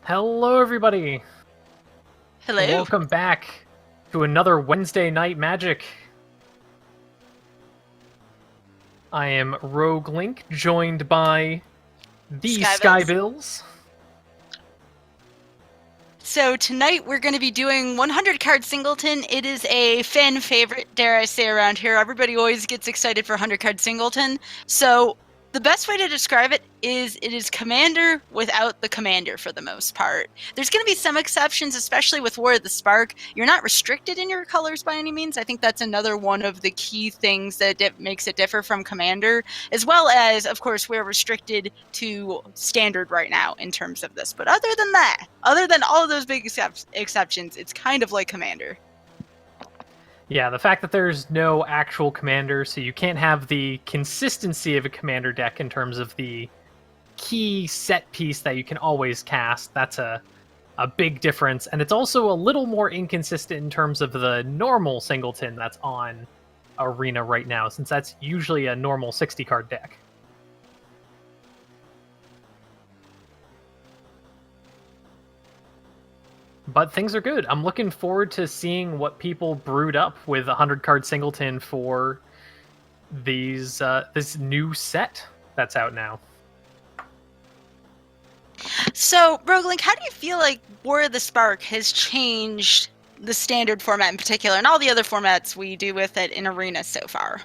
Hello, everybody. Hello. Welcome back to another Wednesday Night Magic. I am Rogue Link, joined by the Skybills. Skybills. So tonight we're going to be doing 100 card singleton. It is a fan favorite, dare I say, around here. Everybody always gets excited for 100 card singleton. So the best way to describe it is commander without the commander for the most part. There's going to be some exceptions, especially with War of the Spark. You're not restricted in your colors by any means. I think that's another one of the key things that makes it differ from commander, as well as, of course, we're restricted to standard right now in terms of this. But other than that, other than all of those big exceptions, it's kind of like commander. Yeah, the fact that there's no actual commander, so you can't have the consistency of a commander deck in terms of the key set piece that you can always cast, that's a big difference. And it's also a little more inconsistent in terms of the normal singleton that's on Arena right now, since that's usually a normal 60 card deck. But things are good. I'm looking forward to seeing what people brewed up with 100 card singleton for these this new set that's out now. So, Rogue Link, how do you feel like War of the Spark has changed the standard format in particular, and all the other formats we do with it in Arena so far?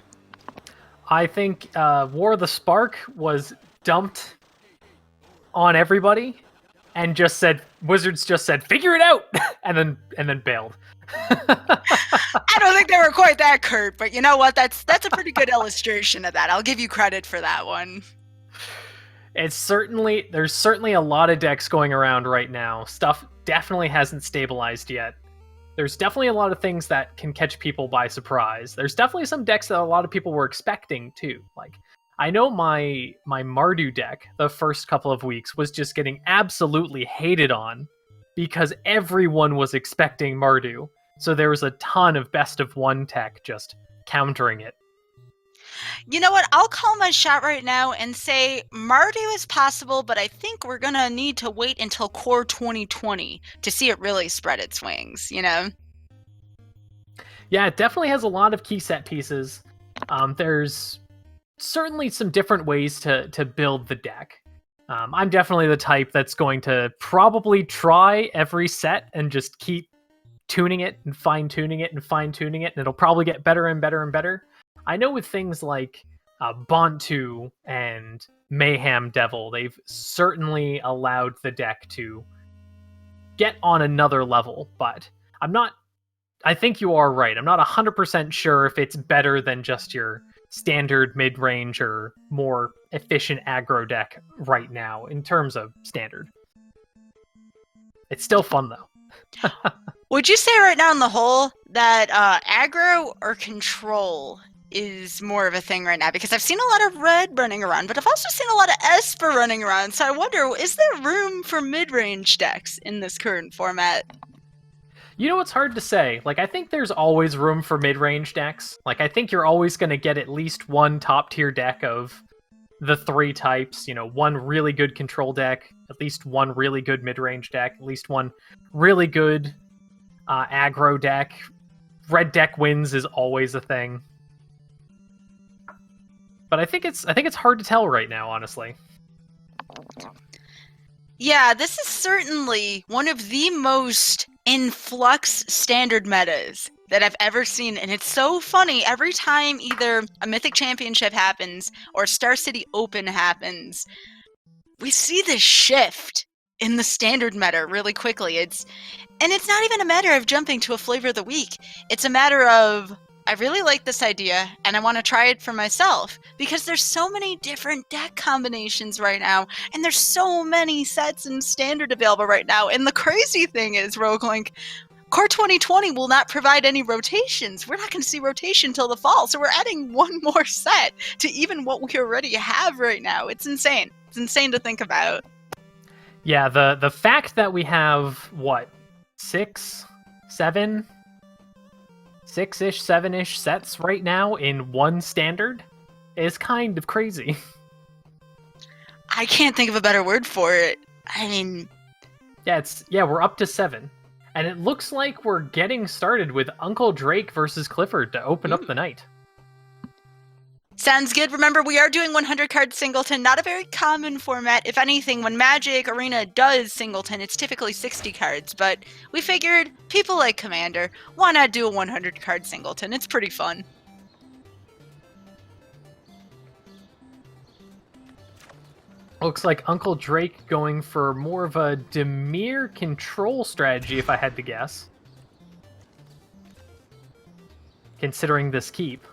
I think War of the Spark was dumped on everybody, and Wizards just said, figure it out, and then bailed. I don't think they were quite that curt, but you know what? That's a pretty good illustration of that. I'll give you credit for that one. There's certainly a lot of decks going around right now. Stuff definitely hasn't stabilized yet. There's definitely a lot of things that can catch people by surprise. There's definitely some decks that a lot of people were expecting too. Like, I know my Mardu deck the first couple of weeks was just getting absolutely hated on because everyone was expecting Mardu. So there was a ton of best of one tech just countering it. You know what? I'll call my shot right now and say Mardu is possible, but I think we're going to need to wait until Core 2020 to see it really spread its wings, you know? Yeah, it definitely has a lot of key set pieces. There's certainly some different ways to build the deck. I'm definitely the type that's going to probably try every set and just keep tuning it and fine-tuning it and fine-tuning it, and it'll probably get better and better and better. I know with things like Bontu and Mayhem Devil, they've certainly allowed the deck to get on another level, but I think you are right. I'm not 100% sure if it's better than just your standard mid-range or more efficient aggro deck right now in terms of standard. It's still fun, though. Would you say right now on the whole that aggro or control is more of a thing right now? Because I've seen a lot of red running around, but I've also seen a lot of Esper running around. So I wonder, is there room for mid-range decks in this current format? You know, it's hard to say. Like, I think there's always room for mid-range decks. Like, I think you're always going to get at least one top-tier deck of the three types. You know, one really good control deck, at least one really good mid-range deck, at least one really good aggro deck. Red deck wins is always a thing. But I think it's hard to tell right now, honestly. Yeah, this is certainly one of the most in flux standard metas that I've ever seen, and it's so funny every time either a Mythic Championship happens or Star City Open happens, we see this shift in the standard meta really quickly. It's not even a matter of jumping to a flavor of the week. It's a matter of, I really like this idea and I want to try it for myself, because there's so many different deck combinations right now, and there's so many sets and standard available right now. And the crazy thing is, Rogue Link, Core 2020 will not provide any rotations. We're not going to see rotation till the fall, so we're adding one more set to even what we already have right now. It's insane. It's insane to think about. Yeah, the fact that we have, what, 6-ish, 7-ish sets right now in one standard is kind of crazy. I can't think of a better word for it. I mean, Yeah, we're up to 7. And it looks like we're getting started with Uncle Drake versus Clifford to open up the night. Sounds good. Remember, we are doing 100 card singleton, not a very common format. If anything, when Magic Arena does singleton, it's typically 60 cards, but we figured people like Commander, why not do a 100 card singleton? It's pretty fun. Looks like Uncle Drake going for more of a Dimir control strategy, if I had to guess. Considering this keep.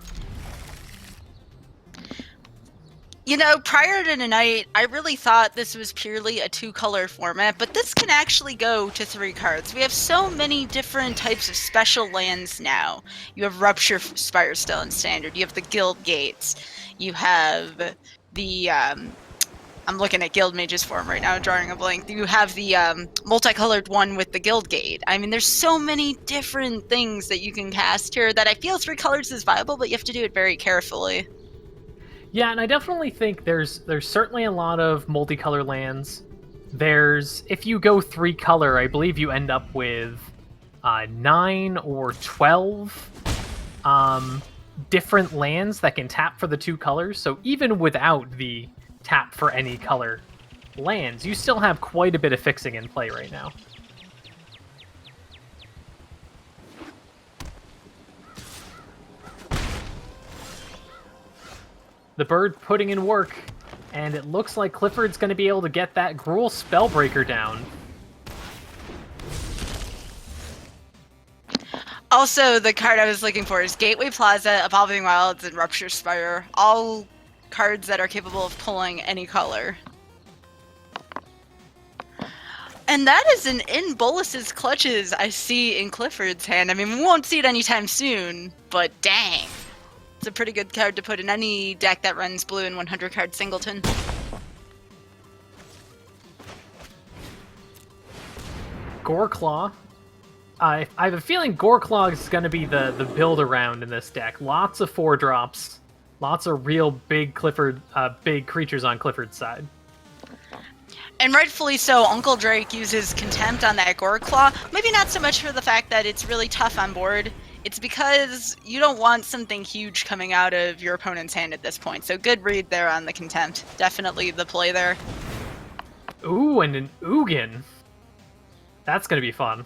You know, prior to tonight, I really thought this was purely a 2-color format, but this can actually go to 3 cards. We have so many different types of special lands now. You have Rupture Spire still in Standard. You have the Guild Gates. You have the, I'm looking at Guild Mage's form right now, drawing a blank. You have the multicolored one with the Guild Gate. I mean, there's so many different things that you can cast here that I feel 3 colors is viable, but you have to do it very carefully. Yeah, and I definitely think there's certainly a lot of multicolor lands. If you go 3-color, I believe you end up with 9 or 12 different lands that can tap for the 2 colors. So even without the tap for any color lands, you still have quite a bit of fixing in play right now. The bird putting in work, and it looks like Clifford's going to be able to get that Gruul Spellbreaker down. Also, the card I was looking for is Gateway Plaza, Evolving Wilds, and Rupture Spire. All cards that are capable of pulling any color. And that is an in Bolus's clutches I see in Clifford's hand. I mean, we won't see it anytime soon, but dang. It's a pretty good card to put in any deck that runs blue in 100 card singleton. Goreclaw. I have a feeling Goreclaw is going to be the build around in this deck. Lots of 4-drops. Lots of real big big creatures on Clifford's side. And rightfully so, Uncle Drake uses Contempt on that Goreclaw. Maybe not so much for the fact that it's really tough on board. It's because you don't want something huge coming out of your opponent's hand at this point. So good read there on the Contempt. Definitely the play there. Ooh, and an Ugin. That's going to be fun.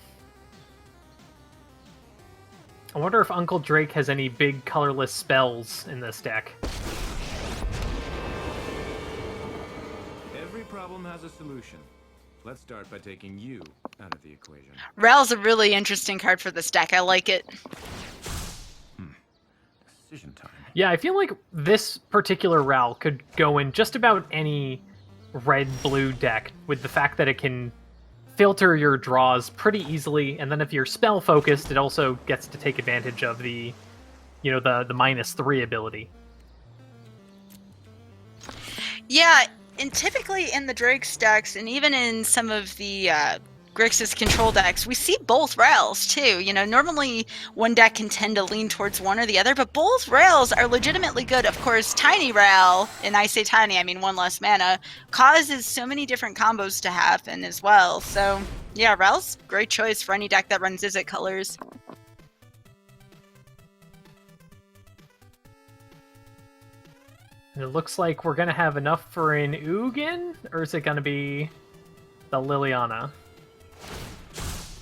I wonder if Uncle Drake has any big colorless spells in this deck. Every problem has a solution. Let's start by taking you out of the equation. Ral's a really interesting card for this deck. I like it. Decision time. Yeah, I feel like this particular Ral could go in just about any red-blue deck with the fact that it can filter your draws pretty easily, and then if you're spell-focused, it also gets to take advantage of the -3 ability. Yeah, and typically in the Drake's decks, and even in some of the Grixis control decks, we see both rails too. You know, normally one deck can tend to lean towards one or the other, but both rails are legitimately good. Of course, Tiny Rail, and I say tiny, I mean 1 less mana, causes so many different combos to happen as well. So yeah, Rail's great choice for any deck that runs Izzet colors. And it looks like we're going to have enough for an Ugin, or is it going to be the Liliana?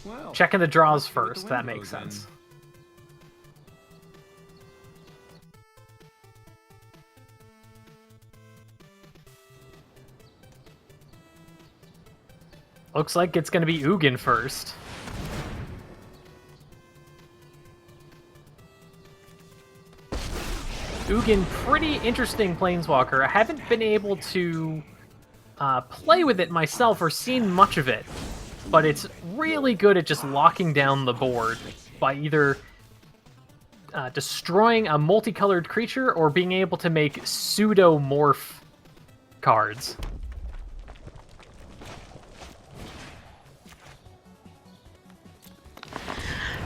Well, Checking the draws let's see what the first, wind that makes blows in. sense. Looks like it's going to be Ugin first. Ugin, pretty interesting Planeswalker. I haven't been able to play with it myself or seen much of it, but it's really good at just locking down the board by either destroying a multicolored creature or being able to make pseudo-morph cards.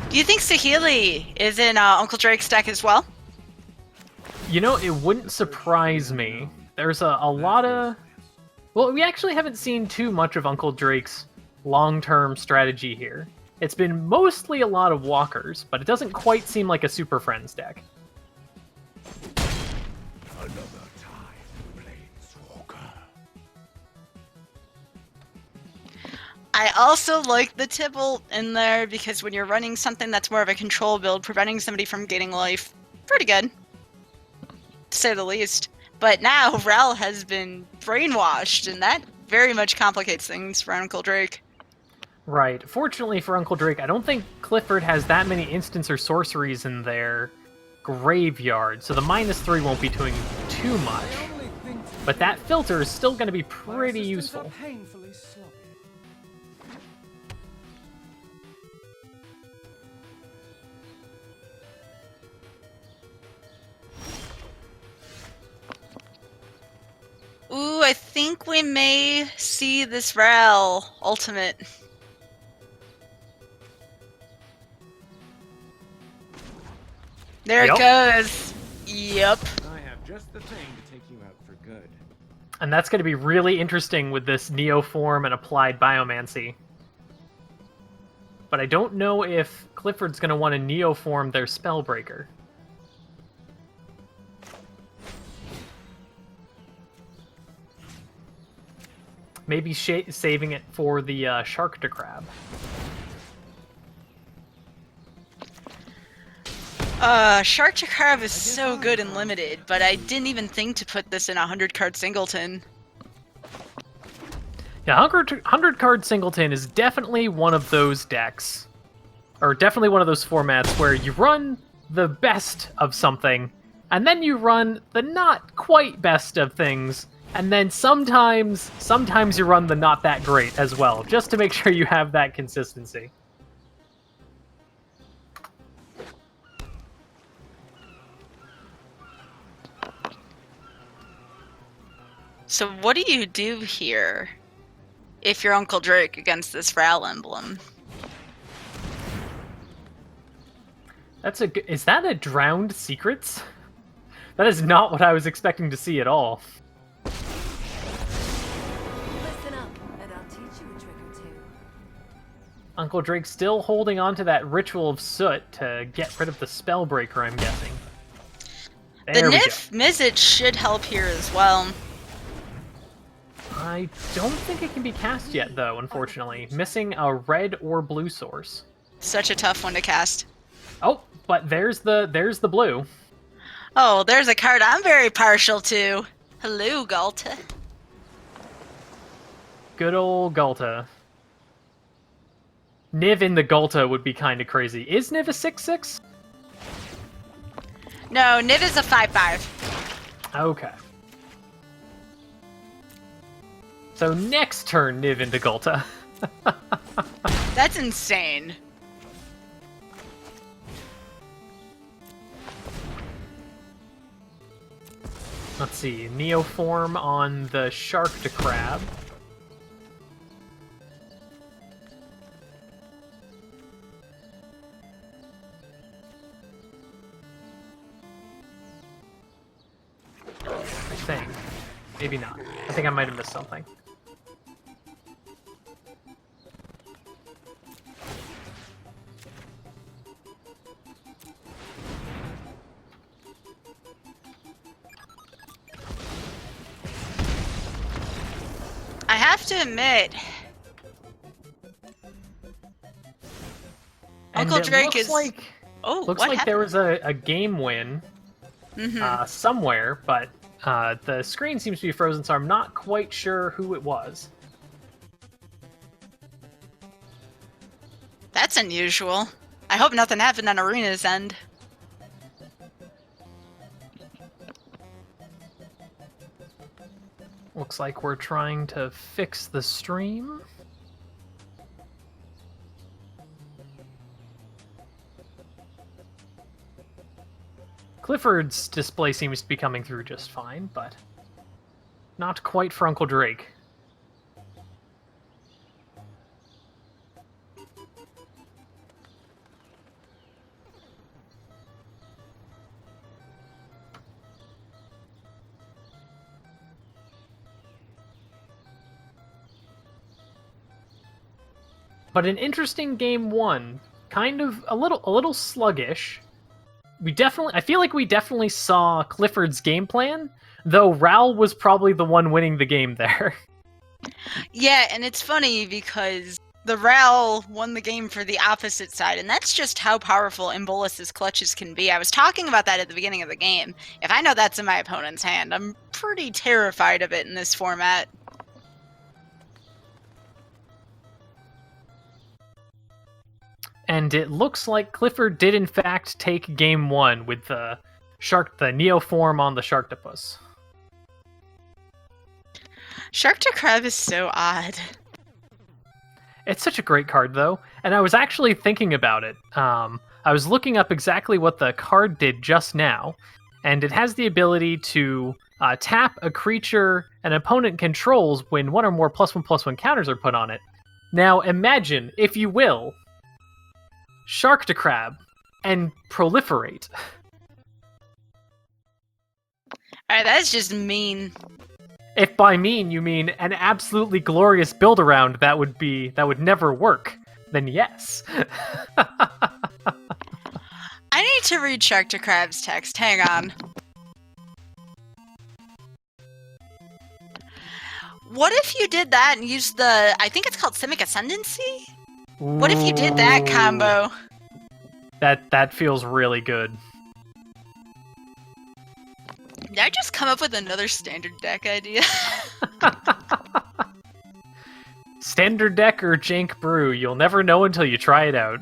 Do you think Saheeli is in Uncle Drake's deck as well? You know, it wouldn't surprise me. There's a lot of... Well, we actually haven't seen too much of Uncle Drake's long-term strategy here. It's been mostly a lot of walkers, but it doesn't quite seem like a Super Friends deck. Another time, Planeswalker. I also like the Tibble in there because when you're running something that's more of a control build, preventing somebody from gaining life, pretty good, to say the least. But now Rel has been brainwashed, and that very much complicates things for Uncle Drake. Right. Fortunately for Uncle Drake, I don't think Clifford has that many instants or sorceries in their graveyard, so the -3 won't be doing too much. But that filter is still going to be pretty useful. Ooh, I think we may see this Rel ultimate. There Yep. it goes. Yep. I have just the thing to take you out for good. And that's going to be really interesting with this Neoform and Applied Biomancy. But I don't know if Clifford's going to want to Neoform their Spellbreaker. Maybe saving it for the Shark to Crab. Shark to Crab is so good and limited, but I didn't even think to put this in a 100-card singleton. Yeah, 100 card singleton is definitely one of those decks, or definitely one of those formats where you run the best of something, and then you run the not quite best of things, and then sometimes you run the not that great as well, just to make sure you have that consistency. So what do you do here if you're Uncle Drake against this Rel emblem? Is that a Drowned Secrets? That is not what I was expecting to see at all. Listen up, and I'll teach you a trick or two. Uncle Drake still holding on to that Ritual of Soot to get rid of the Spellbreaker, I'm guessing. The There we go. Nif Mizzet should help here as well. I don't think it can be cast yet, though, unfortunately. Missing a red or blue source. Such a tough one to cast. Oh, but there's the blue. Oh, there's a card I'm very partial to. Hello, Galta. Good old Gulta. Niv in the Gulta would be kind of crazy. Is Niv a 6/6? No, Niv is a 5/5. Okay. So next turn, Niv into Gulta. That's insane. Let's see. Neoform on the Shark to Crab. I think. Maybe not. I think I might have missed something. I have to admit, And Uncle it Drake looks is. like Oh, looks what like happened? there was a game win Mhm. somewhere, but the screen seems to be frozen, so I'm not quite sure who it was. That's unusual. I hope nothing happened on Arena's end. Looks like we're trying to fix the stream. Clifford's display seems to be coming through just fine, but not quite for Uncle Drake. but an interesting game one. Kind of a little sluggish. I feel like we definitely saw Clifford's game plan, though Ral was probably the one winning the game there. Yeah, and it's funny because the Ral won the game for the opposite side, and that's just how powerful Embolus's clutches can be. I was talking about that at the beginning of the game. If I know that's in my opponent's hand, I'm pretty terrified of it in this format. And it looks like Clifford did in fact take game one with the Neoform on the Sharktopus. Sharktocrab is so odd. It's such a great card, though, and I was actually thinking about it. I was looking up exactly what the card did just now, and it has the ability to tap a creature an opponent controls when one or more +1/+1 counters are put on it. Now imagine, if you will, Sharktocrab and Proliferate. Alright, that's just mean. If by mean you mean an absolutely glorious build around that would never work, then yes. I need to read Sharktocrab's text. Hang on. What if you did that and used I think it's called Simic Ascendancy? What if you did that combo? That feels really good. Did I just come up with another standard deck idea? Standard deck or Jank Brew, you'll never know until you try it out.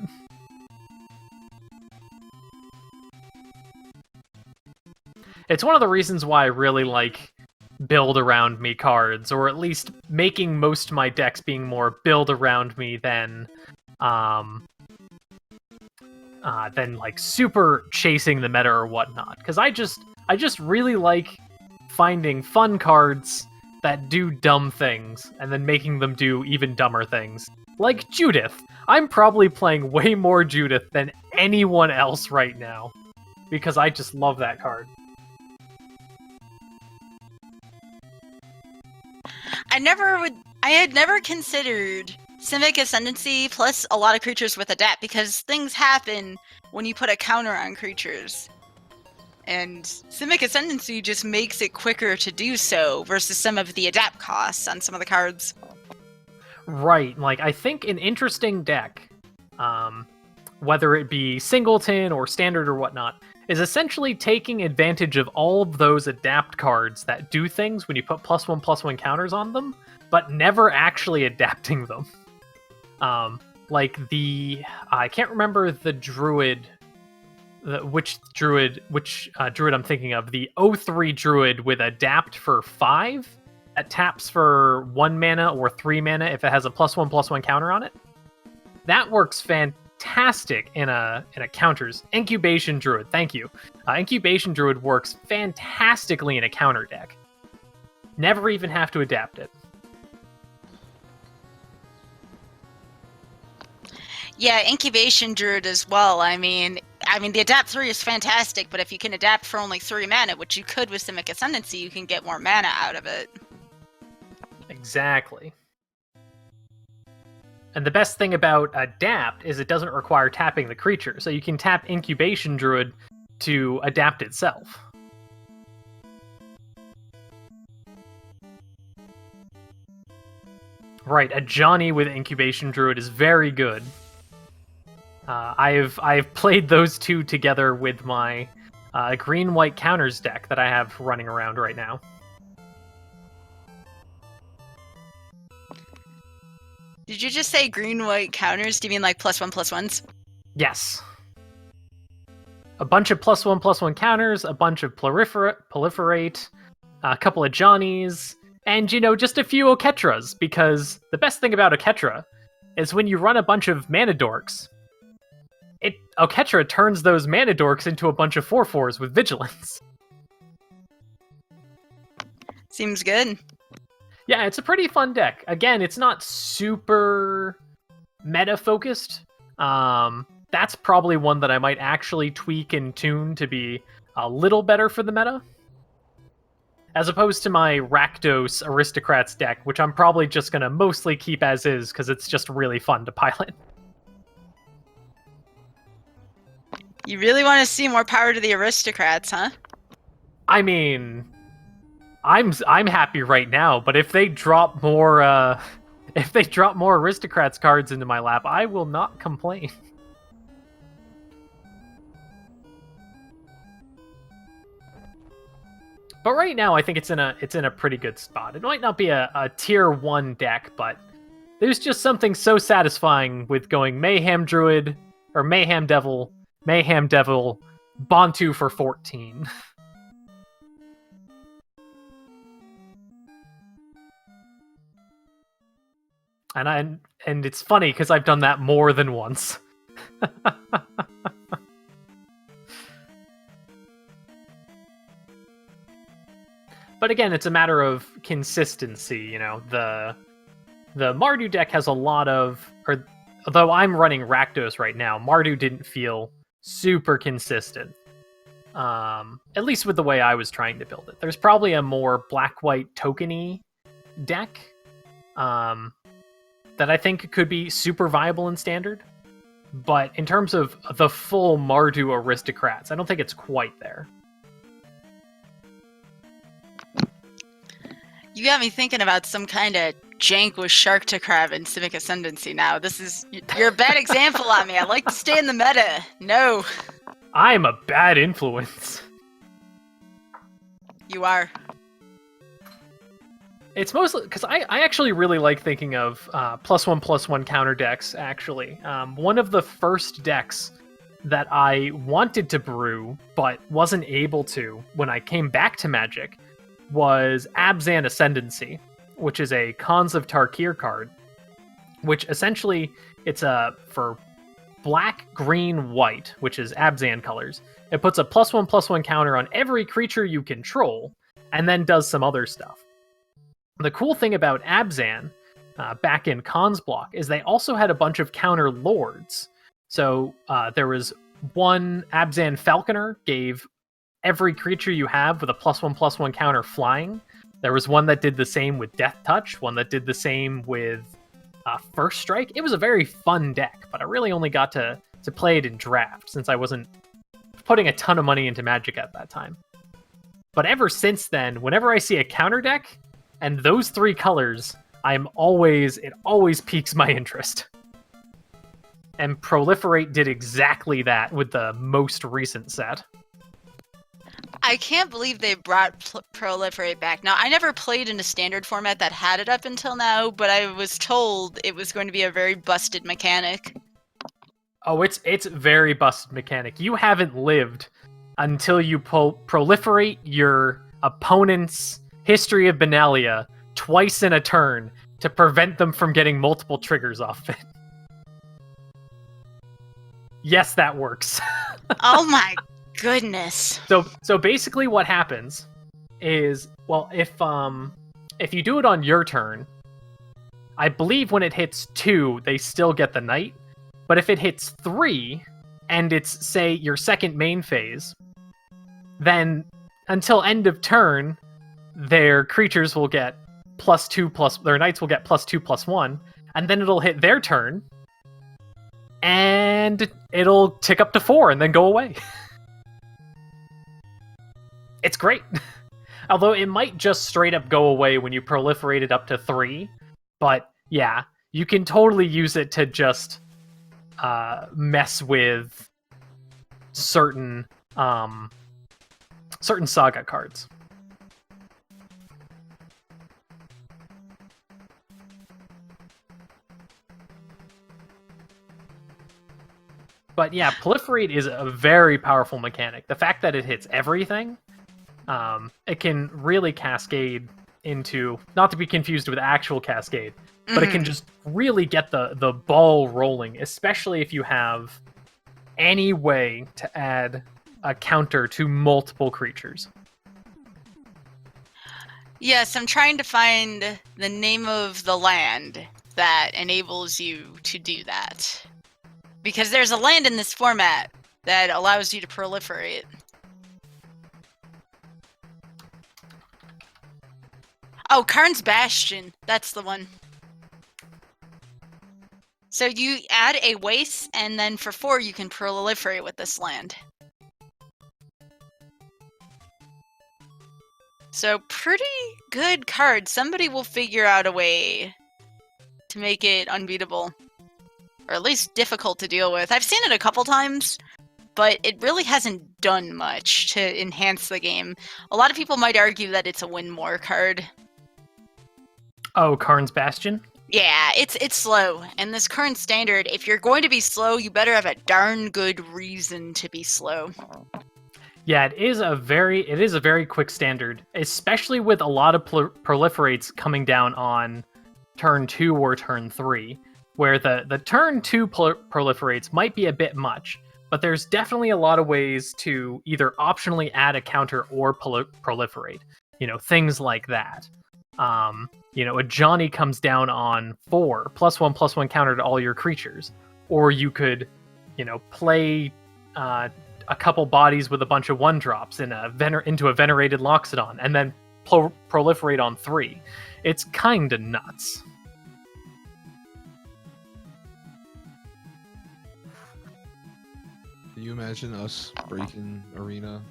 It's one of the reasons why I really like build around me cards, or at least making most of my decks being more build around me than like super chasing the meta or whatnot. Because I just really like finding fun cards that do dumb things and then making them do even dumber things. Like Judith. I'm probably playing way more Judith than anyone else right now because I just love that card. I had never considered Simic Ascendancy plus a lot of creatures with Adapt because things happen when you put a counter on creatures. And Simic Ascendancy just makes it quicker to do so versus some of the Adapt costs on some of the cards. Right, like I think an interesting deck, whether it be Singleton or Standard or whatnot, is essentially taking advantage of all of those Adapt cards that do things when you put +1/+1 counters on them, but never actually adapting them. Like I can't remember the druid, which druid I'm thinking of, the 03 druid with Adapt for 5 that taps for 1 mana or 3 mana if it has a +1/+1 counter on it. That works fantastic in a counters. Incubation Druid, thank you. Incubation Druid works fantastically in a counter deck. Never even have to adapt it. Yeah, Incubation Druid as well. I mean, the Adapt 3 is fantastic, but if you can adapt for only 3 mana, which you could with Simic Ascendancy, you can get more mana out of it. Exactly. And the best thing about Adapt is it doesn't require tapping the creature, so you can tap Incubation Druid to adapt itself. Right, a Johnny with Incubation Druid is very good. I've played those two together with my green-white counters deck that I have running around right now. Did you just say green-white counters? Do you mean like +1/+1s? Yes. A bunch of +1/+1 counters, a bunch of proliferate, a couple of Johnnies, and, just a few Oketras, because the best thing about Oketra is when you run a bunch of mana dorks, Oketra turns those mana dorks into a bunch of 4/4s with Vigilance. Seems good. Yeah, it's a pretty fun deck. Again, it's not super meta-focused. That's probably one that I might actually tweak and tune to be a little better for the meta. as opposed to my Rakdos Aristocrats deck, which I'm probably just going to mostly keep as is because it's just really fun to pilot. You really want to see more power to the aristocrats, huh? I mean, I'm happy right now, but if they drop more aristocrats cards into my lap, I will not complain. But right now, I think it's in a pretty good spot. It might not be a tier 1 deck, but there's just something so satisfying with going Mayhem Druid or Mayhem Devil, Bantu for 14. And it's funny because I've done that more than once. But again, it's a matter of consistency, you know. The Mardu deck has a lot of, although I'm running Rakdos right now, Mardu didn't feel super consistent. At least with the way I was trying to build it. There's probably a more black-white tokeny deck that I think could be super viable in Standard. But in terms of the full Mardu aristocrats, I don't think it's quite there. You got me thinking about some kind of jank with Sharktocraft and Civic Ascendancy now. You're a bad example on me. I like to stay in the meta. No. I'm a bad influence. You are. It's mostly because I actually really like thinking of +1/+1 counter decks, actually. One of the first decks that I wanted to brew, but wasn't able to when I came back to Magic, was Abzan Ascendancy, which is a Khans of Tarkir card, which essentially it's for black, green, white, which is Abzan colors. It puts a +1/+1 counter on every creature you control, and then does some other stuff. The cool thing about Abzan, back in Khans block, is they also had a bunch of counter lords. So there was one Abzan Falconer gave every creature you have with a +1/+1 counter flying. There was one that did the same with Death Touch, one that did the same with First Strike. It was a very fun deck, but I really only got to play it in Draft since I wasn't putting a ton of money into Magic at that time. But ever since then, whenever I see a counter deck and those 3 colors, it always piques my interest. And Proliferate did exactly that with the most recent set. I can't believe they brought Proliferate back. Now, I never played in a Standard format that had it up until now, but I was told it was going to be a very busted mechanic. Oh, it's very busted mechanic. You haven't lived until you proliferate your opponent's History of Benalia twice in a turn to prevent them from getting multiple triggers off it. Yes, that works. Oh my goodness. So basically what happens is, well, if you do it on your turn, I believe when it hits 2, they still get the knight. But if it hits 3, and it's, say, your second main phase, then until end of turn, their creatures will get +2+, their knights will get +2/+1, and then it'll hit their turn, and it'll tick up to 4 and then go away. It's great. Although it might just straight up go away when you proliferate it up to 3, but yeah, you can totally use it to just mess with certain saga cards. But yeah, Proliferate is a very powerful mechanic. The fact that it hits everything, it can really cascade into, not to be confused with actual Cascade, but it can just really get the ball rolling, especially if you have any way to add a counter to multiple creatures. Yes, I'm trying to find the name of the land that enables you to do that. Because there's a land in this format that allows you to proliferate. Oh, Karn's Bastion. That's the one. So you add a waste, and then for 4 you can proliferate with this land. So pretty good card. Somebody will figure out a way to make it unbeatable. Or at least difficult to deal with. I've seen it a couple times, but it really hasn't done much to enhance the game. A lot of people might argue that it's a win more card. Oh, Karn's Bastion? Yeah, it's slow. And this current standard, if you're going to be slow, you better have a darn good reason to be slow. Yeah, it is a very quick standard, especially with a lot of proliferates coming down on turn 2 or turn 3, where the turn 2 proliferates might be a bit much, but there's definitely a lot of ways to either optionally add a counter or proliferate. Things like that. A Johnny comes down on 4, +1/+1 counter to all your creatures. Or you could, play a couple bodies with a bunch of 1-drops into a Venerated Loxodon, and then proliferate on 3. It's kinda nuts. Can you imagine us breaking Arena?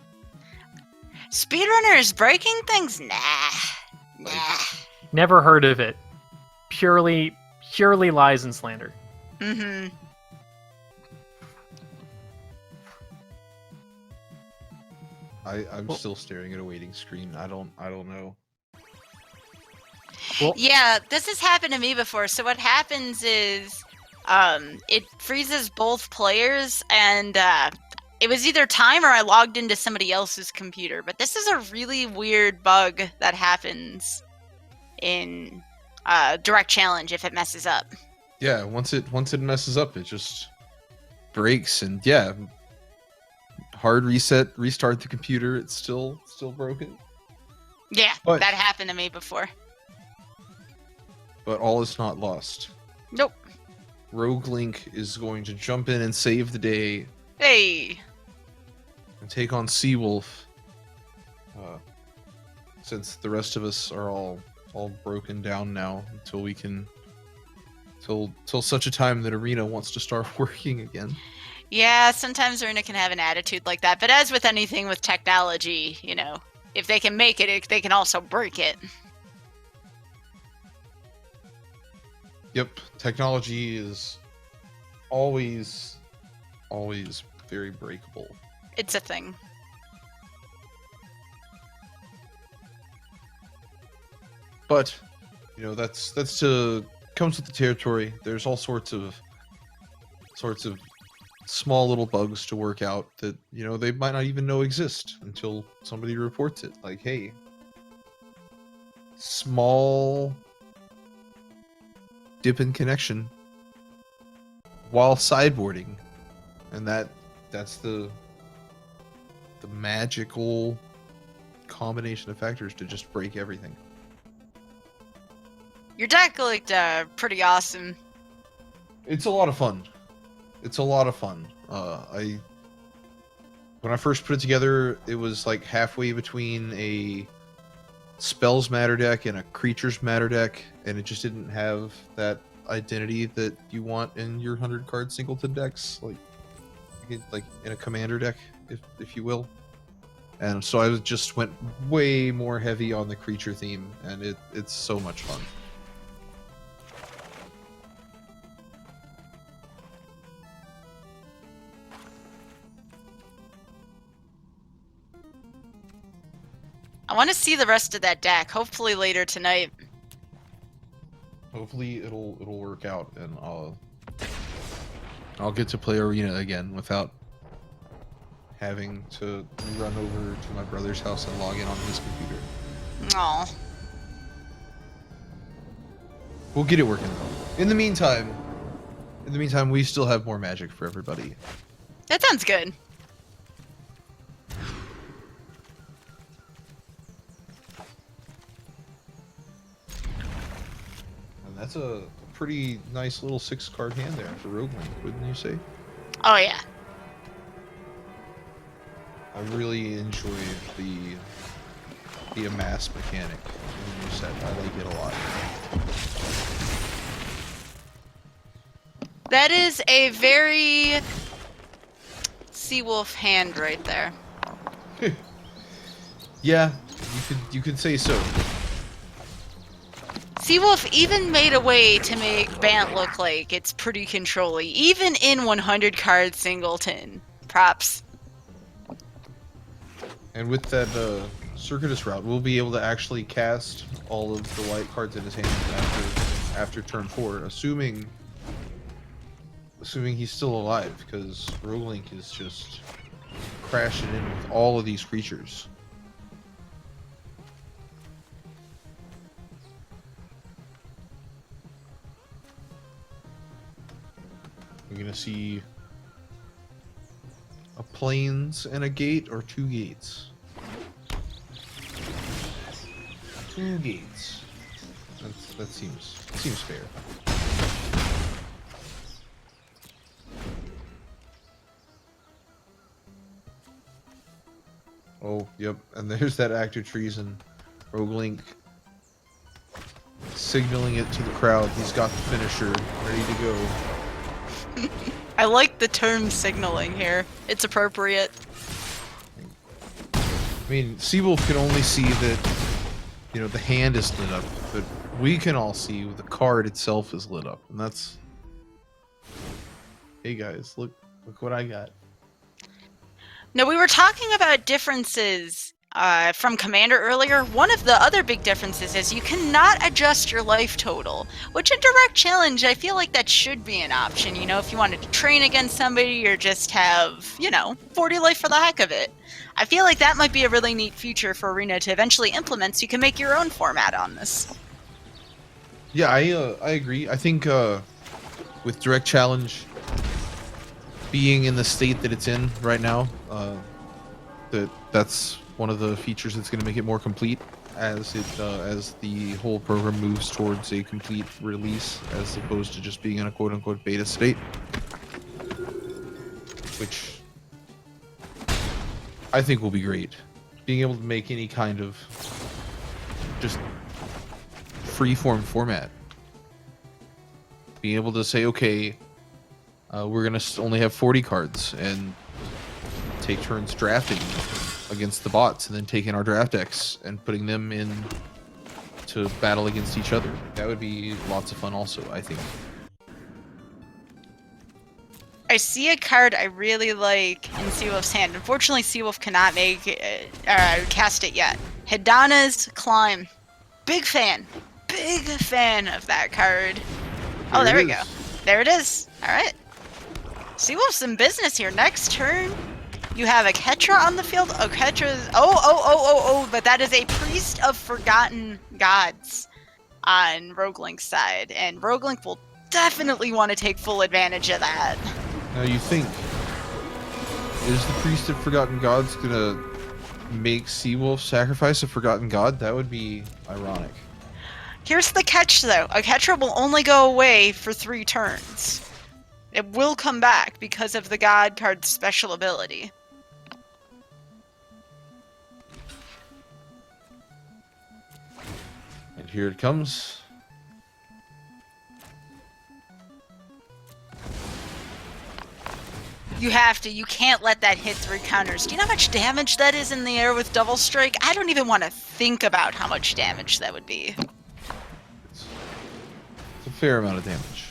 Speedrunners breaking things? Nah. Never heard of it. Purely lies and slander. Mm-hmm. I'm still staring at a waiting screen. I don't know. Well, Yeah, this has happened to me before. So what happens is, it freezes both players, and it was either time or I logged into somebody else's computer. But this is a really weird bug that happens in Direct Challenge if it messes up. Yeah, once it messes up, it just breaks, and yeah, hard reset, restart the computer. It's still broken. Yeah, But- that happened to me before. But all is not lost. Nope. Rogue Link is going to jump in and save the day Hey. and take on Seawolf. Since the rest of us are all broken down now till such a time that Arena wants to start working again. Yeah, sometimes Arena can have an attitude like that. But as with anything with technology, if they can make it, they can also break it. Yep, technology is always very breakable. It's a thing. But that's comes with the territory. There's all sorts of small little bugs to work out that they might not even know exist until somebody reports it. Like, hey, small dip in connection while sideboarding, and that's the magical combination of factors to just break everything. Your deck looked pretty awesome. It's a lot of fun. When I first put it together, it was like halfway between a Spells Matter deck and a Creatures Matter deck, and it just didn't have that identity that you want in your 100-card singleton decks, like in a commander deck, if you will. And so I just went way more heavy on the creature theme, and it's so much fun. I want to see the rest of that deck, hopefully later tonight. Hopefully it'll work out, and I'll get to play Arena again without having to run over to my brother's house and log in on his computer. Aw. We'll get it working though. In the meantime, we still have more Magic for everybody. That sounds good. And that's a pretty nice little 6-card hand there for Rogue Link, wouldn't you say? Oh yeah. I really enjoy the amass mechanic. set. I like it a lot. That is a very Seawolf hand right there. Yeah, you could say so. Seawolf even made a way to make Bant look like it's pretty controlly, even in 100 card singleton. Props. And with that circuitous route, we'll be able to actually cast all of the white cards in his hand after turn 4, assuming he's still alive, because Rogalink is just crashing in with all of these creatures. We're gonna see a plains and a gate, or 2 gates. 2 gates. That seems fair. Oh, yep, and there's that act of treason. Rogalink signaling it to the crowd. He's got the finisher ready to go. I like the term signaling here. It's appropriate. I mean, Seawolf can only see that, you know, the hand is lit up, but we can all see the card itself is lit up, and that's... Hey guys, look what I got. Now, we were talking about differences from Commander earlier. One of the other big differences is you cannot adjust your life total, which in Direct Challenge, I feel like that should be an option. You know, if you wanted to train against somebody or just have, 40 life for the heck of it. I feel like that might be a really neat feature for Arena to eventually implement, so you can make your own format on this. Yeah, I agree. I think with Direct Challenge being in the state that it's in right now, that's one of the features that's going to make it more complete as the whole program moves towards a complete release, as opposed to just being in a quote-unquote beta state, which I think will be great. Being able to make any kind of just free-form format. Being able to say, okay, we're going to only have 40 cards and take turns drafting against the bots, and then taking our draft decks and putting them in to battle against each other. That would be lots of fun also, I think. I see a card I really like in Seawolf's hand. Unfortunately, Seawolf cannot cast it yet. Hidana's Climb. Big fan of that card. Oh, there we go. There it is. All right. Seawolf's in business here. Next turn, you have a Ketra on the field. Oh, Ketra's... Oh, but that is a Priest of Forgotten Gods on Rogalink's side. And Rogalink will definitely want to take full advantage of that. Now you think, is the Priest of Forgotten Gods gonna make Seawolf sacrifice a Forgotten God? That would be ironic. Here's the catch, though. A Ketra will only go away for 3 turns. It will come back because of the God card's special ability. And here it comes. You have to. You can't let that hit 3 counters. Do you know how much damage that is in the air with Double Strike? I don't even want to think about how much damage that would be. It's a fair amount of damage.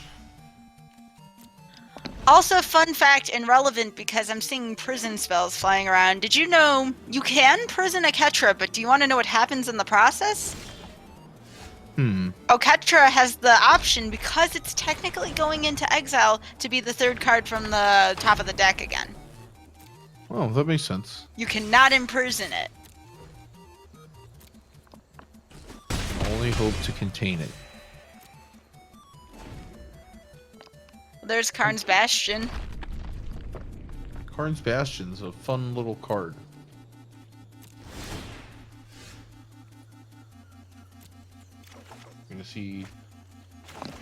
Also, fun fact and relevant because I'm seeing prison spells flying around. Did you know you can prison a Ketra, but do you want to know what happens in the process? Ketra has the option, because it's technically going into exile, to be the 3rd card from the top of the deck again. Oh, that makes sense. You cannot imprison it. Only hope to contain it. There's Karn's Bastion. Karn's Bastion's a fun little card. You're gonna see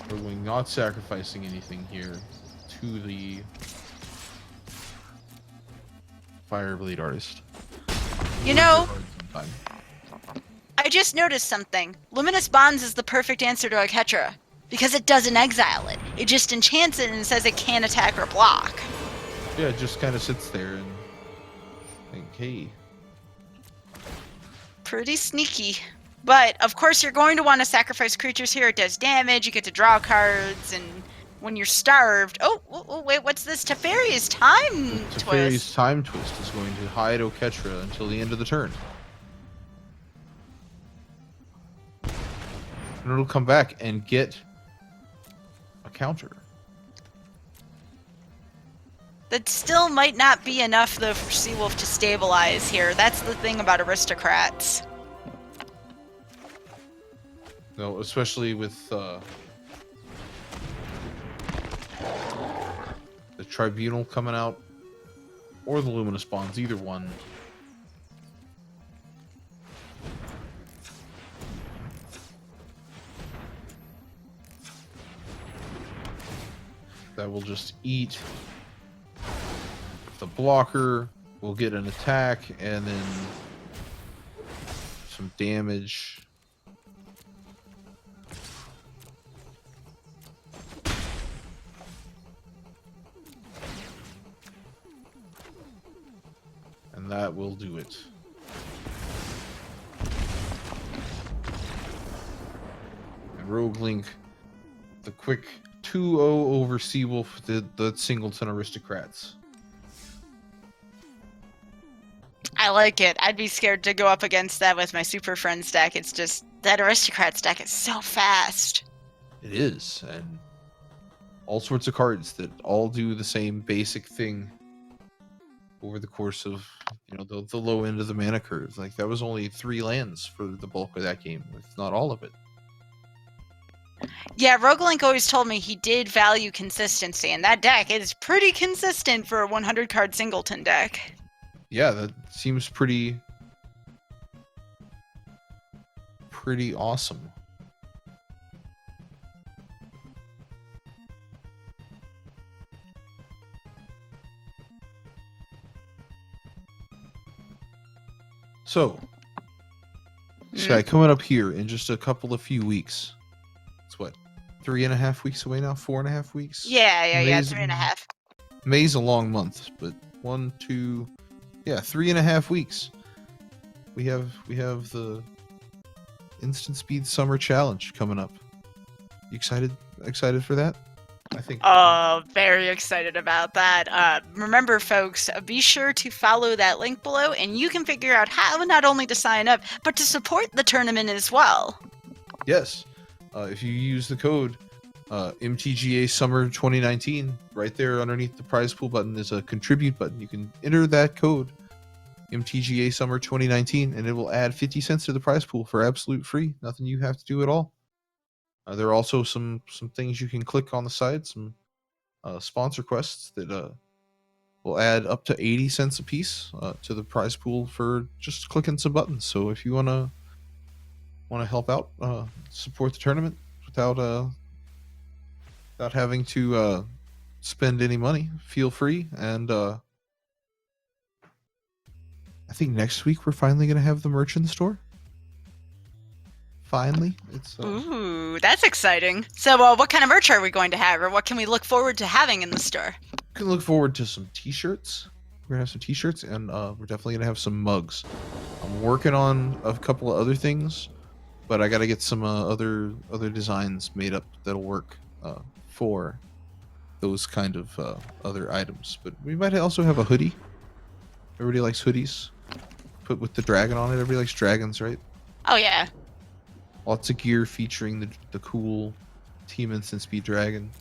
Rogalink not sacrificing anything here to the Fireblade Artist. You know, I just noticed something. Luminous Bonds is the perfect answer to Oketra. Because it doesn't exile it. It just enchants it and says it can't attack or block. Yeah, it just kind of sits there and think, hey. Pretty sneaky. But, of course, you're going to want to sacrifice creatures here. It does damage, you get to draw cards, and when you're starved... Oh, wait, what's this? Teferi's Time Twist. Teferi's Time Twist is going to hide Oketra until the end of the turn. And it'll come back and get a counter. That still might not be enough, though, for Seawolf to stabilize here. That's the thing about aristocrats. No, especially with the Tribunal coming out, or the Luminous Bonds, either one. That will just eat the blocker. We'll get an attack and then some damage. And that will do it. And Rogue Link, the quick 2-0 over Seawolf, the Singleton Aristocrats. I like it. I'd be scared to go up against that with my Super Friends deck. It's just, that Aristocrats deck is so fast. It is, and all sorts of cards that all do the same basic thing over the course of, you know, the low end of the mana curve. Like, that was only 3 lands for the bulk of that game, if not all of it. Yeah, Rogalink always told me he did value consistency, and that deck is pretty consistent for a 100-card Singleton deck. Yeah, that seems pretty awesome. So, Sky, coming up here in just a few weeks. It's what, 3.5 weeks away now? 4.5 weeks? Yeah, May's- 3.5. May's a long month, but 3.5 weeks. We have the Instant Speed Summer Challenge coming up. You excited for that? I think. Oh, very excited about that. Remember, folks, be sure to follow that link below, and you can figure out how not only to sign up, but to support the tournament as well. Yes. If you use the code MTGA Summer 2019, right there underneath the prize pool button is a contribute button. You can enter that code MTGA Summer 2019, and it will add 50 cents to the prize pool for absolute free. Nothing you have to do at all. There are also some things you can click on the side, some sponsor quests that will add up to 80 cents a piece to the prize pool for just clicking some buttons. So if you want to help out, support the tournament without having to spend any money, feel free. And I think next week we're finally going to have the merch in the store. Finally, it's Ooh, that's exciting. So, what kind of merch are we going to have, or what can we look forward to having in the store? you can look forward to some t-shirts. We're gonna have some t-shirts, and we're definitely gonna have some mugs. I'm working on a couple of other things, but I gotta get some other designs made up that'll work for those kind of other items. But we might also have a hoodie. Everybody likes hoodies. Put with the dragon on it. Everybody likes dragons, right? Oh, yeah. Lots of gear featuring the cool Team Instant Speed Dragon.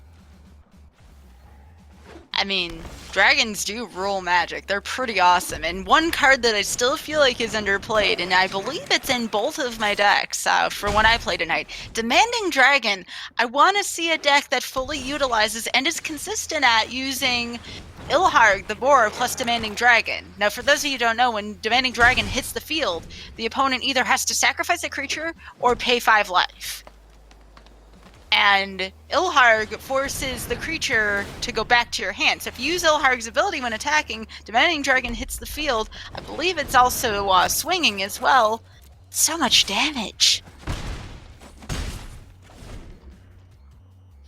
I mean, dragons do rule Magic. They're pretty awesome. And one card that I still feel like is underplayed, and I believe it's in both of my decks for when I play tonight, Demanding Dragon. I want to see a deck that fully utilizes and is consistent at using Ilharg, the boar, plus Demanding Dragon. Now, for those of you who don't know, when Demanding Dragon hits the field, the opponent either has to sacrifice a creature or pay 5 life. And Ilharg forces the creature to go back to your hand. So if you use Ilharg's ability when attacking, Demanding Dragon hits the field. I believe it's also swinging as well. So much damage.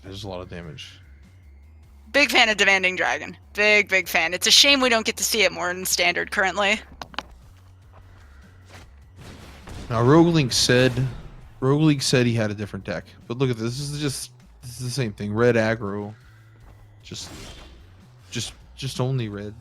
There's a lot of damage. Big fan of Demanding Dragon. Big fan. It's a shame we don't get to see it more in Standard currently. Now, Rogue League said he had a different deck, but look at this. This is the same thing. Red aggro, just only red.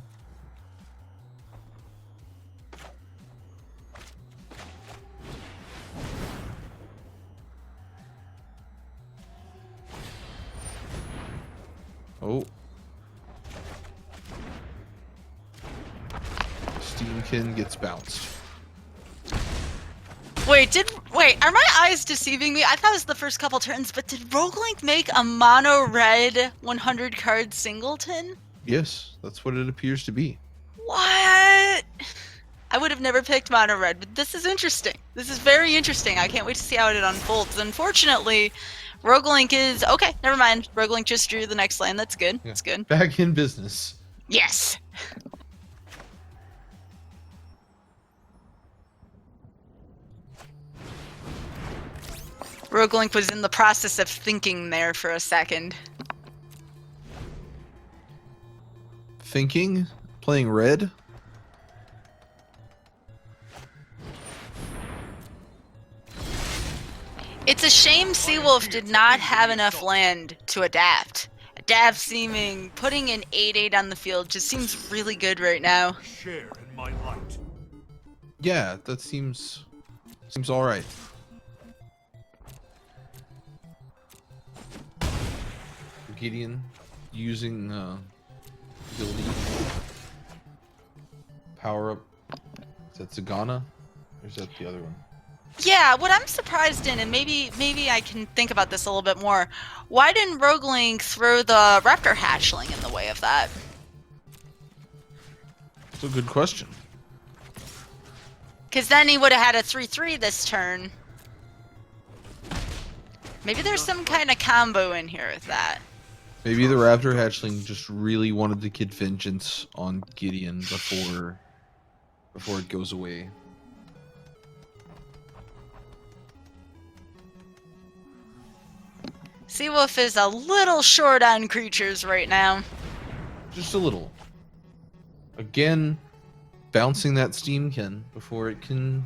Oh. Steamkin gets bounced. Wait, are my eyes deceiving me? I thought it was the first couple turns, but did Roguelink make a mono red 100 card singleton? Yes, that's what it appears to be. What? I would have never picked mono red, but this is interesting. This is very interesting. I can't wait to see how it unfolds. Unfortunately, Roguelink is okay. Never mind. Roguelink just drew the next land. That's good. Yeah. That's good. Back in business. Yes. Roguelink was in the process of thinking there for a second. Thinking? Playing red? It's a shame Seawolf did not have enough land to adapt. Putting an 8/8 on the field just seems really good right now. Share in my light. Yeah, that seems alright. Gideon using ability power up. Is that Zagana? Or is that the other one? Yeah, what I'm surprised in, and maybe I can think about this a little bit more, why didn't Roguelink throw the Raptor Hatchling in the way of that? That's a good question. Because then he would have had a 3/3 this turn. Maybe there's some kind of combo in here with that. Maybe the Raptor Hatchling just really wanted to get vengeance on Gideon before it goes away. Seawolf is a little short on creatures right now. Just a little. Again, bouncing that Steamkin before it can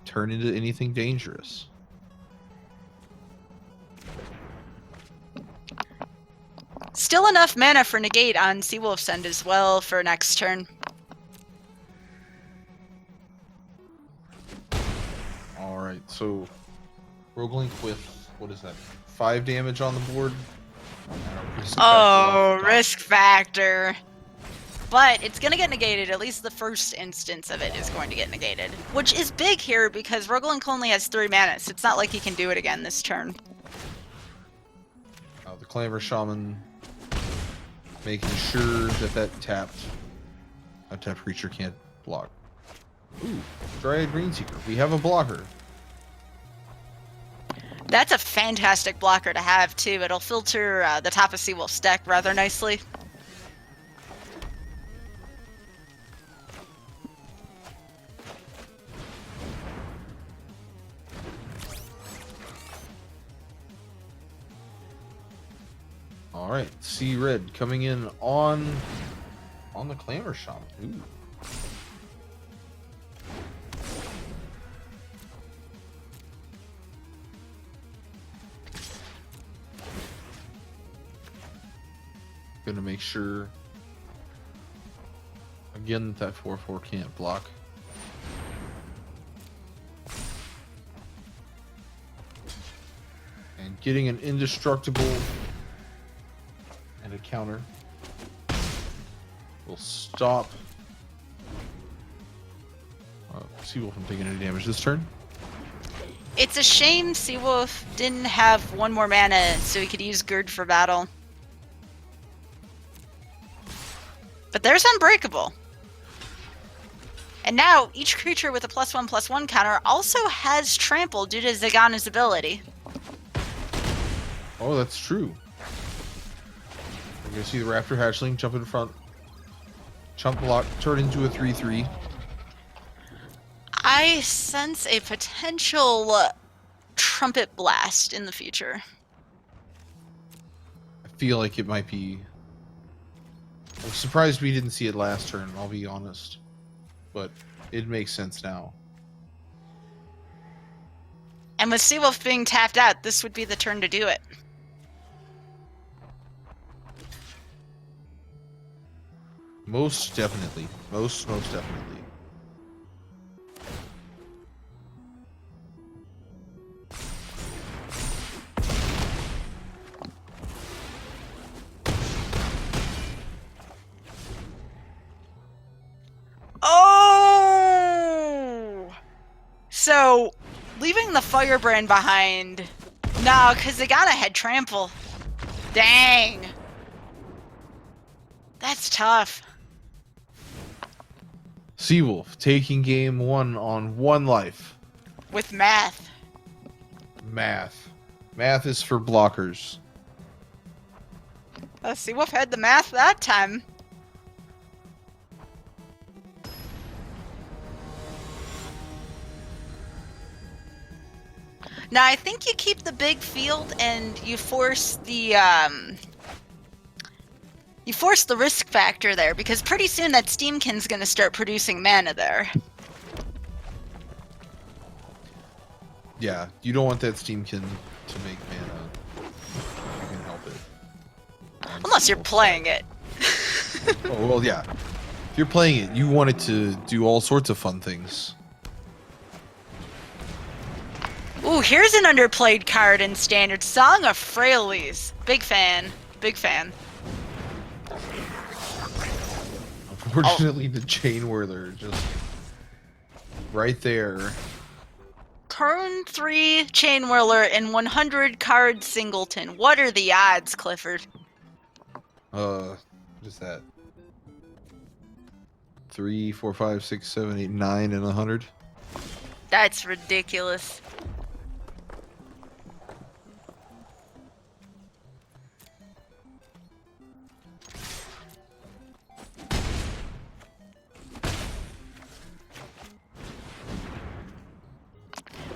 turn into anything dangerous. Still enough mana for negate on Seawolf's end as well for next turn. Alright, so Roguelink with, what is that, 5 damage on the board? Oh, risk factor. But it's going to get negated. At least the first instance of it is going to get negated. Which is big here because Roguelink only has 3 mana, so it's not like he can do it again this turn. The Clamor Shaman making sure that tapped creature can't block. Ooh, Dryad Greenseeker. We have a blocker. That's a fantastic blocker to have, too. It'll filter the top of Seawolf's deck rather nicely. Alright, See Red coming in on the Clamor Shaman. Ooh. Gonna make sure again that 4/4 can't block. And getting an indestructible and a counter will stop Seawolf from taking any damage this turn. It's a shame Seawolf didn't have 1 more mana so he could use Gird for battle. But there's Unbreakable. And now, each creature with a +1/+1 counter also has Trample due to Zagana's ability. Oh, that's true. You're gonna see the Raptor Hatchling jump in front. Chump block, turn into a 3/3. I sense a potential trumpet blast in the future. I feel like it might be. I'm surprised we didn't see it last turn, I'll be honest. But it makes sense now. And with Seawolf being tapped out, this would be the turn to do it. Most definitely. Most definitely. Oh! So, leaving the Firebrand behind. No, because they got a head trample. Dang. That's tough. Seawolf taking game 1 on 1 life. With math. Math. Math is for blockers. Seawolf had the math that time. Now, I think you keep the big field and you force the risk factor there, because pretty soon that Steamkin's gonna start producing mana there. Yeah, you don't want that Steamkin to make mana. You can help it. Unless you're playing it. Oh, well, yeah. If you're playing it, you want it to do all sorts of fun things. Ooh, here's an underplayed card in Standard. Song of Frailes. Big fan. Big fan. Unfortunately, the Chain Whirler just right there. Turn 3 Chain Whirler and 100 card Singleton. What are the odds, Clifford? What is that? 3, 4, 5, 6, 7, 8, 9, and 100. That's ridiculous.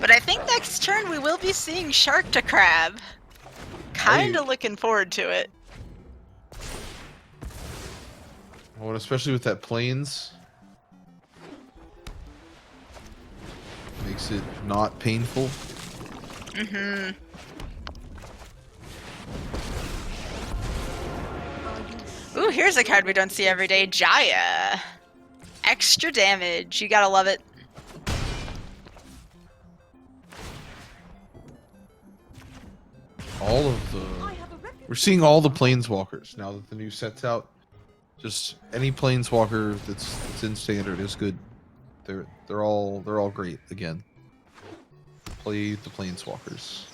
But I think next turn we will be seeing Shark to Crab. Kinda looking forward to it. Well, especially with that Plains. Makes it not painful. Mm-hmm. Ooh, here's a card we don't see every day. Jaya. Extra damage. You gotta love it. All of the... We're seeing all the Planeswalkers now that the new set's out. Just any Planeswalker that's in Standard is good. They're all great again. Play the Planeswalkers.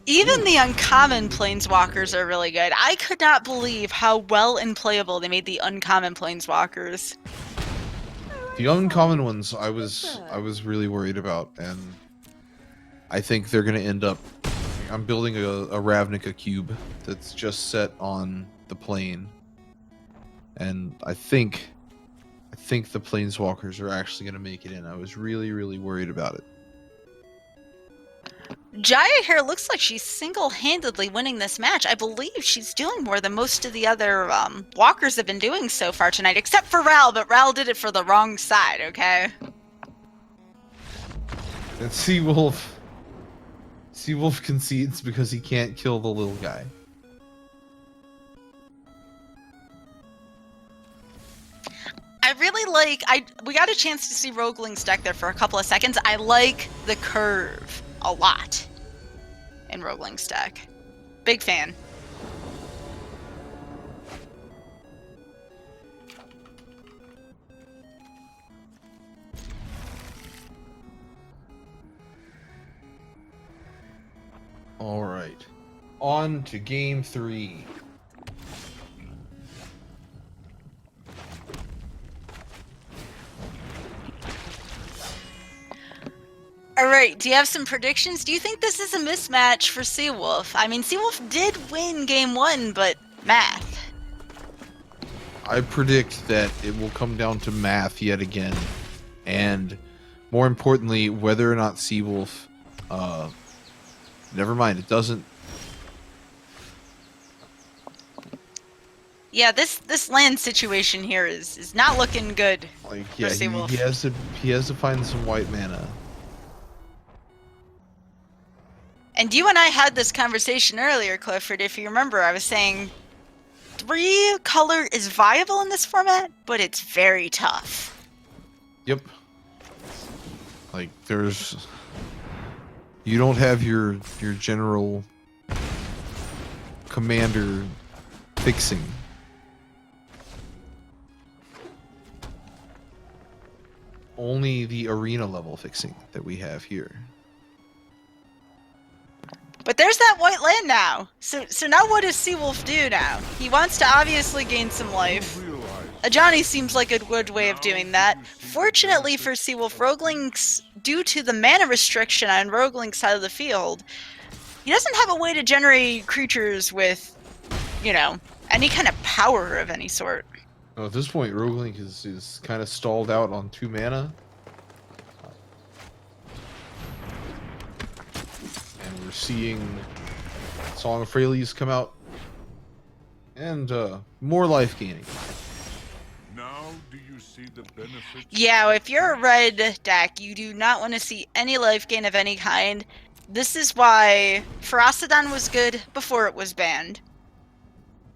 Even the uncommon Planeswalkers are really good. I could not believe how well and playable they made the uncommon Planeswalkers. The uncommon ones I was really worried about, and I think they're gonna end up... I'm building a Ravnica cube that's just set on the plane. And I think the Planeswalkers are actually gonna make it in. I was really, really worried about it. Jaya here looks like she's single-handedly winning this match. I believe she's doing more than most of the other walkers have been doing so far tonight, except for Ral, but Ral did it for the wrong side, okay? And Seawolf concedes because he can't kill the little guy. I really like... we got a chance to see Rogaling's deck there for a couple of seconds. I like the curve a lot in Rogaling's deck. Big fan. All right, on to game 3. All right, do you have some predictions? Do you think this is a mismatch for Seawolf? I mean, Seawolf did win game 1, but math. I predict that it will come down to math yet again, and more importantly, whether or not Seawolf. Never mind. It doesn't. Yeah, this land situation here is not looking good. Like, yeah, he Seawolf. has to find some white mana. And you and I had this conversation earlier, Clifford. If you remember, I was saying 3 color is viable in this format, but it's very tough. Yep. Like, there's. You don't have your general commander fixing. Only the arena level fixing that we have here. But there's that white land now. So now what does Seawolf do now? He wants to obviously gain some life. Ajani seems like a good way of doing that. Fortunately for Seawolf, Roguelinks, due to the mana restriction on Roguelink's side of the field, he doesn't have a way to generate creatures with, you know, any kind of power of any sort. Oh, at this point, Roguelink is kind of stalled out on 2 mana. And we're seeing Song of Freyalise come out. And more life gaining. Now do you see the benefits? Yeah, if you're a red deck, you do not want to see any life gain of any kind. This is why Ferocidon was good before it was banned.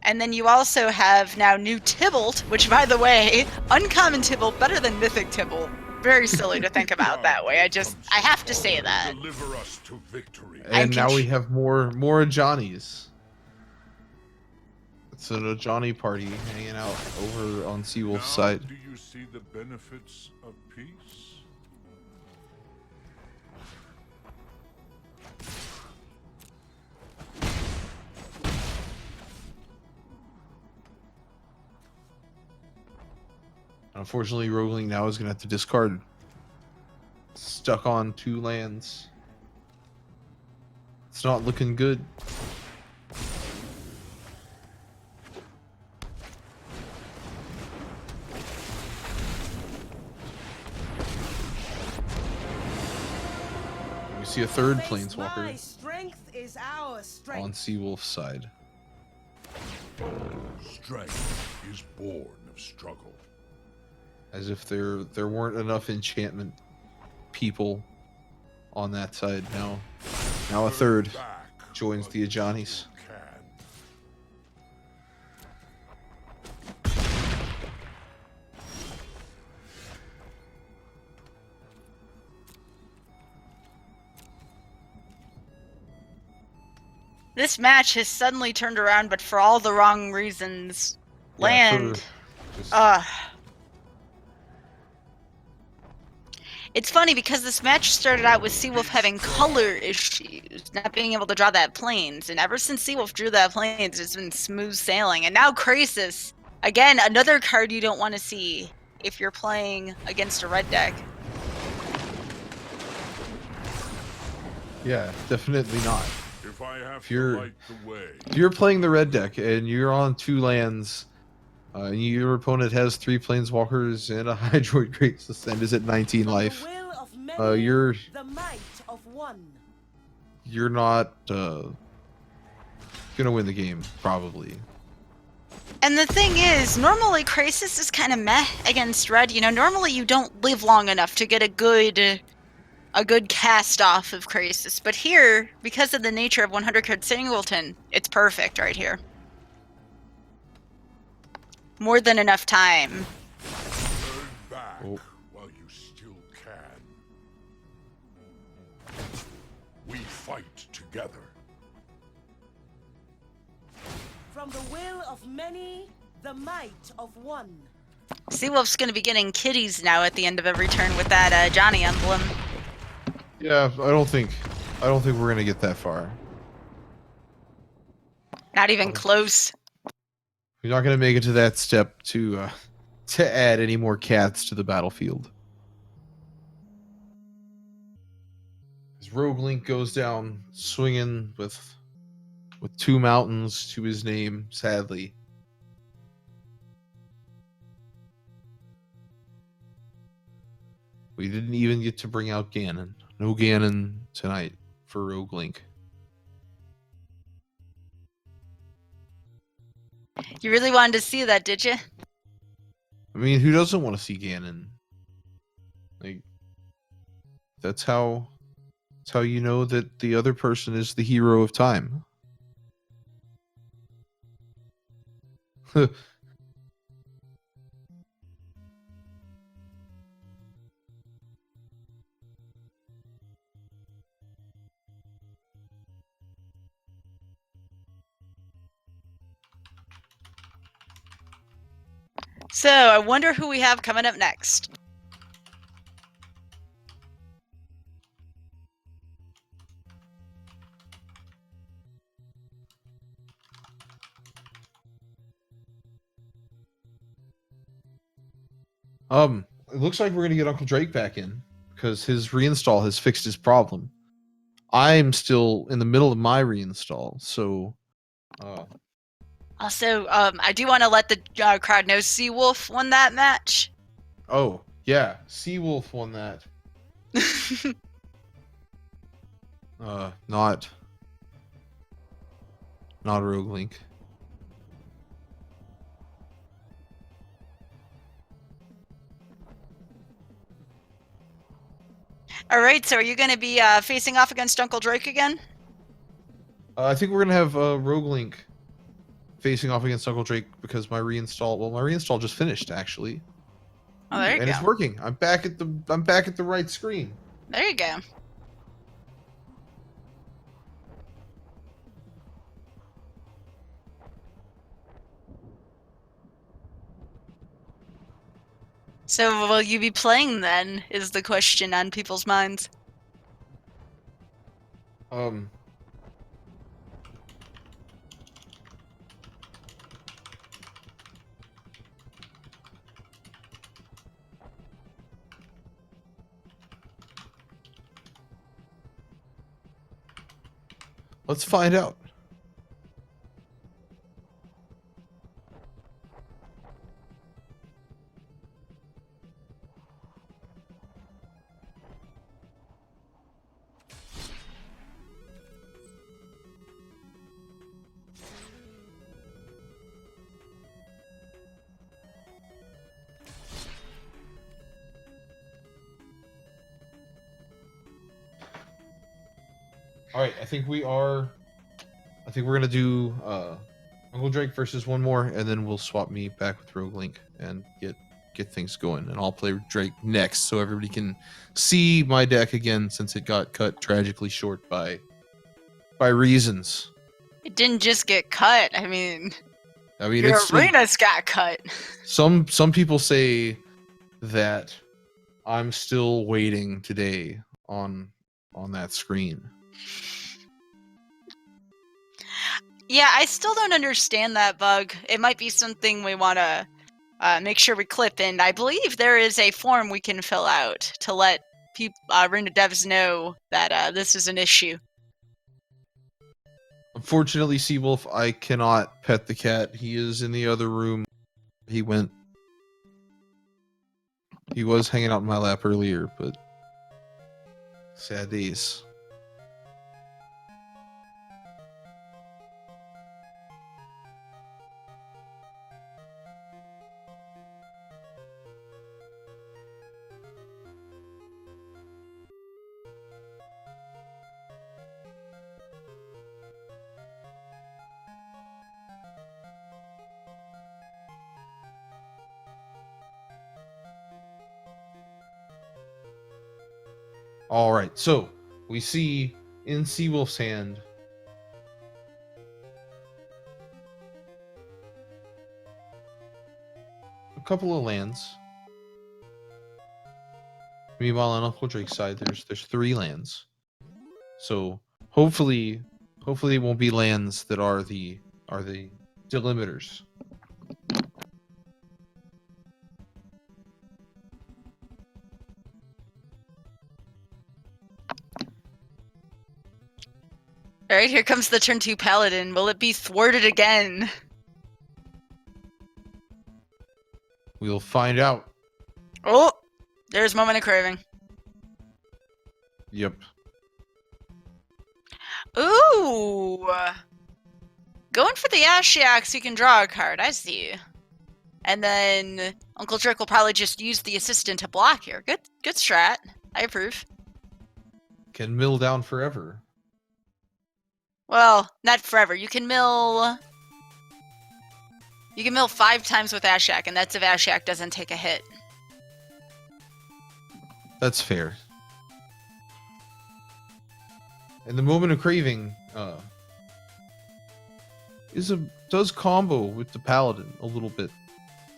And then you also have now new Tibalt, which, by the way, uncommon Tibalt better than Mythic Tibalt. Very silly to think about that way. I have to say that. Deliver us to victory. And now we have more Ajani's. It's an Ajani party hanging out over on Seawolf's side. Do you see the benefits of peace? Unfortunately, Rogueling now is going to have to discard. Stuck on 2 lands. It's not looking good. We see a third Planeswalker Strength is our strength. on Seawolf's side. Strength is born of struggle. As if there weren't enough enchantment people on that side. Now a third Back joins the Ajani's. can. This match has suddenly turned around, but for all the wrong reasons. Yeah, Land. just- It's funny because this match started out with Seawolf having color issues, not being able to draw that plains, and ever since Seawolf drew that plains, it's been smooth sailing. And now Krasis, again, another card you don't want to see if you're playing against a red deck. Yeah, definitely not. If I have If to you're- light the way, If you're playing the red deck and you're on 2 lands, and your opponent has 3 Planeswalkers and a Hydroid Krasis and is at 19 life, From the will of many, you're the might of one. not gonna win the game probably. And the thing is, normally Krasis is kind of meh against red. You know, normally you don't live long enough to get a good cast off of Krasis. But here, because of the nature of 100 card singleton, it's perfect right here. More than enough time. turn back Oh. while you still can. We fight together. From the will of many, the might of one. Seawolf's going to be getting kitties now at the end of every turn with that Johnny emblem. Yeah, I don't think we're gonna get that far. Not even close. We're not gonna make it to that step to add any more cats to the battlefield. As Roguelink goes down swinging with 2 mountains to his name, sadly. We didn't even get to bring out Ganon. No Ganon tonight for Rogue Link. You really wanted to see that, did you? I mean, who doesn't want to see Ganon? Like, that's how you know that the other person is the hero of time. So, I wonder who we have coming up next. It looks like we're gonna get Uncle Drake back in because his reinstall has fixed his problem. I'm still in the middle of my reinstall, so Also, I do want to let the crowd know Seawolf won that match. oh yeah, Seawolf won that. Not Rogue Link. All right, so are you going to be facing off against Uncle Drake again? I think we're gonna have Rogue Link facing off against Uncle Drake because my reinstall just finished actually, Oh, there you and go. it's working. I'm back at the right screen. There you go. So will you be playing then, is the question on people's minds. Let's find out. All right, I think we're gonna do Uncle Drake versus one more, and then we'll swap me back with Rogue Link and get things going. And I'll play Drake next, so everybody can see my deck again, since it got cut tragically short by reasons. It didn't just get cut. I mean, I mean, your it's arenas got cut. some people say that I'm still waiting today on that screen. Yeah, I still don't understand that bug. It might be something we want to make sure we clip in. I believe there is a form we can fill out to let people, arena devs know that this is an issue. Unfortunately, Seawolf, I cannot pet the cat. He is in the other room. He was hanging out in my lap earlier, but sad days. All right, so we see in Seawolf's hand a couple of lands. Meanwhile, on Uncle Drake's side, there's 3 lands. So hopefully it won't be lands that are the delimiters. All right, here comes the turn 2 paladin. Will it be thwarted again? We'll find out. Oh, There's Moment of Craving. Yep. Ooh! Going for the Ashiok so you can draw a card. I see. And then Uncle Drake will probably just use the assistant to block here. Good strat. I approve. Can mill down forever. Well, not forever. You can mill 5 times with Ashiok, and that's if Ashiok doesn't take a hit. That's fair. And the Moment of Craving does combo with the Paladin a little bit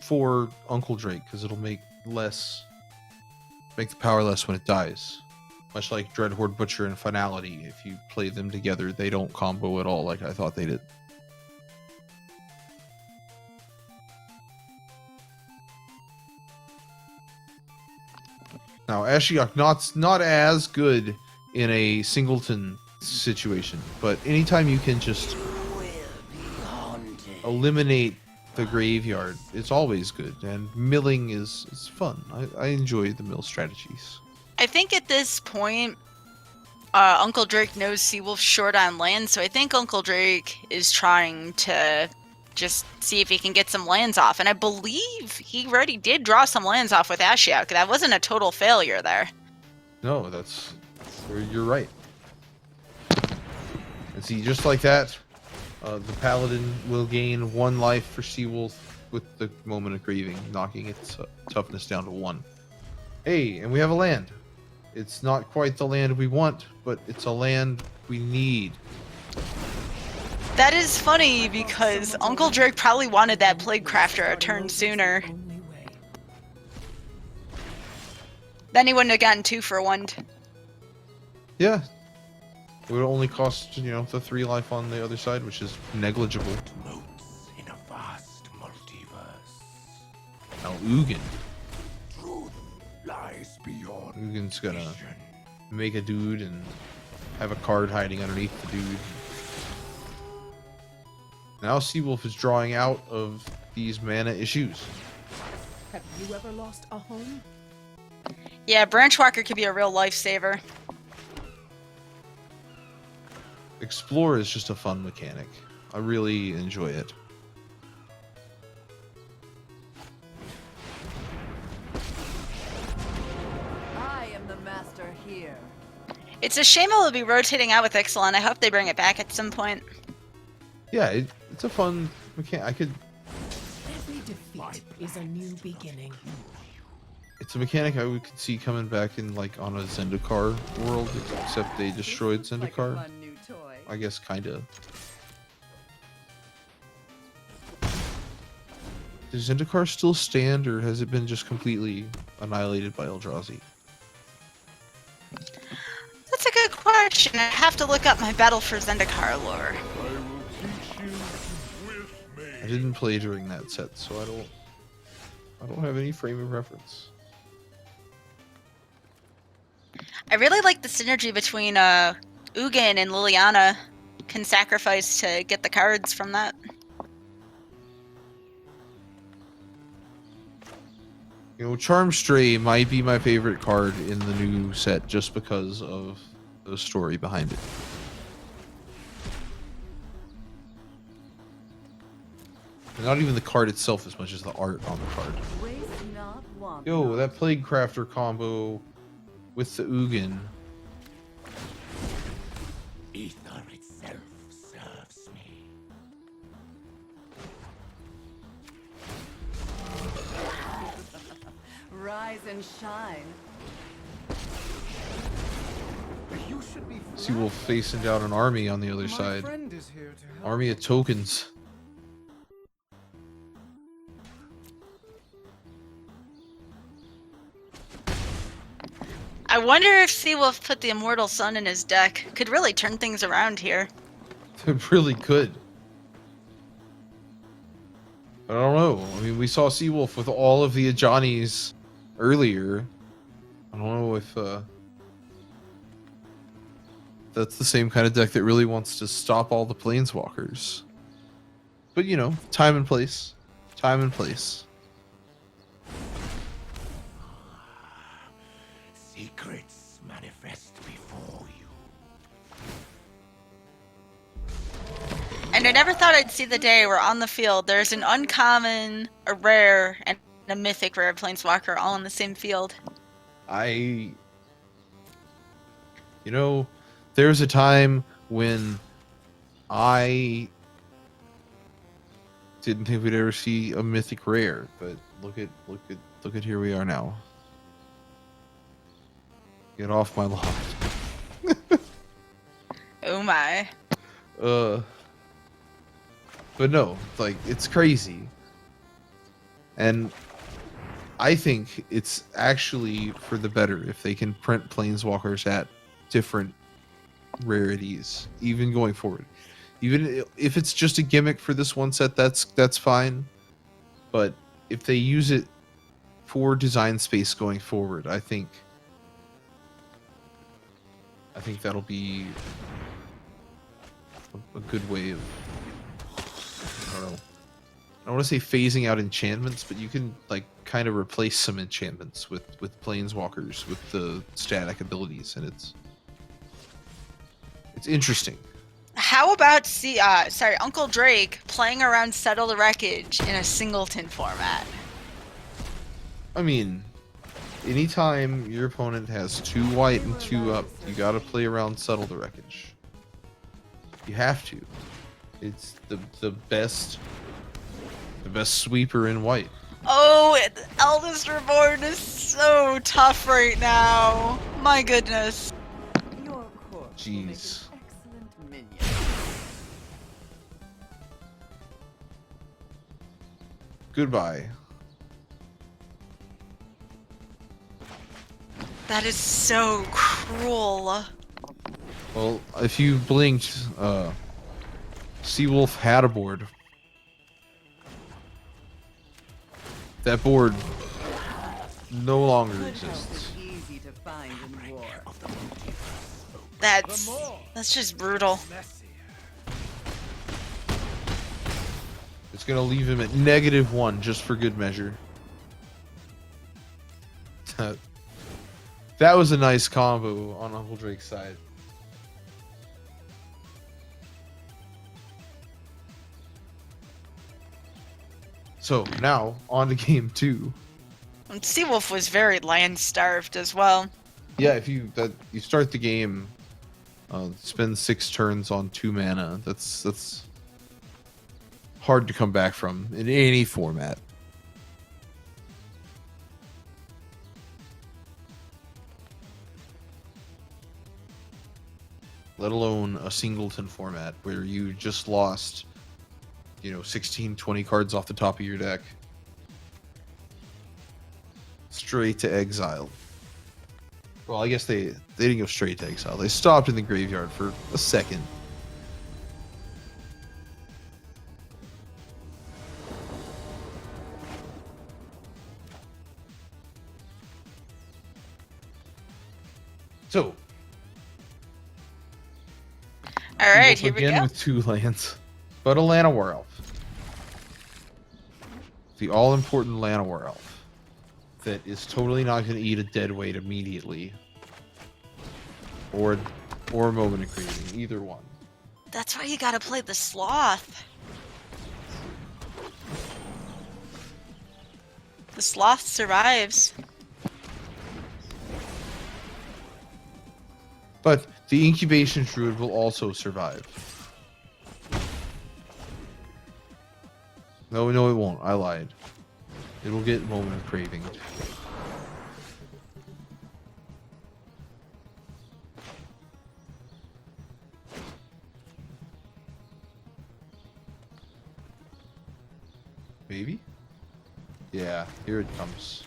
for Uncle Drake, because it'll make the power less when it dies. Much like Dreadhorde Butcher and Finality, if you play them together, they don't combo at all like I thought they did. Now, Ashiok not as good in a singleton situation, but anytime you can just eliminate the graveyard, it's always good, and milling is fun. I enjoy the mill strategies. I think at this point, Uncle Drake knows Seawolf's short on land, so I think Uncle Drake is trying to just see if he can get some lands off. And I believe he already did draw some lands off with Ashiok. That wasn't a total failure there. No, you're right. And see, just like that, the Paladin will gain 1 life for Seawolf with the Moment of Craving, knocking its toughness down to 1. Hey, and we have a land. It's not quite the land we want, but it's a land we need. That is funny because Uncle Drake probably wanted that Plague Crafter a turn sooner. Only way. Then he wouldn't have gotten 2 for 1. Yeah. It would only cost, the 3 life on the other side, which is negligible. Motes in a vast multiverse. Now, Ugin. Truth lies beyond Ugin's gonna vision. make a dude and have a card hiding underneath the dude. Now Seawolf is drawing out of these mana issues. Have you ever lost a home? Yeah, Branchwalker could be a real lifesaver. Explore is just a fun mechanic. I really enjoy it. I am the master here. It's a shame it'll be rotating out with Ixalan. I hope they bring it back at some point. Yeah, it's a fun mechanic. Every defeat is a new beginning. It's a mechanic I could see coming back in on a Zendikar world, except they destroyed Like a Zendikar. fun new toy. I guess kinda. Does Zendikar still stand, or has it been just completely annihilated by Eldrazi? That's a good question. I have to look up my Battle for Zendikar lore. I will teach you with me. I didn't play during that set, so I don't have any frame of reference. I really like the synergy between Ugin and Liliana. Can sacrifice to get the cards from that. Charmstray might be my favorite card in the new set just because of the story behind it. And not even the card itself as much as the art on the card. Waste not, want Yo, not. that Plague Crafter combo with the Ugin. Ether itself serves me. Rise and shine. You should be Seawolf facing down an army on the other My side. friend is here to help. Army of tokens. I wonder if Seawolf put the Immortal Sun in his deck. Could really turn things around here. It really could. I don't know. I mean, we saw Seawolf with all of the Ajanis earlier. I don't know if that's the same kind of deck that really wants to stop all the Planeswalkers. But, time and place. Time and place. And I never thought I'd see the day where on the field there's an uncommon, a rare, and a mythic rare planeswalker all in the same field. You know, there was a time when I didn't think we'd ever see a mythic rare, but look at here we are now. Get off my lawn. Oh my. But no, like, it's crazy. And I think it's actually for the better if they can print planeswalkers at different rarities, even going forward. Even if it's just a gimmick for this one set, that's fine. But if they use it for design space going forward, I think that'll be a good way of, I don't know. I don't want to say phasing out enchantments, but you can like kind of replace some enchantments with planeswalkers with the static abilities, and it's interesting. How about Uncle Drake playing around Settle the Wreckage in a singleton format? I mean, anytime your opponent has 2 white and 2 up, you gotta play around Settle the Wreckage. You have to. It's the best sweeper in white. Oh, Eldest Reborn is so tough right now. My goodness. Your corpse will make an Jeez. excellent minion. Goodbye. That is so cruel. Well, if you blinked, Seawolf had a board. That board no longer Good help exists. is easy to find in war. That's just brutal. It's gonna leave him at -1 just for good measure. That was a nice combo on Uncle Drake's side. So now on to game 2. And Seawolf was very land starved as well. Yeah, if you start the game, spend 6 turns on 2 mana. That's hard to come back from in any format. Let alone a singleton format where you just lost, 16, 20 cards off the top of your deck. Straight to exile. Well, I guess they didn't go straight to exile. They stopped in the graveyard for a second. So, All right, Wolf here we again go. with 2 lands, but a Llanowar Elf. The all-important Llanowar Elf that is totally not going to eat a dead weight immediately, or a moment of craving, either one. That's why you gotta play the Sloth. The Sloth survives. But the Incubation Druid will also survive. No, it won't. I lied. It'll get moment of craving. Maybe? Yeah, here it comes.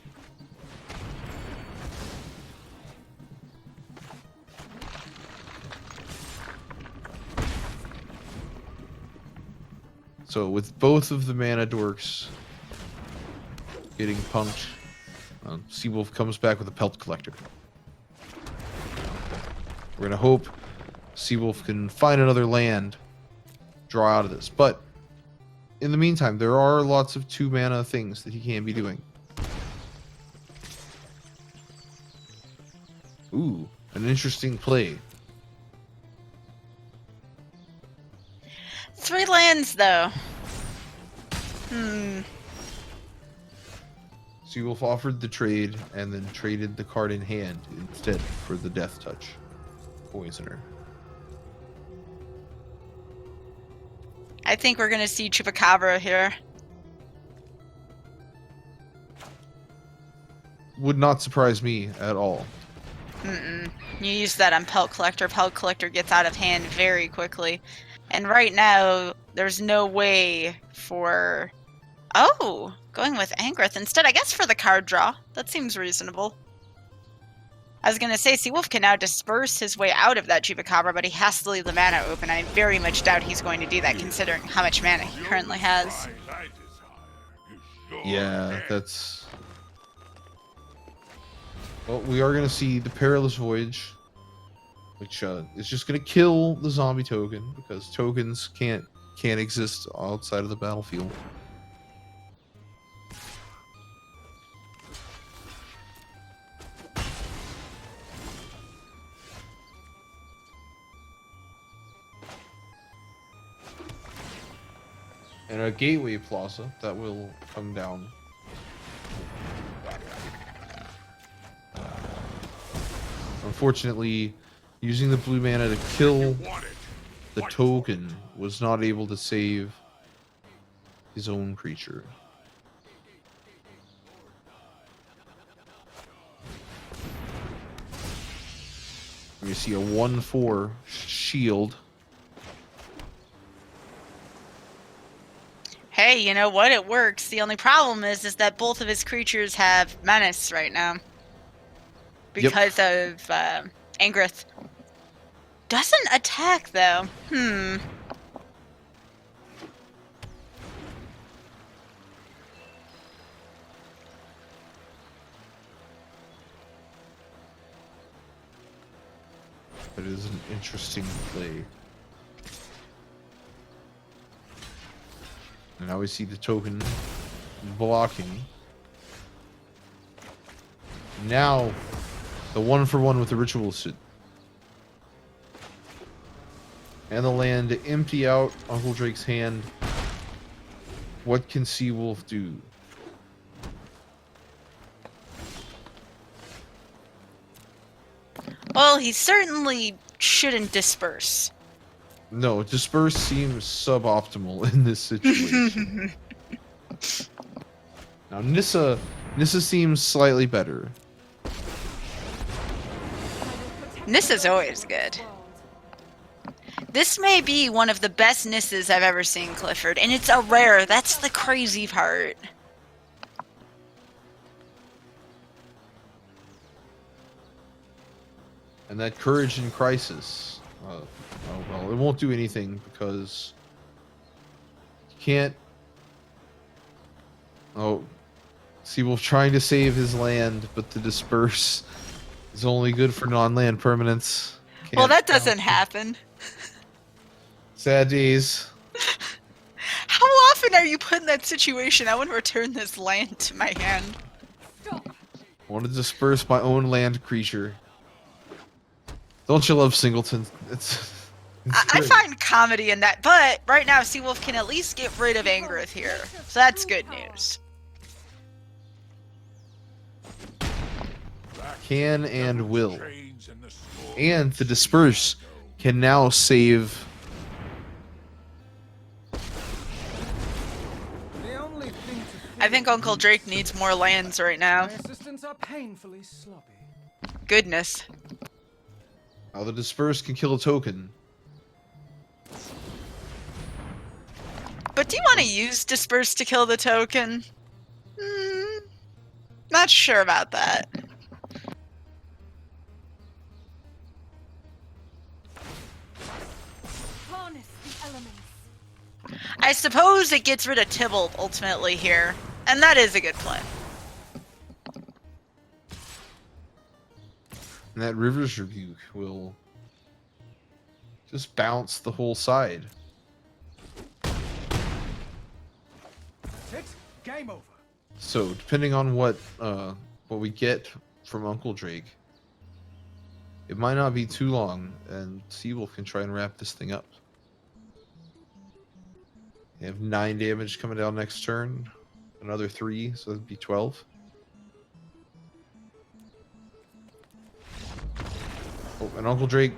So with both of the mana dorks getting punked, Seawolf comes back with a Pelt Collector. We're gonna hope Seawolf can find another land, draw out of this. But in the meantime, there are lots of 2 mana things that he can be doing. Ooh, an interesting play. 3 lands, though. Seawolf offered the trade and then traded the card in hand instead for the Death Touch Poisoner. I think we're gonna see Chupacabra here. Would not surprise me at all. You use that on Pelt Collector. Pelt Collector gets out of hand very quickly. And right now, there's no way for... Oh! Going with Angrith instead, I guess, for the card draw. That seems reasonable. I was gonna say, Seawolf can now disperse his way out of that Chupacabra, but he has to leave the mana open. I very much doubt he's going to do that, considering how much mana he currently has. Yeah, that's... Well, we are going to see the Perilous Voyage, which is just going to kill the zombie token, because tokens can't exist outside of the battlefield. And a Gateway Plaza that will come down. Unfortunately, using the blue mana to kill the token was not able to save his own creature. We see a 1/4 shield. Hey, you know what? It works. The only problem is that both of his creatures have menace right now. Because of Angrith. Doesn't attack, though. It is an interesting play. And now we see the token blocking. Now, the 1/1 with the Ritual Suit. And the land to empty out Uncle Drake's hand. What can Seawolf do? Well, he certainly shouldn't disperse. No, Disperse seems suboptimal in this situation. Now, Nissa seems slightly better. Nissa's always good. This may be one of the best Nissas I've ever seen, Clifford, and it's a rare. That's the crazy part. And that Courage in Crisis. Oh, well, it won't do anything because you can't... Oh, Seawolf trying to save his land, but the Disperse is only good for non-land permanents. Well, that doesn't happen. Sad days. How often are you put in that situation? I want to return this land to my hand. I want to disperse my own land creature. Don't you love Singleton? It's I great. find comedy in that, but right now Seawolf can at least get rid of Angrith here, so that's good news. Can and will. And the Disperse can now save... The only thing to I think Uncle Drake needs more lands right now. my assistants are painfully sloppy. Goodness. Now the Disperse can kill a token. But do you want to use Disperse to kill the token? Not sure about that. Harness the elements. I suppose it gets rid of Tybalt ultimately here, and that is a good plan. And that River's Rebuke will just bounce the whole side. That's it. Game over. So depending on what we get from Uncle Drake, it might not be too long, and Seawolf can try and wrap this thing up. They have 9 damage coming down next turn. Another 3, so that'd be 12. Oh, and Uncle Drake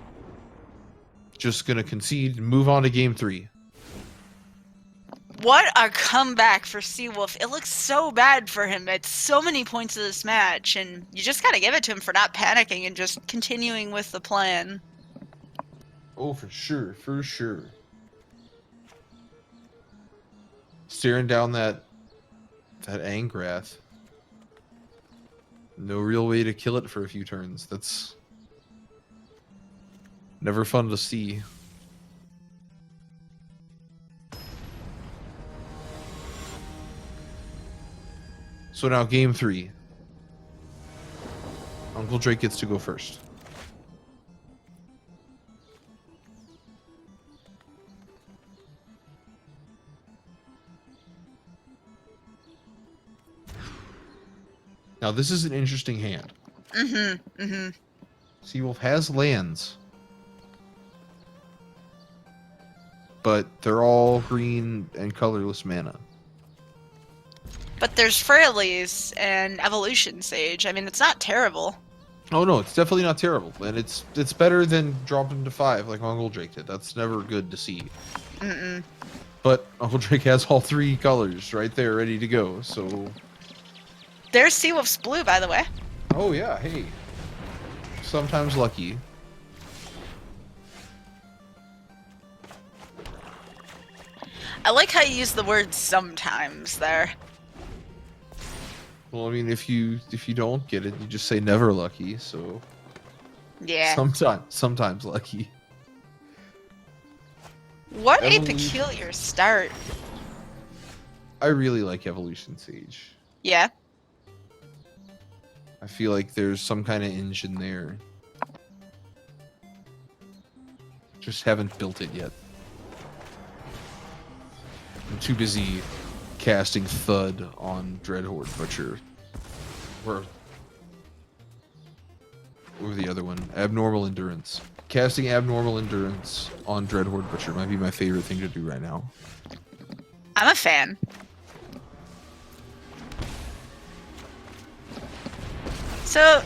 just gonna concede and move on to game 3. What a comeback for Seawolf. It looks so bad for him at so many points of this match, and you just gotta give it to him for not panicking and just continuing with the plan. Oh, for sure, for sure. Staring down that Angrath. No real way to kill it for a few turns. That's never fun to see. So now game 3. Uncle Drake gets to go first. Now this is an interesting hand. Seawolf has lands, but they're all green and colorless mana. But there's Frailes and Evolution Sage. I mean, it's not terrible. Oh no, it's definitely not terrible, and it's better than dropping to 5 like Uncle Drake did. That's never good to see. But Uncle Drake has all 3 colors right there, ready to go. So, There's Seawolf's blue, by the way. oh yeah, hey, sometimes lucky. I like how you use the word sometimes there. Well, I mean, if you don't get it, you just say never lucky. So Yeah. sometimes lucky. What a Evolution. peculiar start. I really like Evolution Sage. Yeah. I feel like there's some kind of engine there. Just haven't built it yet. I'm too busy casting Thud on Dreadhorde Butcher. Or the other one, Abnormal Endurance. Casting Abnormal Endurance on Dreadhorde Butcher might be my favorite thing to do right now. I'm a fan. So,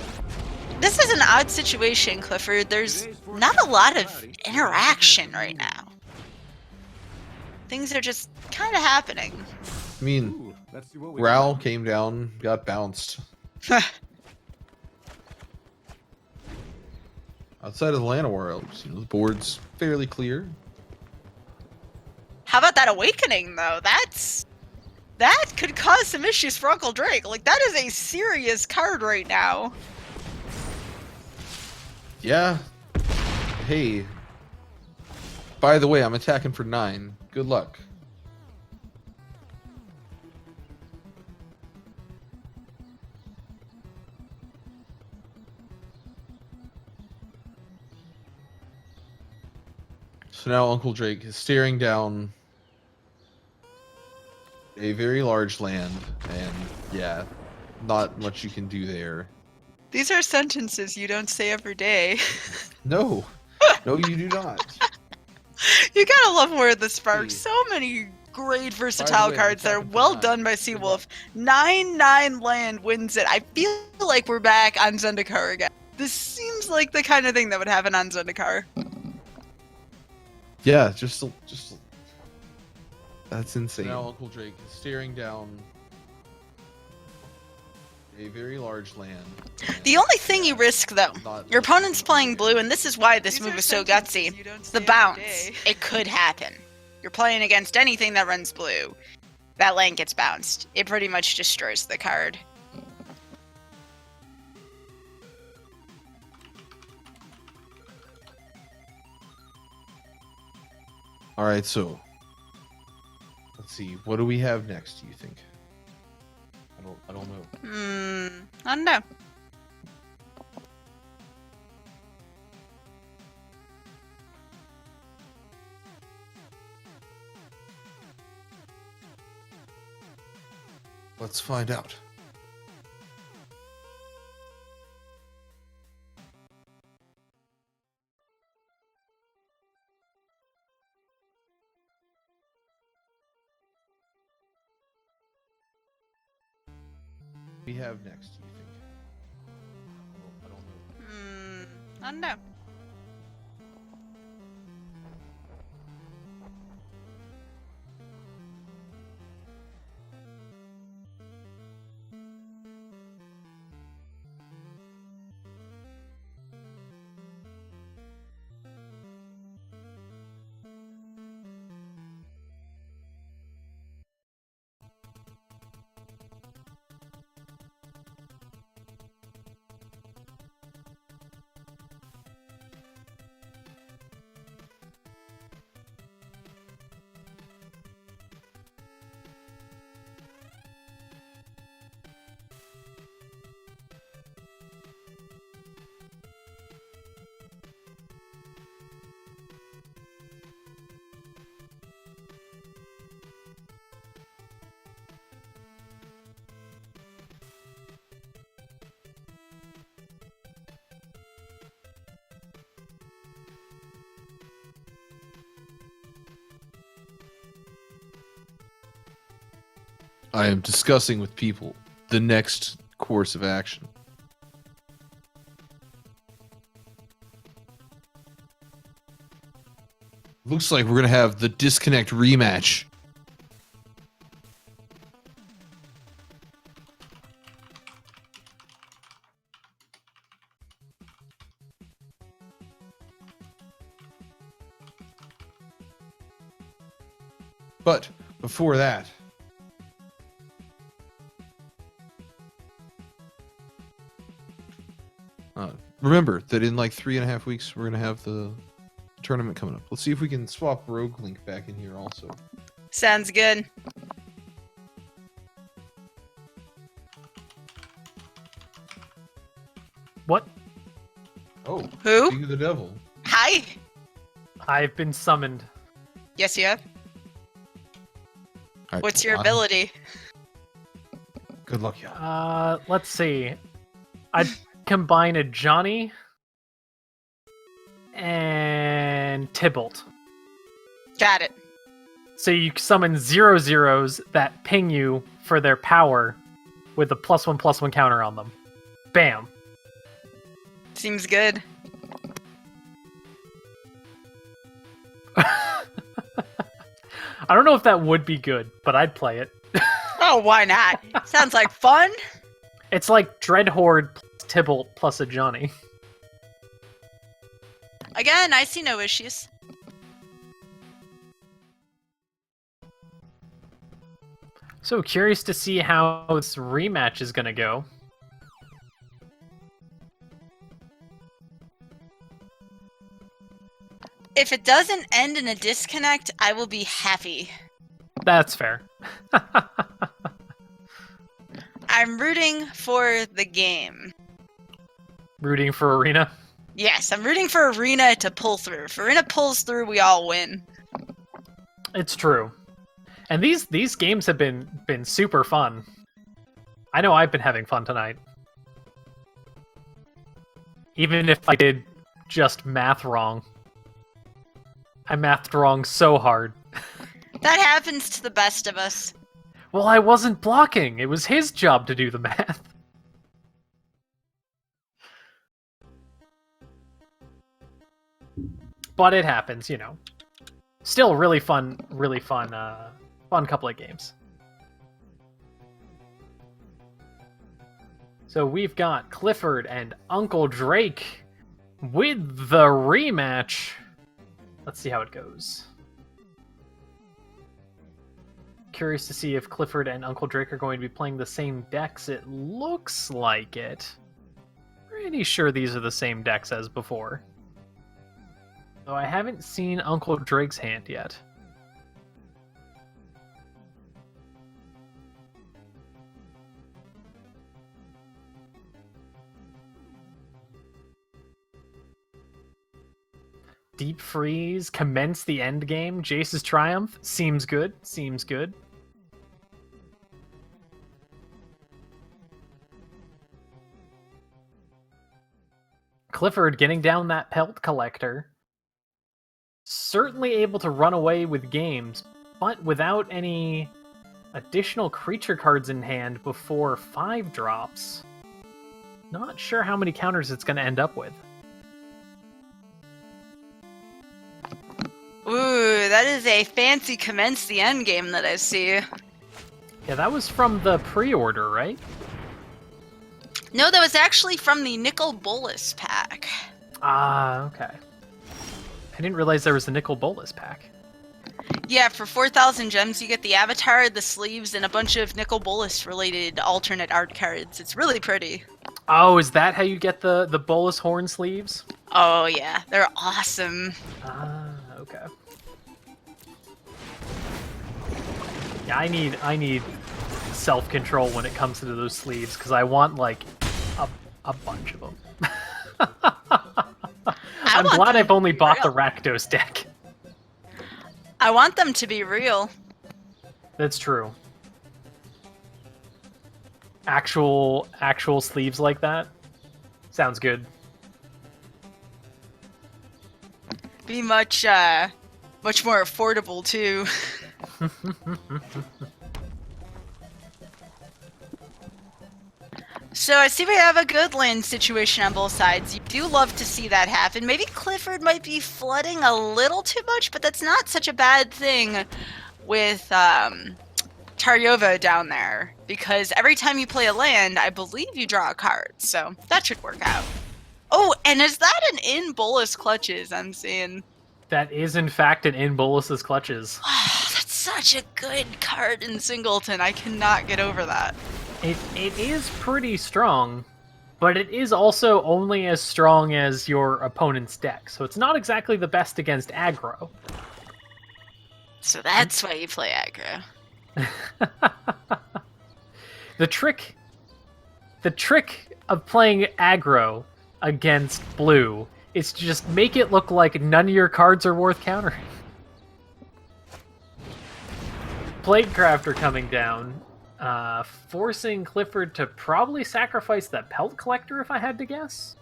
this is an odd situation, Clifford. There's not a lot of interaction right now. Things are just kind of happening. I mean, Ooh, let's see what we Ral came down, got bounced. Outside of the Llanowar Elves, the board's fairly clear. How about that Awakening, though? That could cause some issues for Uncle Drake. Like, that is a serious card right now. Yeah. Hey. By the way, I'm attacking for 9. Good luck. So now Uncle Drake is staring down a very large land, and yeah, not much you can do there. These are sentences you don't say every day. No, no, you do not. You gotta love where this sparks. Hey. So many great versatile way, cards there. attacking for Well 9. done by Good Seawolf. luck. 9/9 land wins it. I feel like we're back on Zendikar again. This seems like the kind of thing that would happen on Zendikar. Yeah, just that's insane. Now Uncle Drake is staring down a very large land. The only thing you risk, though, your opponent's playing blue, and this is why this move is so gutsy. The bounce. It could happen. You're playing against anything that runs blue. That land gets bounced. It pretty much destroys the card. All right, so let's see. What do we have next? Do you think? I don't know. I don't know. Let's find out. We have next, do you think? Well, I don't know. I don't know. I am discussing with people the next course of action. Looks like we're going to have the disconnect rematch. But before that, remember that in like 3.5 weeks, we're going to have the tournament coming up. Let's see if we can swap Rogue Link back in here also. Sounds good. What? Oh, Who? King of the Devil. Hi. I've been summoned. Yes, you have. All right, What's your well, ability? Good luck, y'all. Let's see. I'd combine a Johnny and Tybalt. Got it. So you summon 0 zeros that ping you for their power with a +1/+1 counter on them. Bam. Seems good. I don't know if that would be good, but I'd play it. Oh, why not? Sounds like fun. It's like Dreadhorde plus Tybalt plus a Johnny. Again, I see no issues. So curious to see how this rematch is gonna go. If it doesn't end in a disconnect, I will be happy. That's fair. I'm rooting for the game. Rooting for Arena. Yes, I'm rooting for Arena to pull through. If Arena pulls through, we all win. It's true. And these games have been super fun. I know I've been having fun tonight. Even if I did just math wrong. I mathed wrong so hard. That happens to the best of us. Well, I wasn't blocking. It was his job to do the math. But it happens, you know. Still really fun fun couple of games. So we've got Clifford and Uncle Drake with the rematch. Let's see how it goes. Curious to see if Clifford and Uncle Drake are going to be playing the same decks. It looks like it. Pretty sure these are the same decks as before. Though I haven't seen Uncle Drake's hand yet. Deep Freeze, commence the end game. Jace's Triumph. Seems good. Seems good. Clifford getting down that Pelt Collector. Certainly able to run away with games, but without any additional creature cards in hand before 5 drops. Not sure how many counters it's going to end up with. Ooh, that is a fancy commence the end game that I see. Yeah, that was from the pre-order, right? No, that was actually from the Nicol Bolas pack. Ah, okay. I didn't realize there was a Nicol Bolas pack. Yeah, for 4,000 gems, you get the avatar, the sleeves, and a bunch of Nicol Bolas related alternate art cards. It's really pretty. Oh, is that how you get the Bolas horn sleeves? Oh yeah, they're awesome. Ah, okay. Yeah, I need self-control when it comes to those sleeves because I want like a bunch of them. I'm want glad them I've only to be bought the real. Rakdos deck. I want them to be real. That's true. Actual sleeves like that sounds good. Be much more affordable too. So I see we have a good land situation on both sides. You do love to see that happen. Maybe Clifford might be flooding a little too much, but that's not such a bad thing with Taryova down there. Because every time you play a land, I believe you draw a card. So that should work out. Oh, and is that an in Bolas Clutches I'm seeing? That is in fact an in Bolas's Clutches. Oh, that's such a good card in Singleton. I cannot get over that. It is pretty strong, but it is also only as strong as your opponent's deck, so it's not exactly the best against aggro. So that's why you play aggro. The trick of playing aggro against blue is to just make it look like none of your cards are worth countering. Plaguecrafter coming down. Forcing Clifford to probably sacrifice the Pelt Collector, if I had to guess.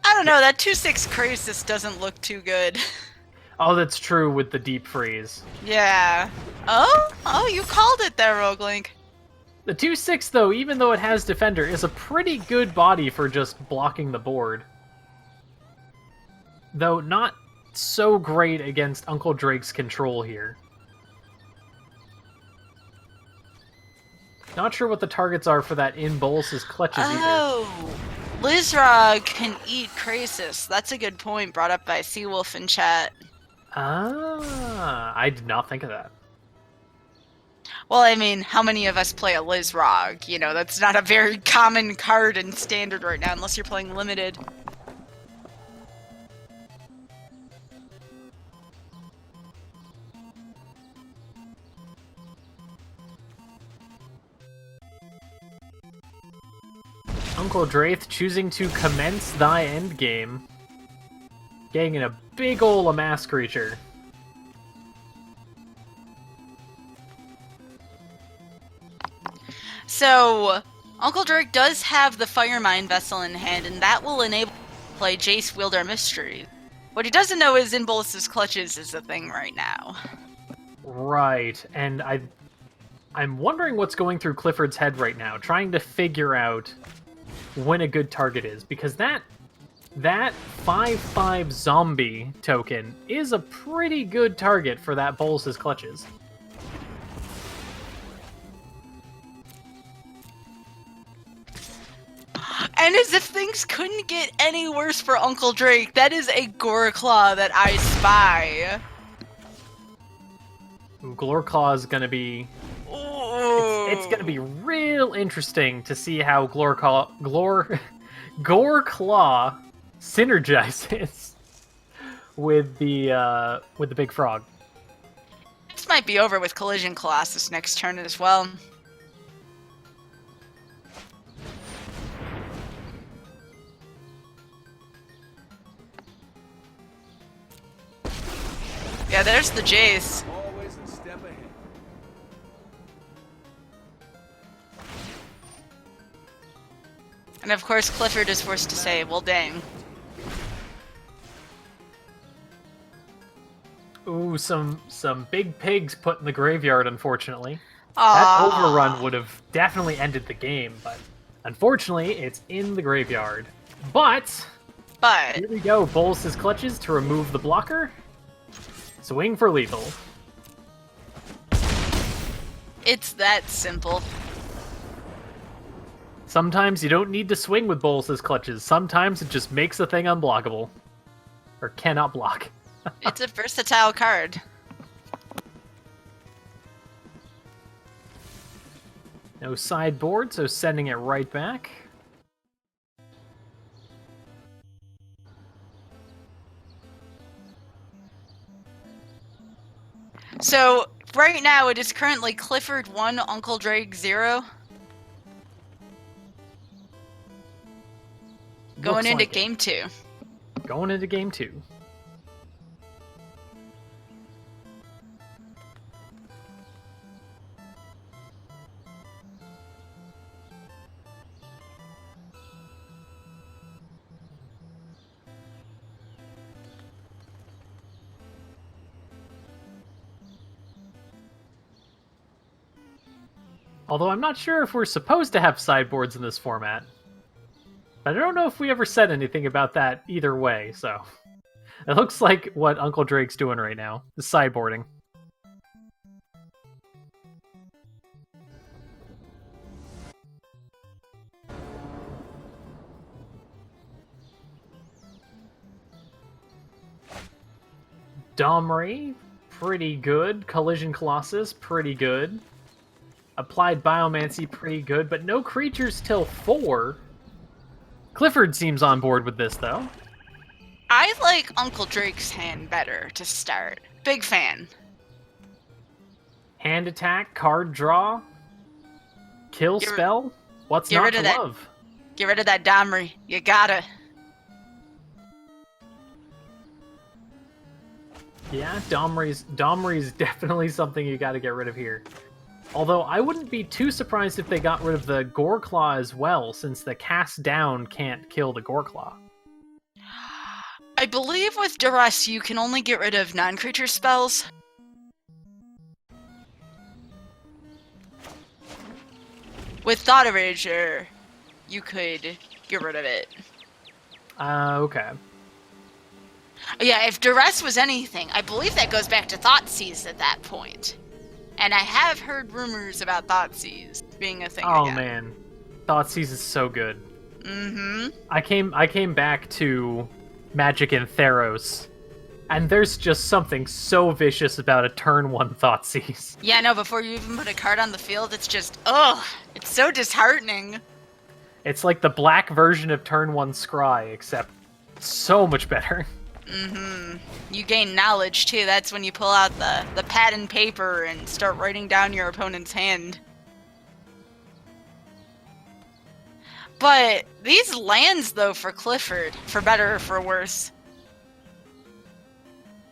I don't know, that 2/6 Crisis doesn't look too good. Oh, that's true with the Deep Freeze. Yeah. Oh, you called it there, Roguelink. The 2/6, though, even though it has Defender, is a pretty good body for just blocking the board. Though not so great against Uncle Drake's control here. Not sure what the targets are for that in Bolas's Clutches either. Oh, Lizrog can eat Crisis. That's a good point brought up by Seawolf in chat. Ah, I did not think of that. Well, I mean, how many of us play a Lizrog? You know, that's not a very common card in Standard right now, unless you're playing Limited. Uncle Draith choosing to commence thy endgame. Getting in a big ol' Amass creature. So, Uncle Drake does have the Firemind Vessel in hand, and that will enable him to play Jace Wielder Mystery. What he doesn't know is In Bolas's Clutches is a thing right now. Right, and I'm wondering what's going through Clifford's head right now, trying to figure out when a good target is, because that 5/5 zombie token is a pretty good target for that Bolas's Clutches. And as if things couldn't get any worse for Uncle Drake, that is a Goreclaw that I spy. Glorclaw is gonna be... Ooh. It's gonna be real interesting to see how Goreclaw synergizes with the big frog. This might be over with Collision Colossus next turn as well. Yeah, there's the Jace. Always a step ahead. And of course, Clifford is forced to say, well, dang. Ooh, some big pigs put in the graveyard, unfortunately. That Aw. overrun would have definitely ended the game, but unfortunately, it's in the graveyard. But But here we go, Bolus's clutches to remove the blocker. Swing for lethal. it's that simple. Sometimes you don't need to swing with Bolus's clutches. Sometimes it just makes the thing unblockable. Or cannot block. It's a versatile card. No sideboard, so sending it right back. So right now it is currently Clifford 1, Uncle Drake 0. Going Looks into like it. game 2. Going into game 2. Although I'm not sure if we're supposed to have sideboards in this format. But I don't know if we ever said anything about that either way, so... It looks like what Uncle Drake's doing right now, is sideboarding. Domri, pretty good. Collision Colossus, pretty good. Applied Biomancy, pretty good, but no creatures till 4. Clifford seems on board with this, though. I like Uncle Drake's hand better to start. Big fan. Hand attack, card draw, kill Get ri- spell. What's get not rid to of that. love? Get rid of that Domri. You gotta. Yeah, Domri's definitely something you got to get rid of here. Although I wouldn't be too surprised if they got rid of the Goreclaw as well, since the cast down can't kill the Goreclaw. I believe with Duress you can only get rid of non-creature spells. With Thought Erasure, you could get rid of it. Okay. Yeah, if Duress was anything, I believe that goes back to Thoughtseize at that point. And I have heard rumors about Thoughtseize being a thing Oh again. man, Thoughtseize is so good. Mm-hmm. I came back to Magic and Theros, and there's just something so vicious about a turn 1 Thoughtseize. Yeah, no, before you even put a card on the field, it's just, ugh, it's so disheartening. It's like the black version of turn 1 Scry, except so much better. Mm-hmm. You gain knowledge, too. That's when you pull out the pad and paper and start writing down your opponent's hand. But these lands, though, for Clifford, for better or for worse.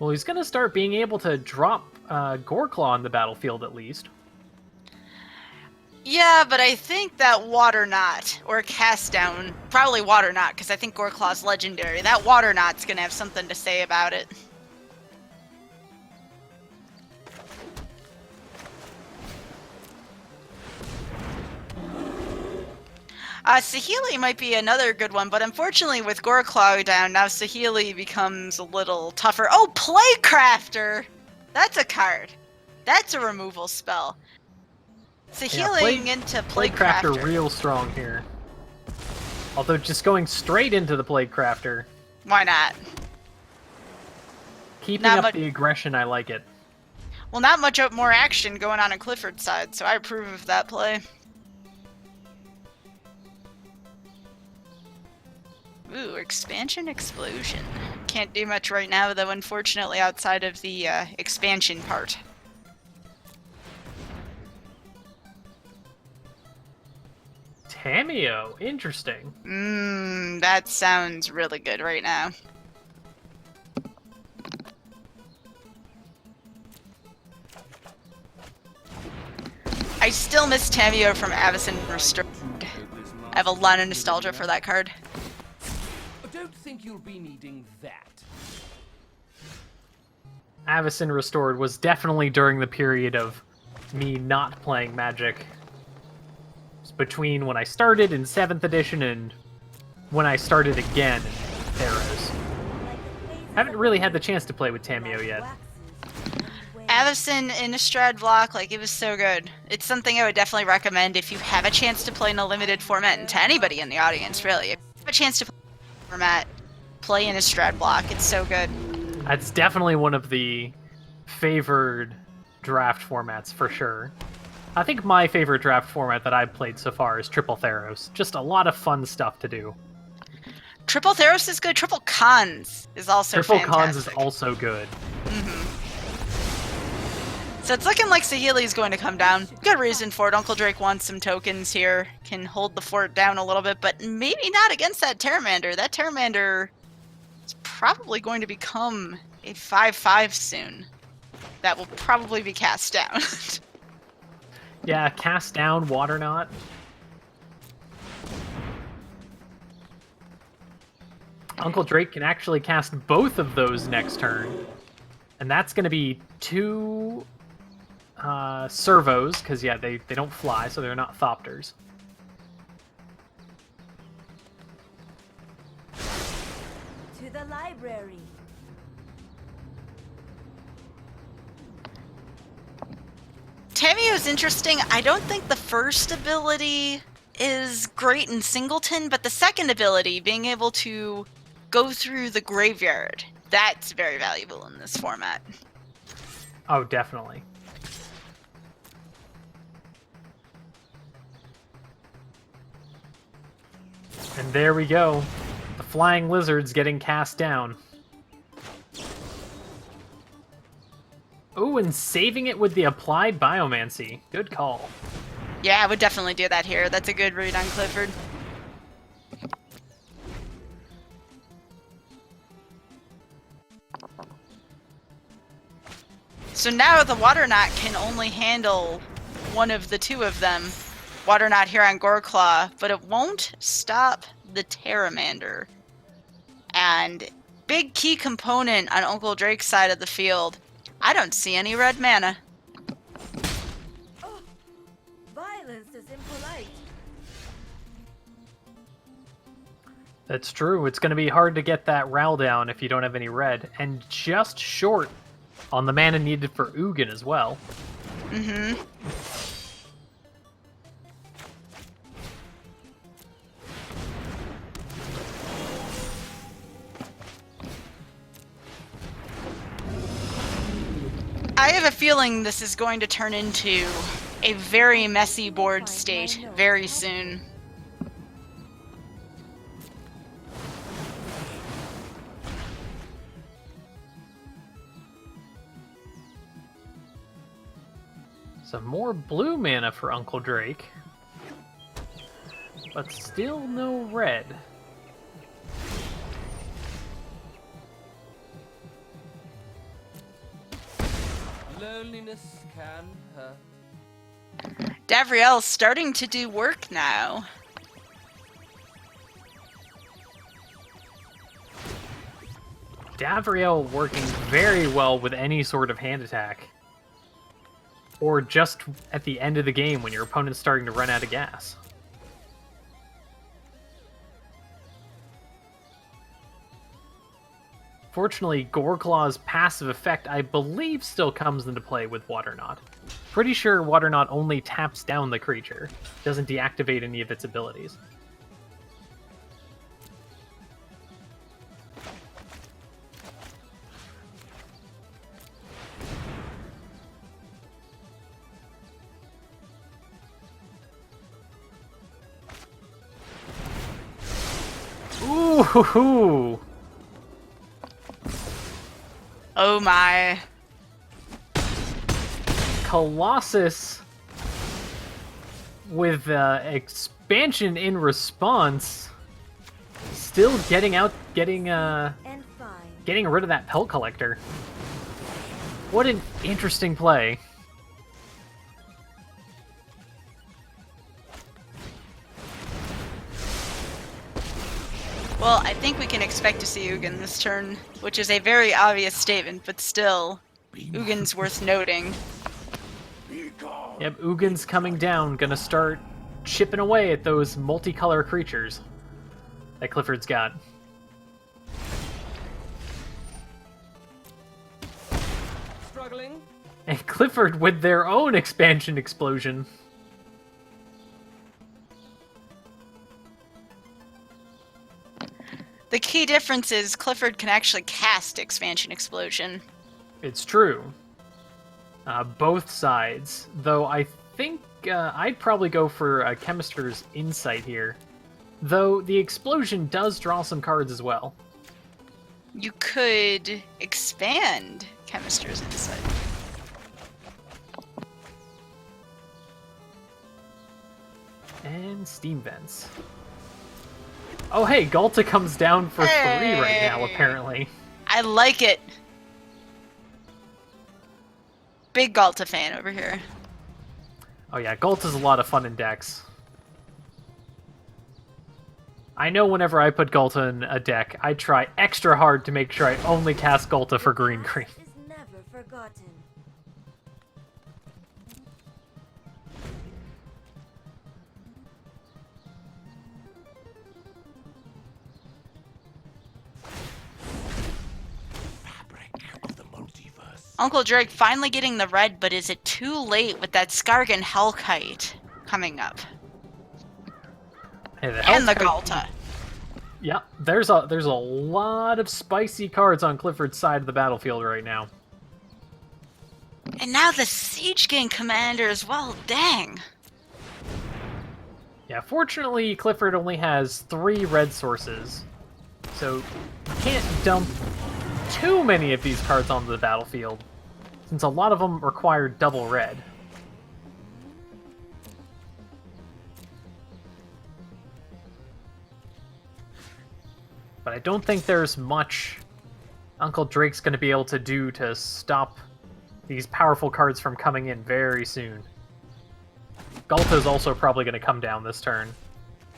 Well, he's gonna start being able to drop Goreclaw on the battlefield at least. Yeah, but I think that Water Knot, or Cast Down, probably Water Knot, because I think Goreclaw's legendary. That Water Knot's gonna have something to say about it. Saheeli might be another good one, but unfortunately with Goreclaw down, now Saheeli becomes a little tougher. Oh, Playcrafter! That's a card. That's a removal spell. Saheeling into Plaguecrafter Playcrafter. real strong here. Although just going straight into the Plaguecrafter, Why not? keeping Not up much- the aggression, I like it. Well, not much more action going on Clifford's side, so I approve of that play. Ooh, Expansion Explosion. Can't do much right now, though, unfortunately, outside of the expansion part. Tameo, interesting. That sounds really good right now. I still miss Tameo from Avacyn Restored. I have a lot of nostalgia for that card. I don't think you'll be needing that. Avacyn Restored was definitely during the period of me not playing Magic. It was between when I started in 7th edition and when I started again in Theros. Haven't really had the chance to play with Tamiyo yet. Avacyn in a Strad block, like, it was so good. It's something I would definitely recommend if you have a chance to play in a limited format, and to anybody in the audience, really. If you have a chance to play in a format, play in a Strad block. It's so good. That's definitely one of the favored draft formats for sure. I think my favorite draft format that I've played so far is Triple Theros. Just a lot of fun stuff to do. Triple Theros is good. Triple Cons is also Triple fantastic. Cons is also good. So it's looking like Saheeli's going to come down. Good reason for it. Uncle Drake wants some tokens here. Can hold the fort down a little bit, but maybe not against that Terramander. That Terramander is probably going to become a 5/5 soon. That will probably be cast down. Yeah, cast down, Water Knot. Uncle Drake can actually cast both of those next turn. And that's going to be 2 servos, because yeah, they don't fly, so they're not Thopters. To the library. Tamiyo's interesting. I don't think the first ability is great in Singleton, but the second ability, being able to go through the graveyard, that's very valuable in this format. Oh, definitely. And there we go. The Flying Lizard's getting cast down. Ooh, and saving it with the Applied Biomancy. Good call. Yeah, I would definitely do that here. That's a good read on Clifford. So now the Water Knot can only handle one of the 2 of them. Water Knot here on Goreclaw, but it won't stop the Terramander. And big key component on Uncle Drake's side of the field. I don't see any red mana. Oh, violence is impolite. That's true. It's going to be hard to get that Ral down if you don't have any red. And just short on the mana needed for Ugin as well. Mm-hmm. I have a feeling this is going to turn into a very messy board state very soon. Some more blue mana for Uncle Drake. But still no red. Loneliness can hurt. Davriel's starting to do work now. Davriel working very well with any sort of hand attack. Or just at the end of the game when your opponent's starting to run out of gas. Fortunately, Goreclaw's passive effect, I believe, still comes into play with Water Knot. Pretty sure Water Knot only taps down the creature, doesn't deactivate any of its abilities. Ooh! Oh my. Colossus with expansion in response, still getting rid of that Pelt Collector. What an interesting play. Well, I think we can expect to see Ugin this turn, which is a very obvious statement, but still. Ugin's worth noting. Yep, Ugin's coming down, gonna start chipping away at those multicolor creatures that Clifford's got. Struggling. And Clifford with their own expansion explosion. The key difference is Clifford can actually cast Expansion Explosion. It's true. Both sides. Though I think I'd probably go for a Chemister's Insight here. Though the explosion does draw some cards as well. You could expand Chemister's Insight. And Steam Vents. Oh hey, Galta comes down for 3 right now, Hey. apparently. I like it. Big Galta fan over here. Oh yeah, Galta's a lot of fun in decks. I know whenever I put Galta in a deck, I try extra hard to make sure I only cast Galta for green-green. Is never forgotten. Uncle Drake finally getting the red, but is it too late with that Skargan Hellkite coming up? Hey, And the Hellkite- Galta. Yeah, there's a lot of spicy cards on Clifford's side of the battlefield right now. And now the Siege Gang Commander as well, dang. Yeah, fortunately, Clifford only has 3 red sources, so you can't dump too many of these cards onto the battlefield, since a lot of them require double red. But I don't think there's much Uncle Drake's going to be able to do to stop these powerful cards from coming in very soon. Galta's also probably going to come down this turn.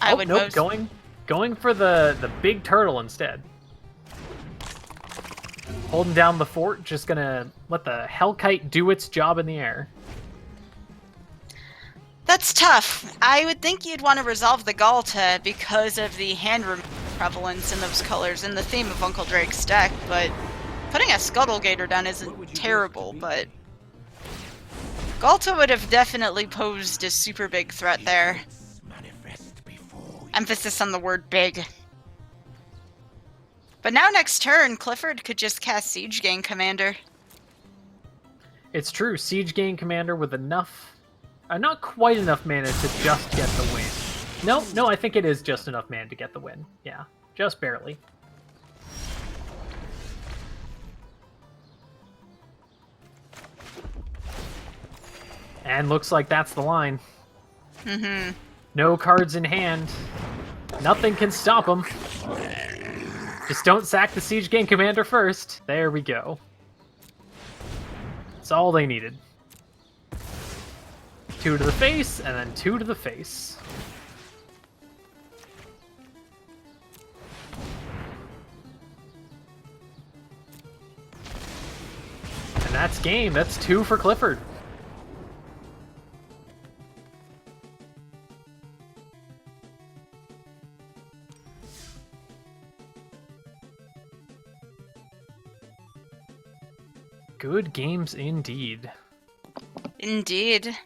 I would nope, most... going for the big turtle instead. Holding down the fort, just gonna let the Hellkite do its job in the air. That's tough. I would think you'd want to resolve the Galta because of the hand prevalence in those colors in the theme of Uncle Drake's deck, but putting a Scuttlegator down isn't terrible, but Galta would have definitely posed a super big threat there. Emphasis on the word big. But now next turn, Clifford could just cast Siege Gang Commander. It's true, Siege Gang Commander with enough... not quite enough mana to just get the win. No, I think it is just enough mana to get the win. Yeah, just barely. And looks like that's the line. Mm-hmm. No cards in hand. Nothing can stop them. Just don't sack the Siege Gang Commander first. There we go. That's all they needed. 2 to the face, and then 2 to the face. And that's game. That's 2 for Clifford. Good games indeed. Indeed.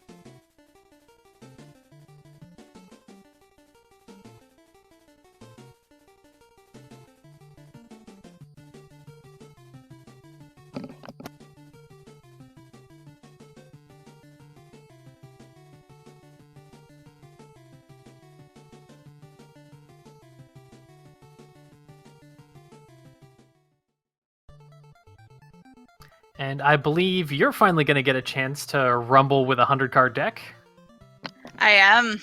And I believe you're finally going to get a chance to rumble with a 100-card deck. I am.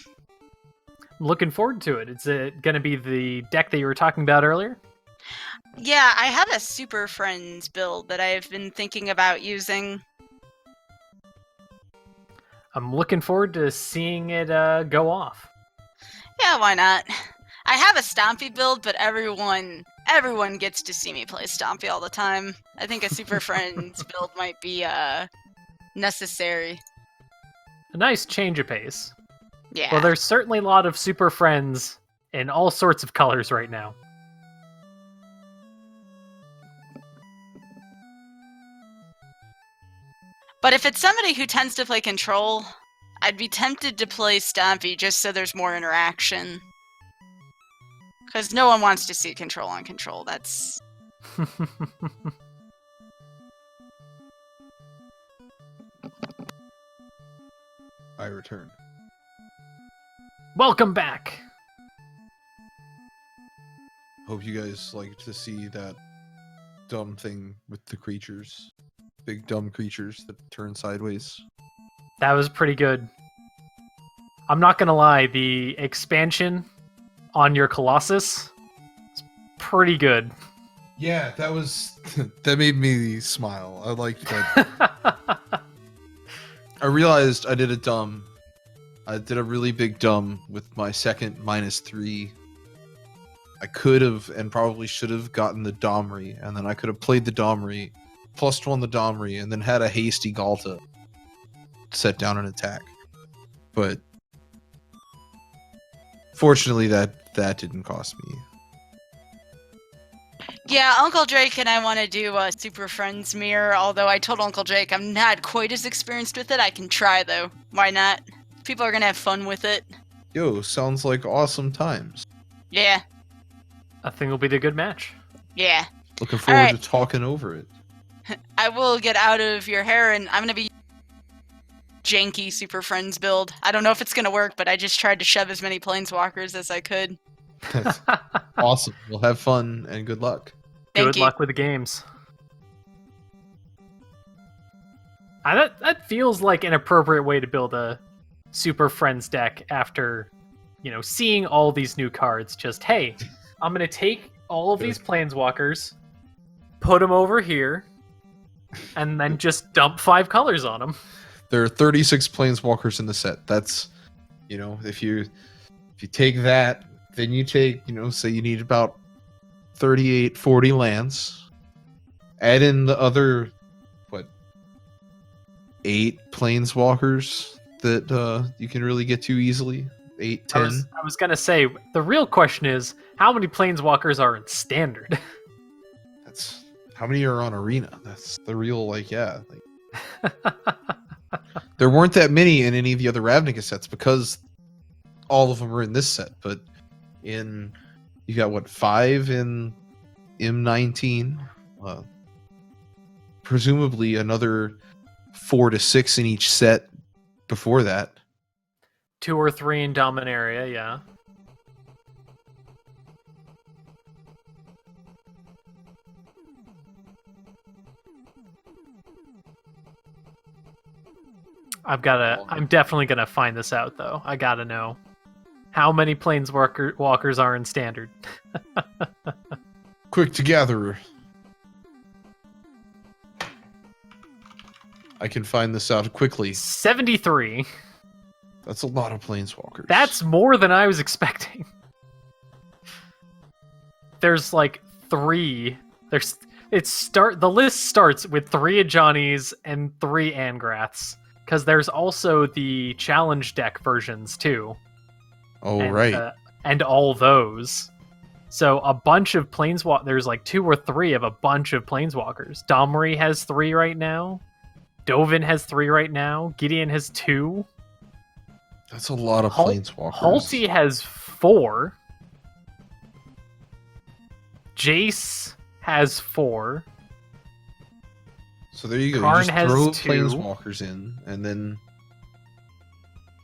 Looking forward to it. Is it going to be the deck that you were talking about earlier? Yeah, I have a Super Friends build that I've been thinking about using. I'm looking forward to seeing it go off. Yeah, why not? I have a Stompy build, but everyone Everyone gets to see me play Stompy all the time. I think a Super Friends build might be necessary. A nice change of pace. Yeah. Well, there's certainly a lot of Super Friends in all sorts of colors right now. But if it's somebody who tends to play Control, I'd be tempted to play Stompy just so there's more interaction. Because no one wants to see Control on Control. That's... I return. Welcome back. Hope you guys like to see that dumb thing with the creatures. Big dumb creatures that turn sideways. That was pretty good. I'm not gonna lie, the expansion on your Colossus is pretty good. Yeah, that was that made me smile. I liked that. I realized I did a dumb. I did a really big dumb with my second -3. I could have and probably should have gotten the Domri, and then I could have played the Domri, +1 the Domri, and then had a hasty Galta set down an attack. But fortunately, that didn't cost me. Yeah, Uncle Drake and I want to do a Super Friends mirror, although I told Uncle Drake I'm not quite as experienced with it. I can try, though. Why not? People are going to have fun with it. Yo, sounds like awesome times. Yeah, I think it'll be a good match. yeah. Looking forward Alright. to talking over it. I will get out of your hair, and I'm going to be janky Super Friends build. I don't know if it's going to work, but I just tried to shove as many Planeswalkers as I could. That's awesome. We'll have fun and good luck. Thank Good you. luck with the games. That feels like an appropriate way to build a Super Friends deck after, seeing all these new cards. Just, hey, I'm going to take all of these Planeswalkers, put them over here, and then just dump 5 colors on them. There are 36 Planeswalkers in the set. That's, if you take that, then you take, say you need about 38, 40 lands. Add in the other, 8 Planeswalkers that you can really get to easily. 8, 10. I was going to say, the real question is, how many Planeswalkers are in Standard? That's how many are on Arena. That's the real, There weren't that many in any of the other Ravnica sets because all of them are in this set. But you got 5 in M19, presumably another 4 to 6 in each set before that. 2 or 3 in Dominaria, yeah. I'm definitely gonna find this out though. I gotta know how many Planeswalkers are in Standard. Quick to gather. I can find this out quickly. 73. That's a lot of Planeswalkers. That's more than I was expecting. There's 3. The list starts with 3 Ajani's and 3 Angraths. Because there's also the challenge deck versions too. Oh, and, right. And all those. So a bunch of Planeswalkers. There's 2 or 3 of a bunch of Planeswalkers. Domri has 3 right now. Dovin has 3 right now. Gideon has 2. That's a lot of Planeswalkers. Halti has 4. Jace has 4. So there you go. Karn You just has throw 2. Planeswalkers in, and then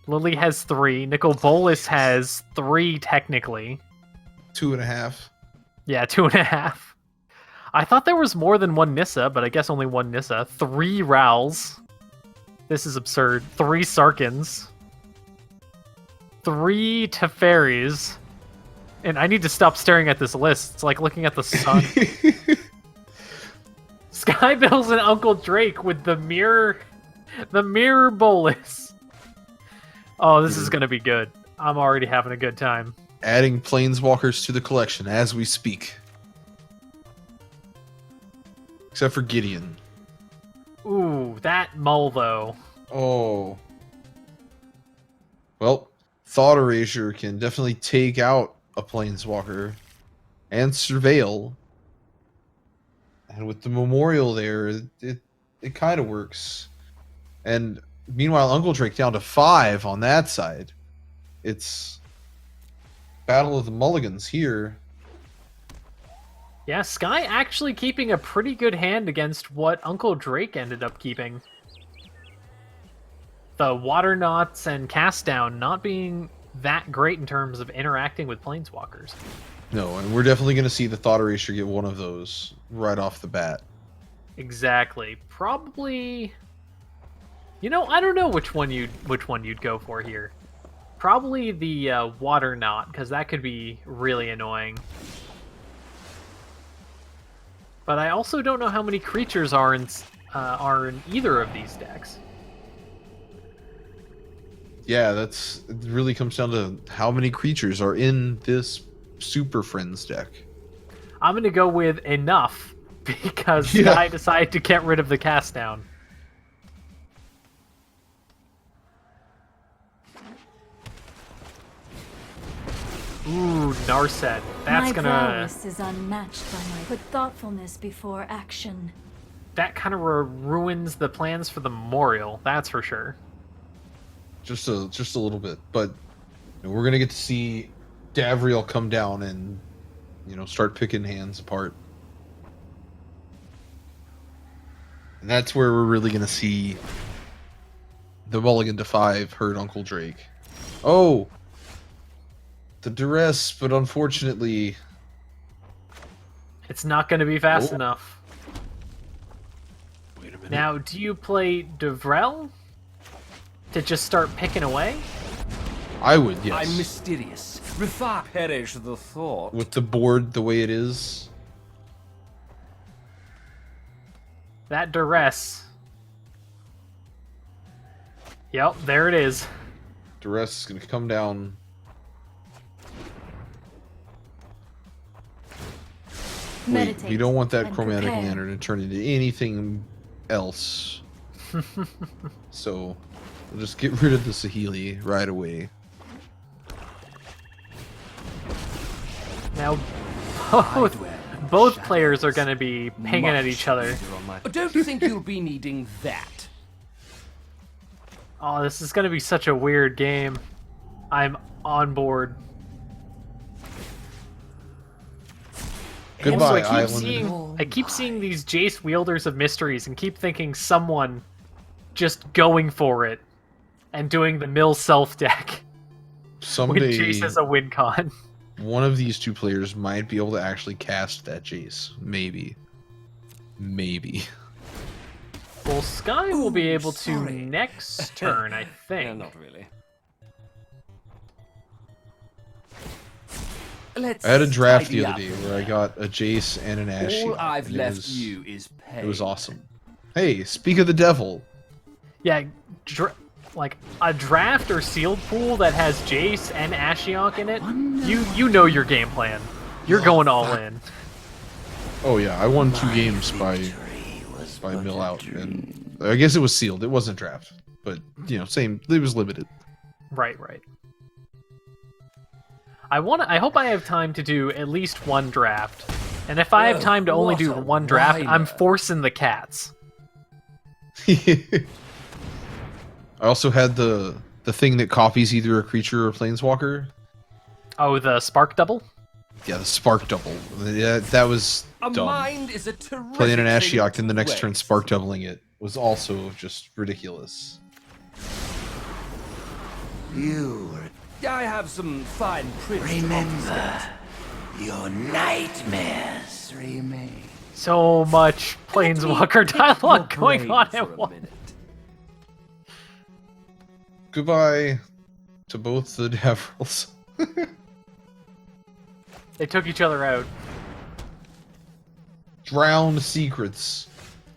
Lily has 3. Nicol Bolas has 3 technically. 2.5. Yeah, 2.5. I thought there was more than 1 Nissa, but I guess only 1 Nissa. 3 Rowls. This is absurd. 3 Sarkins. 3 Teferis. And I need to stop staring at this list. It's like looking at the sun. Skybills and Uncle Drake with the mirror bolus. Oh, this is gonna be good. I'm already having a good time. Adding Planeswalkers to the collection as we speak. Except for Gideon. Ooh, that mull though. Oh. Well, Thought Erasure can definitely take out a Planeswalker and Surveil. And with the Memorial there, it kind of works. And meanwhile, Uncle Drake down to 5 on that side. It's Battle of the Mulligans here. Yeah, Sky actually keeping a pretty good hand against what Uncle Drake ended up keeping. The Water Knots and Cast Down not being that great in terms of interacting with Planeswalkers. No, and we're definitely going to see the Thought Erasure get one of those right off the bat. Exactly. Probably. You know, I don't know which one you'd go for here. Probably the Water Knot, because that could be really annoying. But I also don't know how many creatures are in either of these decks. Yeah, it really comes down to how many creatures are in this Super Friends deck. I'm going to go with enough, because Sky decided to get rid of the Cast Down. Ooh, Narset. That's my gonna. prowess is unmatched by my put thoughtfulness before action. That kind of ruins the plans for the Memorial. That's for sure. Just a little bit, but we're gonna get to see Davriel come down and start picking hands apart, and that's where we're really gonna see the Mulligan to 5 hurt Uncle Drake. Oh, the duress, but unfortunately, it's not going to be fast enough. Wait a minute. Now, do you play Devrel to just start picking away? I would, yes. I'm mysterious. Refar perish the thought. With the board the way it is. That duress. Yep, there it is. Duress is going to come down. Wait, Meditate you don't want that and Chromatic prepare. Lantern to turn into anything else. So, we'll just get rid of the Saheeli right away. Now, both players are going to be pinging at each other. Don't you think you'll be needing that? Oh, this is going to be such a weird game. I'm on board. Goodbye, Also, Island. I keep seeing these Jace Wielders of Mysteries and keep thinking someone just going for it and doing the mill self deck when Someday, Jace has a win con. one of these two players might be able to actually cast that Jace. Maybe. Maybe. Well, Sky will be able to sorry. next turn, I Yeah, think. not really. Let's I had a draft tidy the other up day a where I bit. got a Jace and an Ashiok. All I've and left you is pain. It was awesome. Hey, speak of the devil. Yeah, like a draft or sealed pool that has Jace and Ashiok in it, you know your game plan. You're going all in. Oh yeah, I won 2 games by mill out, and I guess it was sealed. It wasn't draft, but same. It was limited. Right. I hope I have time to do at least one draft. And if I have time to only what do a one draft, I'm whiner. forcing the cats. I also had the thing that copies either a creature or a planeswalker. Oh, the Spark Double? Yeah, the Spark Double. Yeah, that was A dumb. mind is a terrific Playing an thing Ashiok, then the to next turn waste. Spark Doubling it was also just ridiculous. I have some fine print. Remember, your nightmares remain. So much Planeswalker dialogue going on for at a once. minute. Goodbye to both the Devrils. They took each other out. Drowned Secrets.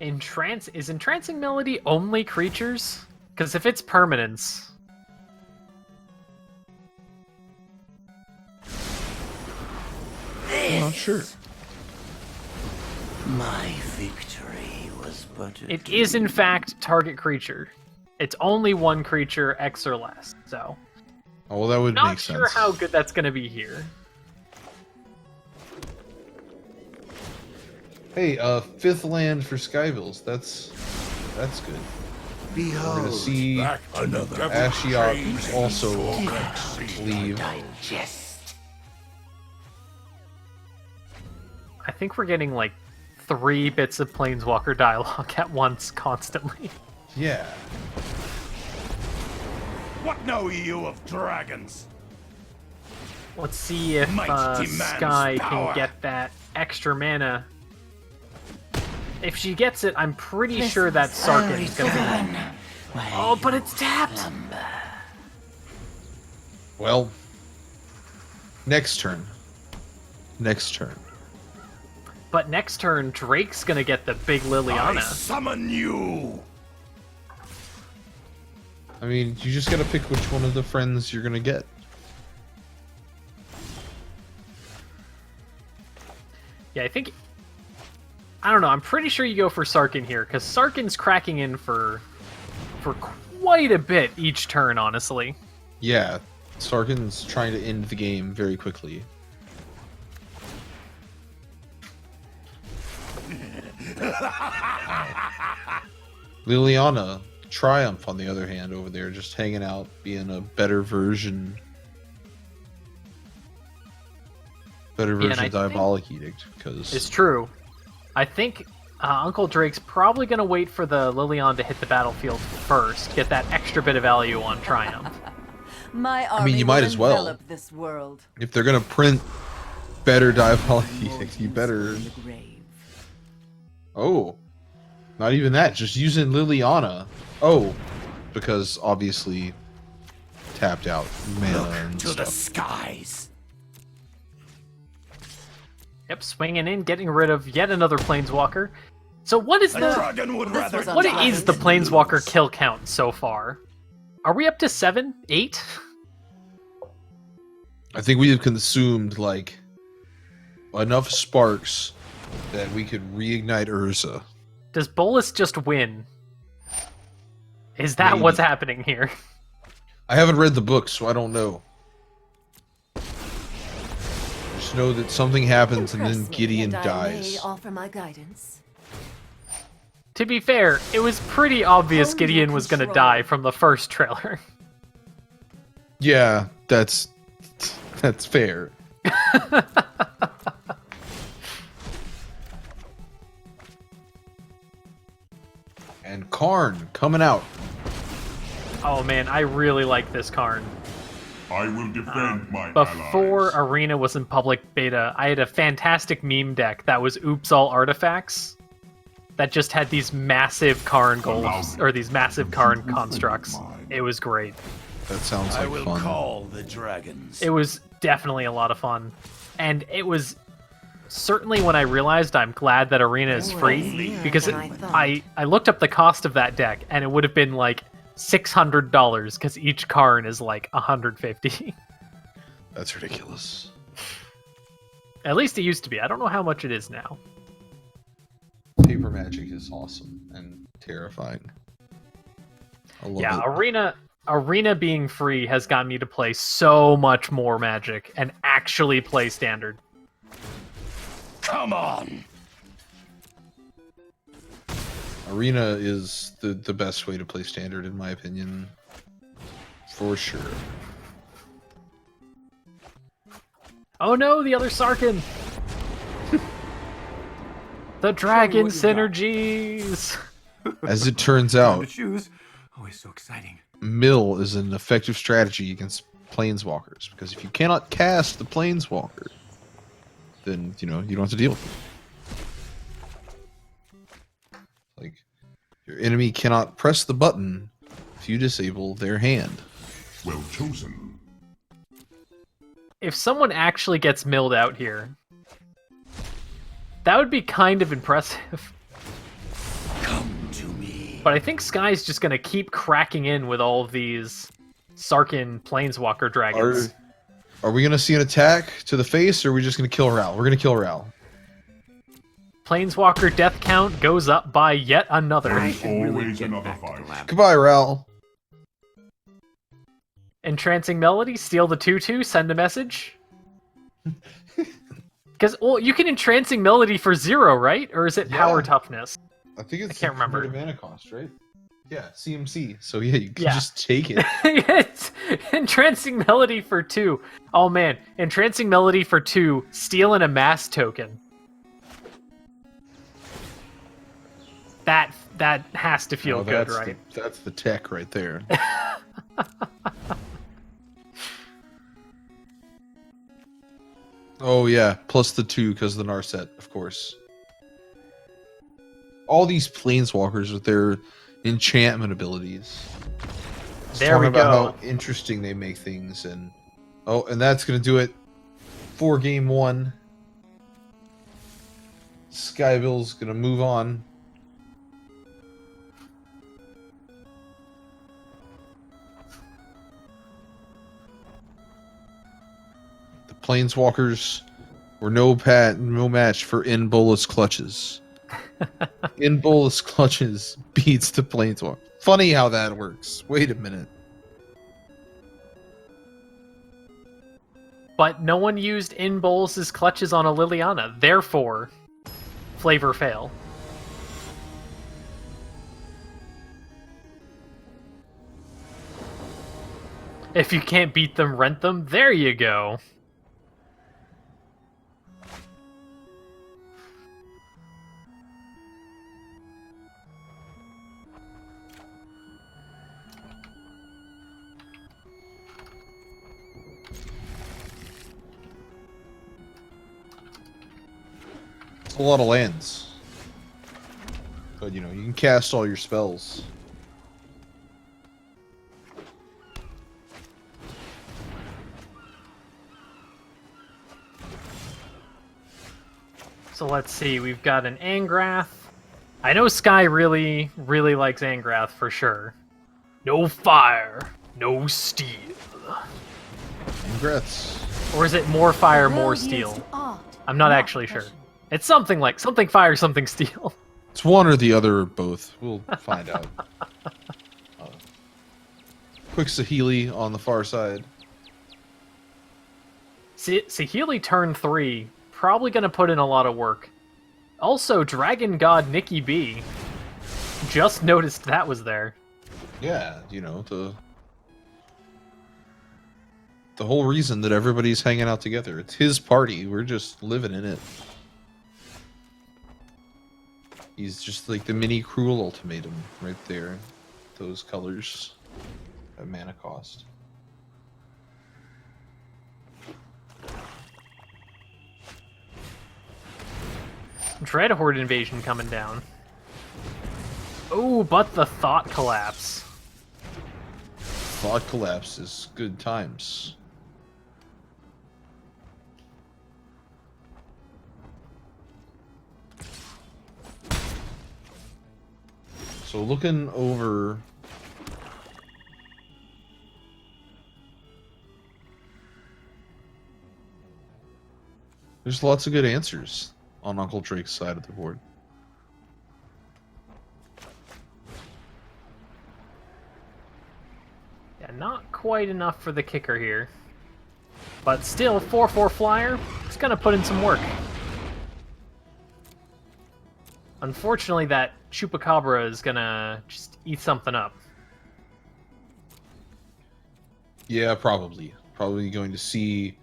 Is Entrancing Melody only creatures? Because if it's permanence... I'm not sure. My victory. was but a It is in fact target creature. It's only one creature, X or less. So Oh, well, that would not make sense. sure how good that's going to be here. Hey, fifth land for Skyvilles. That's good. We're gonna Behold, see Back another Ashiok also leave. digest. I think we're getting like 3 bits of Planeswalker dialogue at once constantly. Yeah. What know you of dragons? Let's see if Might demands Sky power. can get that extra mana. If she gets it, I'm pretty sure that Sarkin's gonna be... Oh, but it's tapped! Well, next turn. Next turn. But next turn, Drake's gonna get the big I Liliana. summon you. I mean, you just gotta pick which one of the friends you're gonna get. Yeah, I think... I don't know, I'm pretty sure you go for Sarkin here, because Sarkin's cracking in for quite a bit each turn, honestly. Yeah, Sarkin's trying to end the game very quickly. Liliana, Triumph, on the other hand, over there, just hanging out, being a better version. Better and version I of Diabolic Edict, because It's true. I think Uncle Drake's probably going to wait for the Liliana to hit the battlefield first, get that extra bit of value on Triumph. My army you might will as well. envelop this world. if they're gonna print better Diabolic Edict, you better. In the grave. Oh, not even that. Just using Liliana. Oh, because obviously tapped out mana and To the stuff. skies. Yep, swinging in, getting rid of yet another Planeswalker. So what is A the dragon would This rather. was what unpleasant. is the Planeswalker kill count so far? Are we up to 7, 8? I think we have consumed like enough sparks that we could reignite Urza. Does Bolus just win? Is that Maybe. what's happening here? I haven't read the book, so I don't know. Just know that something happens and then Impress me, Gideon and I dies. may offer my guidance. To be fair, it was pretty obvious Hone your Gideon was going to control. die from the first trailer. Yeah, that's fair. And Karn coming out. Oh man, I really like this Karn. I will defend my Before allies. Arena was in public beta, I had a fantastic meme deck that was Oops All Artifacts that just had these massive Karn goals, or these massive Karn constructs. It was great. That sounds I like will fun. call the dragons. It was definitely a lot of fun. And it was certainly when I realized I'm glad that Arena is free, because I looked up the cost of that deck and it would have been like $600 because each Karn is like 150. That's ridiculous. At least it used to be. I don't know how much it is now. Paper Magic is awesome and terrifying. I love Yeah, it. Arena being free has gotten me to play so much more Magic and actually play Standard. Come on. Arena is the best way to play Standard, in my opinion. For sure. Oh no, the other Sarkin! The dragon what you got. synergies! As it turns Time out, to choose. Always so exciting. Mill is an effective strategy against Planeswalkers, because if you cannot cast the Planeswalker, then, you know, you don't have to deal with it. Like, your enemy cannot press the button if you disable their hand. Well chosen. If someone actually gets milled out here, that would be kind of impressive. Come to me. But I think Sky's just gonna keep cracking in with all of these Sarkin Planeswalker dragons. Are we going to see an attack to the face, or are we just going to kill Ral? We're going to kill Ral. Planeswalker death count goes up by yet another. I should really Always get another back to fight. the lab. Goodbye, Ral. Entrancing Melody, steal the 2/2, send a message. Because, well, you can Entrancing Melody for 0, right? Or is it Power Yeah. Toughness? I think it's can't remember. the mana cost, right? Yeah, CMC. So yeah, you can Yeah. just take it. It's Entrancing Melody for 2. Oh man, Entrancing Melody for 2, steal and a mass token. That has to feel Oh, good, that's right? That's the tech right there. Oh yeah, plus the 2 because of the Narset, of course. All these planeswalkers with their enchantment abilities. Just There we talking about go. how interesting they make things, and and that's gonna do it for game 1. Skybill's gonna move on. The planeswalkers were no match for In Bolas Clutches. In Bolas Clutches beats the planeswalker. Funny how that works. Wait a minute. But no one used In Bolas' clutches on a Liliana, therefore, flavor fail. If you can't beat them, rent them. There you go. It's a lot of lands. But you know, you can cast all your spells. So let's see, we've got an Angrath. I know Sky really, really likes Angrath for sure. No fire, no steel. Congrats. Or is it more fire, The more world steel? yields to art, I'm not actually sure. passion. It's something like something fire, something steel. It's one or the other or both. We'll find out. Quick Saheeli on the far side. Saheeli turn 3, probably gonna put in a lot of work. Also, Dragon God Nikki B. Just noticed that was there. Yeah, you know, the whole reason that everybody's hanging out together. It's his party. We're just living in it. He's just like the mini Cruel Ultimatum right there. Those colors at mana cost. Dreadhorde invasion coming down. Oh, but the Thought Collapse. Thought Collapse is good times. So looking over there's lots of good answers on Uncle Drake's side of the board. Yeah, not quite enough for the kicker here. But still, 4/4 flyer, it's gonna put in some work. Unfortunately, that Chupacabra is gonna just eat something up. Yeah, probably. Probably going to see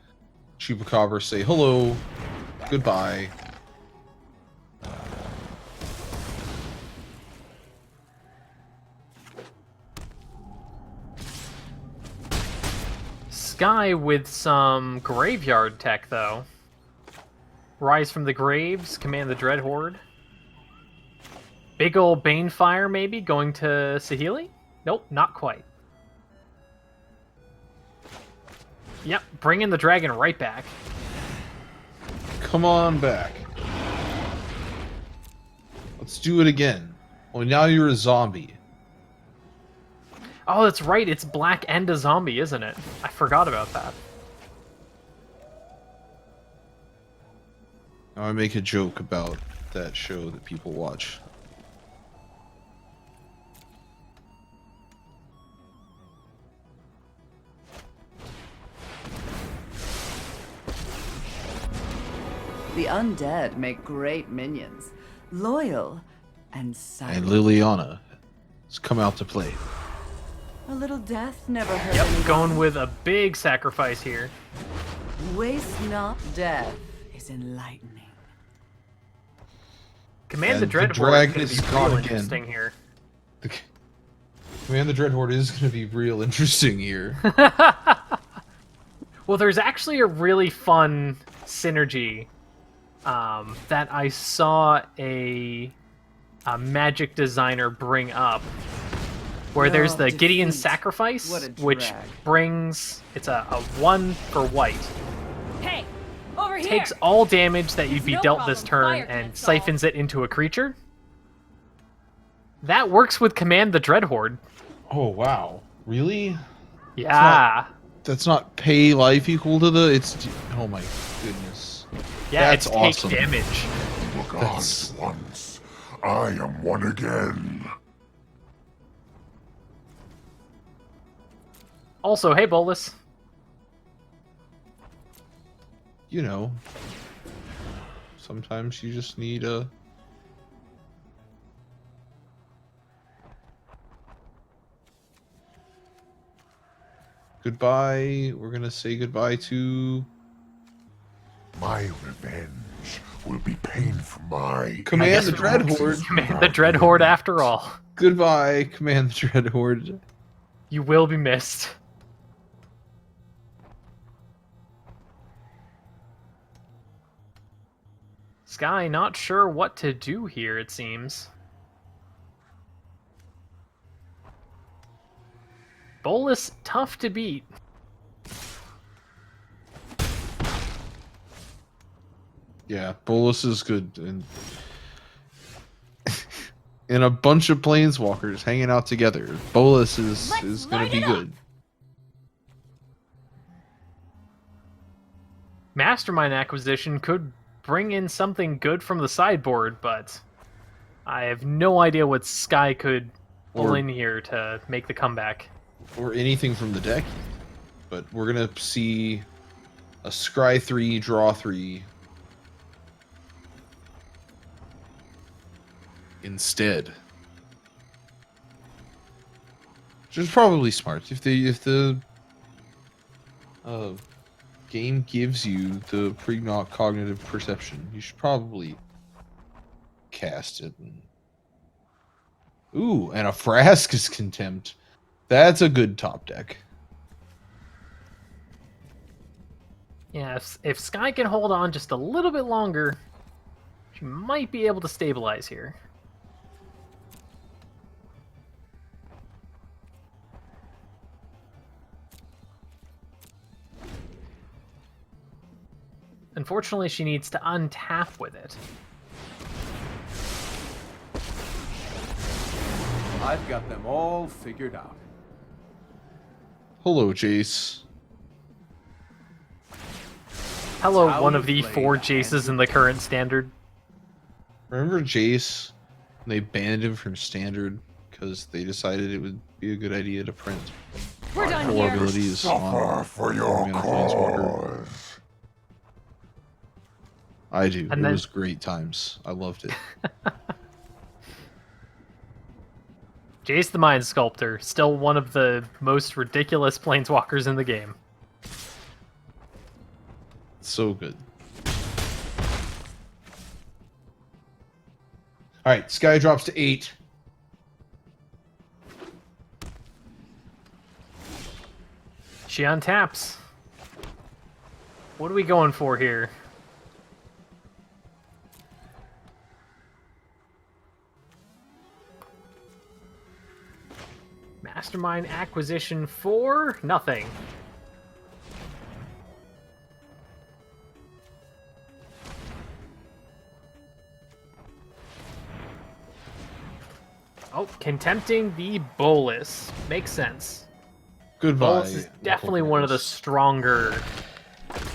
Chupacabra say hello, goodbye. Sky with some graveyard tech, though. Rise from the Graves, command the Dreadhorde. Big ol' Banefire, maybe, going to Saheeli? Nope, not quite. Yep, bringing the dragon right back. Come on back. Let's do it again. Well, now you're a zombie. Oh, that's right, it's black and a zombie, isn't it? I forgot about that. Now I make a joke about that show that people watch. The undead make great minions. Loyal and silent. And Liliana has come out to play. A little death never hurt Yep, anyone. going with a big sacrifice here. Waste not death is enlightening. Command the And the Dread Horde dragon is is going to be gone real again. interesting here. Man, the Dreadhorde is going to be real interesting here. Well, there's actually a really fun synergy that I saw a magic designer bring up, where there's the Gideon defeat. Sacrifice, What a which drag. brings it's a 1 for white. Hey, over here. Takes all damage that you'd be No dealt this problem. turn Fire and can't solve. siphons it into a creature. That works with Command the Dread Horde. Oh, wow. Really? Yeah. That's not pay life equal to the... It's... Oh my goodness. Yeah, That's it's awesome. take damage. Look That's- on once. I am one again. Also, hey, Bolus. You know. Sometimes you just need a... Goodbye. We're gonna say goodbye to... My revenge will be pain for my... Command the Dreadhorde. Command the Dread Horde after all. Goodbye, Command the Dreadhorde. You will be missed. Sky not sure what to do here, it seems. Bolus, tough to beat. Yeah, Bolus is good. And a bunch of planeswalkers hanging out together. Bolus is going to be good. Mastermind acquisition could bring in something good from the sideboard, but I have no idea what Sky could pull Or- in here to make the comeback. Or anything from the deck. But we're going to see a Scry 3, draw 3. Instead. Which is probably smart. If the game gives you the precognitive perception, you should probably cast it. Ooh, and a Frascus Contempt. That's a good top deck. Yeah, if Sky can hold on just a little bit longer, she might be able to stabilize here. Unfortunately, she needs to untap with it. I've got them all figured out. Hello, Jace. Hello, How one you of the play 4 that. Jaces in the current standard. Remember Jace? They banned him from standard because they decided it would be a good idea to print We're done four here. abilities Suffer on for your Mana Planeswalker. cause. I do. And It then- was great times. I loved it. Jace the Mind Sculptor, still one of the most ridiculous planeswalkers in the game. So good. Alright, Sky drops to 8. She untaps. What are we going for here? Mastermind acquisition for nothing. Oh, contempting the Bolus. Makes sense. Goodbye. Bolus is definitely one of the stronger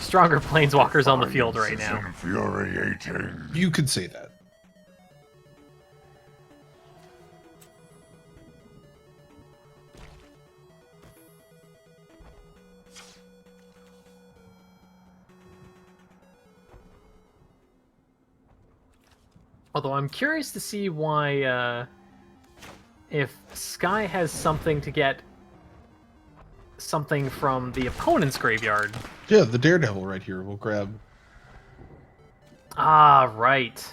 planeswalkers on the field right now. Infuriating. You could say that. Although I'm curious to see why, if Sky has something to get something from the opponent's graveyard. Yeah, the Daredevil right here. We'll grab. Ah, right.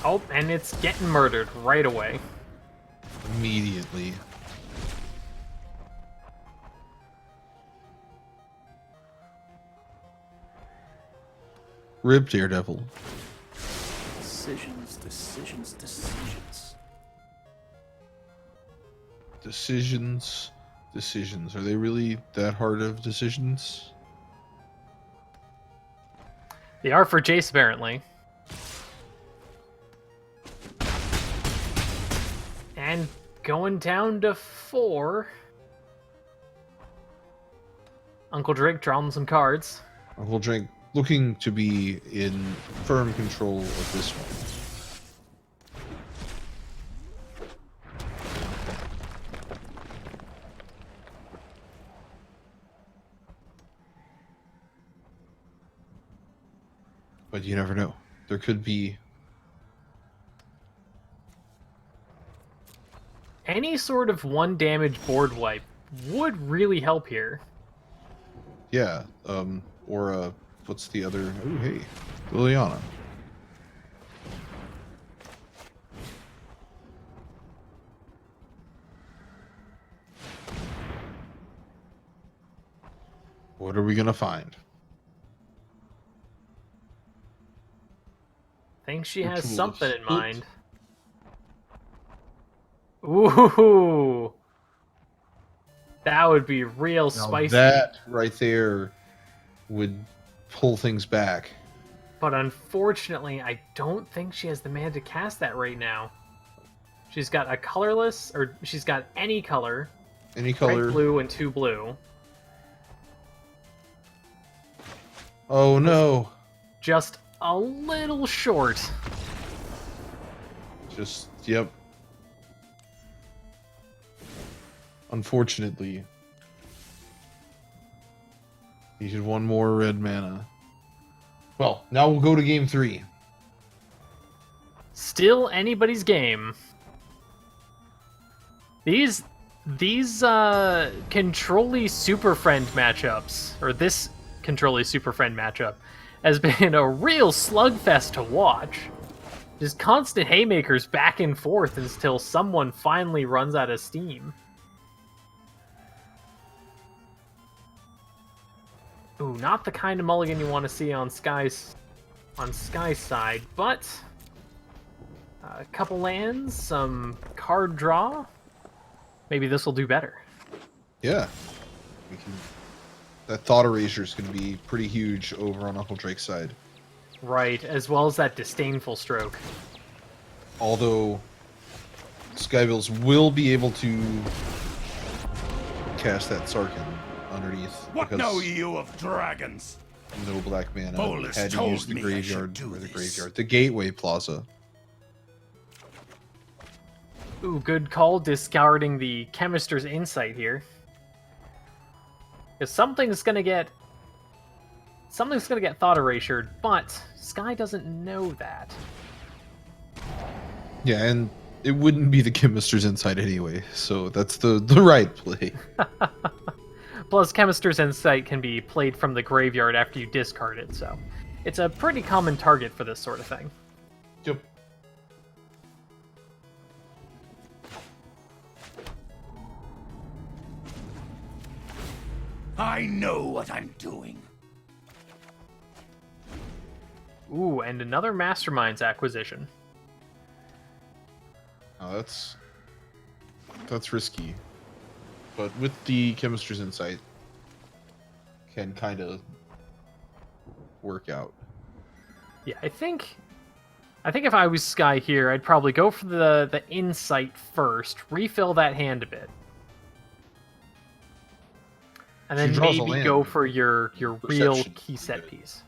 Oh, and it's getting murdered right away. Immediately. Rib Daredevil. Decisions, decisions, decisions. Decisions. Decisions. Are they really that hard of decisions? They are for Jace, apparently. And going down to 4. Uncle Drake drawing some cards. Uncle Drake looking to be in firm control of this one. But you never know. There could be any sort of 1 damage board wipe would really help here. yeah, or what's the other? Oh, hey, Liliana. What are we gonna find? Think she Which has will something in split. mind. Ooh, that would be real Now spicy. that right there would pull things back. But unfortunately, I don't think she has the mana to cast that right now. She's got a colorless, or she's got any color. Any color. Red, blue, and 2 blue. Oh no! Just a little short. Just yep. Unfortunately, needed 1 more red mana. Well, now we'll go to game 3. Still anybody's game. These Control-y Super Friend matchups, or this Control-y Super Friend matchup, has been a real slugfest to watch. Just constant haymakers back and forth until someone finally runs out of steam. Ooh, not the kind of mulligan you want to see on Sky's side, but a couple lands, some card draw. Maybe this will do better. Yeah, we can. That Thought Erasure is going to be pretty huge over on Uncle Drake's side. Right, as well as that Disdainful Stroke. Although Skybills will be able to cast that Sarkin underneath. What because know you of dragons? no black mana. Bolus Had to told use the me I graveyard, should do or the this. graveyard, the Gateway Plaza. Ooh, good call, discarding the Chemister's Insight here. Because something's gonna get Thought Erasured, but Sky doesn't know that. Yeah, and it wouldn't be the Chemister's Insight anyway, so that's the right play. Plus, Chemister's Insight can be played from the graveyard after you discard it, so it's a pretty common target for this sort of thing. Yep. I know what I'm doing. Ooh, and another Masterminds acquisition. Now that's risky, but with the Chemister's Insight, can kind of work out. Yeah, I think if I was Sky here, I'd probably go for the Insight first, refill that hand a bit, and then draws a maybe land. go for your real Perception. key set piece.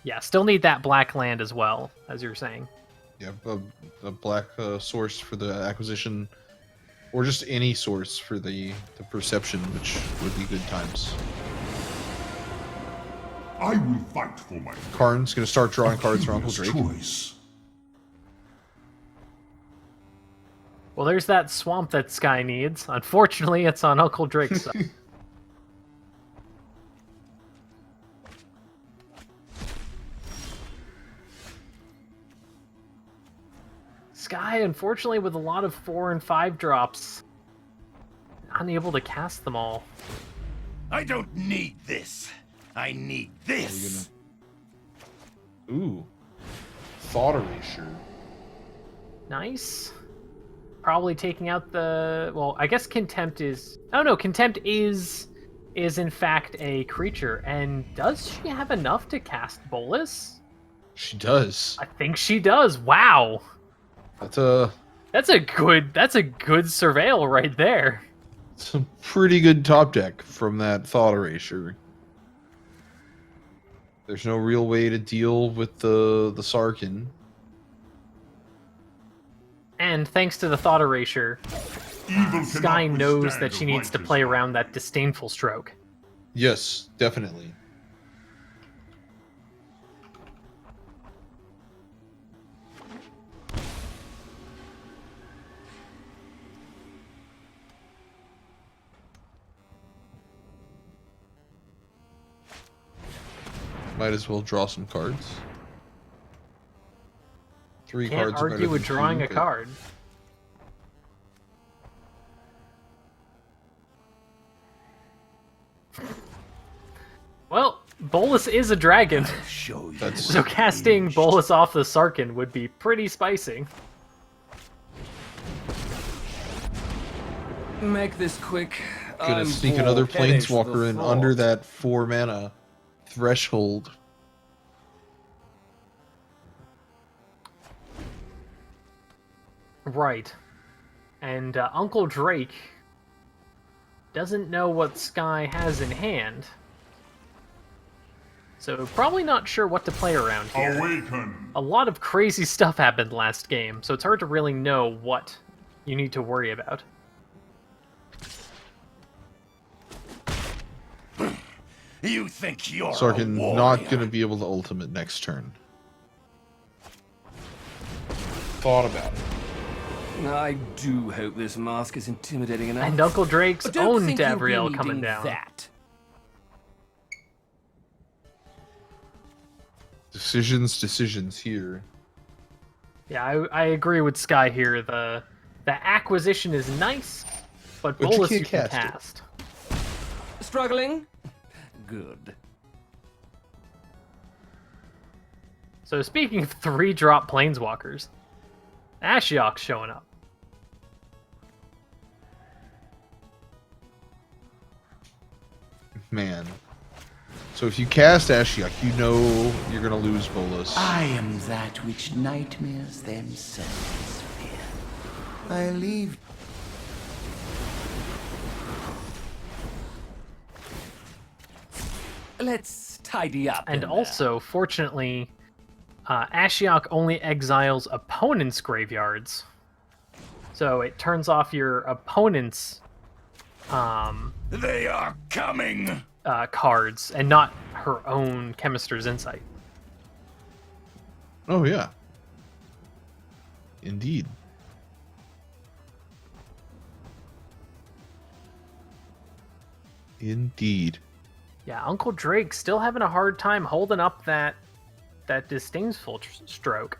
Yeah, still need that black land as well, as you're saying. Yeah, a black source for the acquisition, or just any source for the perception, which would be good times. I will fight for my Karn's gonna start drawing cards for Uncle Drake. choice. Well, there's that swamp that Sky needs. Unfortunately, it's on Uncle Drake's side. Sky, unfortunately, with a lot of 4 and 5 drops, unable to cast them all. I don't need this. I need this. Ooh, Thought Erasure. Nice. Probably taking out the... Well, I guess Contempt is... Oh no, Contempt is in fact a creature. And does she have enough to cast Bolus? She does. I think she does. Wow. That's a good surveil right there. some pretty good top deck from that Thought Erasure. There's no real way to deal with the Sarkhan. And thanks to the Thought Erasure, Evil Sky cannot knows withstand that she a needs to righteous play man. around that Disdainful Stroke. Yes, definitely. Might as well draw some cards. 3 Can't cards are better argue with than drawing 2, a but- card. Well, Bolus is a dragon, Show you. That's- so casting Bolus off the Sarkhan would be pretty spicy. Make this quick. Gonna I'm sneak bored. another Headaches for the Planeswalker in thought. under that 4 mana threshold. Right. And Uncle Drake doesn't know what Sky has in hand. So probably not sure what to play around here. Awaken. A lot of crazy stuff happened last game, so it's hard to really know what you need to worry about. You think you're Sarkhan a warrior? not gonna be able to ultimate next turn. Thought about it. I do hope this mask is intimidating enough. And Uncle Drake's I don't own think you'll be Davriel coming needing down. That. Decisions here. Yeah, I agree with Sky here. The acquisition is nice, but But you Bolus can't you can cast it. cast. Struggling? Good. So speaking of 3-drop Planeswalkers, Ashiok's showing up. Man. So if you cast Ashiok, you know you're gonna lose Bolus. I am that which nightmares themselves fear. I leave. Let's tidy up. And in also, fortunately, Ashiok only exiles opponents' graveyards. So it turns off your opponent's They are coming. cards and not her own Chemister's Insight. Oh yeah. Indeed. Indeed. Yeah, Uncle Drake still having a hard time holding up that Disdainful Stroke.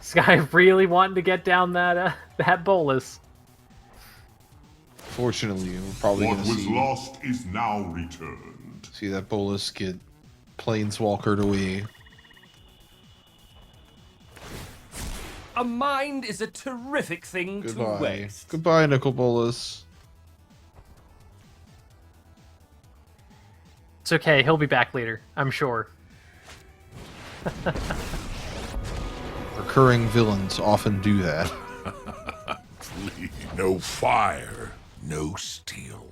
Sky really wanting to get down that Bolus. Fortunately, we're probably What gonna was see lost is now returned. that Bolus get planeswalkered away. A mind is a terrific thing to Goodbye. waste. Goodbye, Nicol Bolus. It's okay, he'll be back later, I'm sure. Recurring villains often do that. No fire, no steel.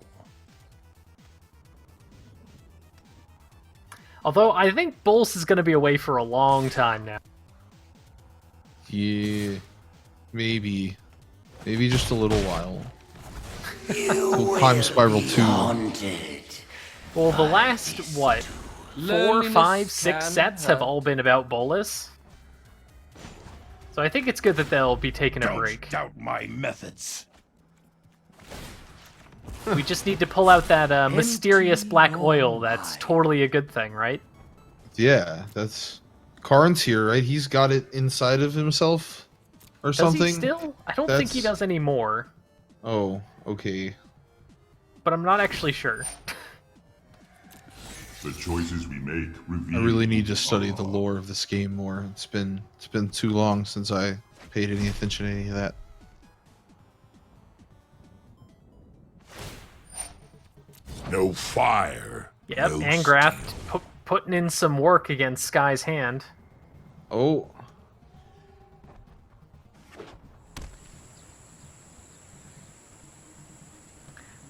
Although I think Bols is going to be away for a long time now. Yeah, maybe just a little while. You Time Spiral 2. haunted. Well, the last, what, 4, Loneliness 5, 6 can sets have hurt. all been about Bolas. So I think it's good that they'll be taking a break. doubt my methods. We just need to pull out that mysterious black your oil. That's totally a good thing, right? Yeah, that's Karn's here, right? He's got it inside of himself, or Does something. he still? I don't think he That's- does anymore, Oh, okay. but I'm not actually sure. The choices we make I reveal really need to study the lore of this game more. It's been too long since I paid any attention to any of that. no fire. Yep, no Angrath putting in some work against Sky's hand. Oh,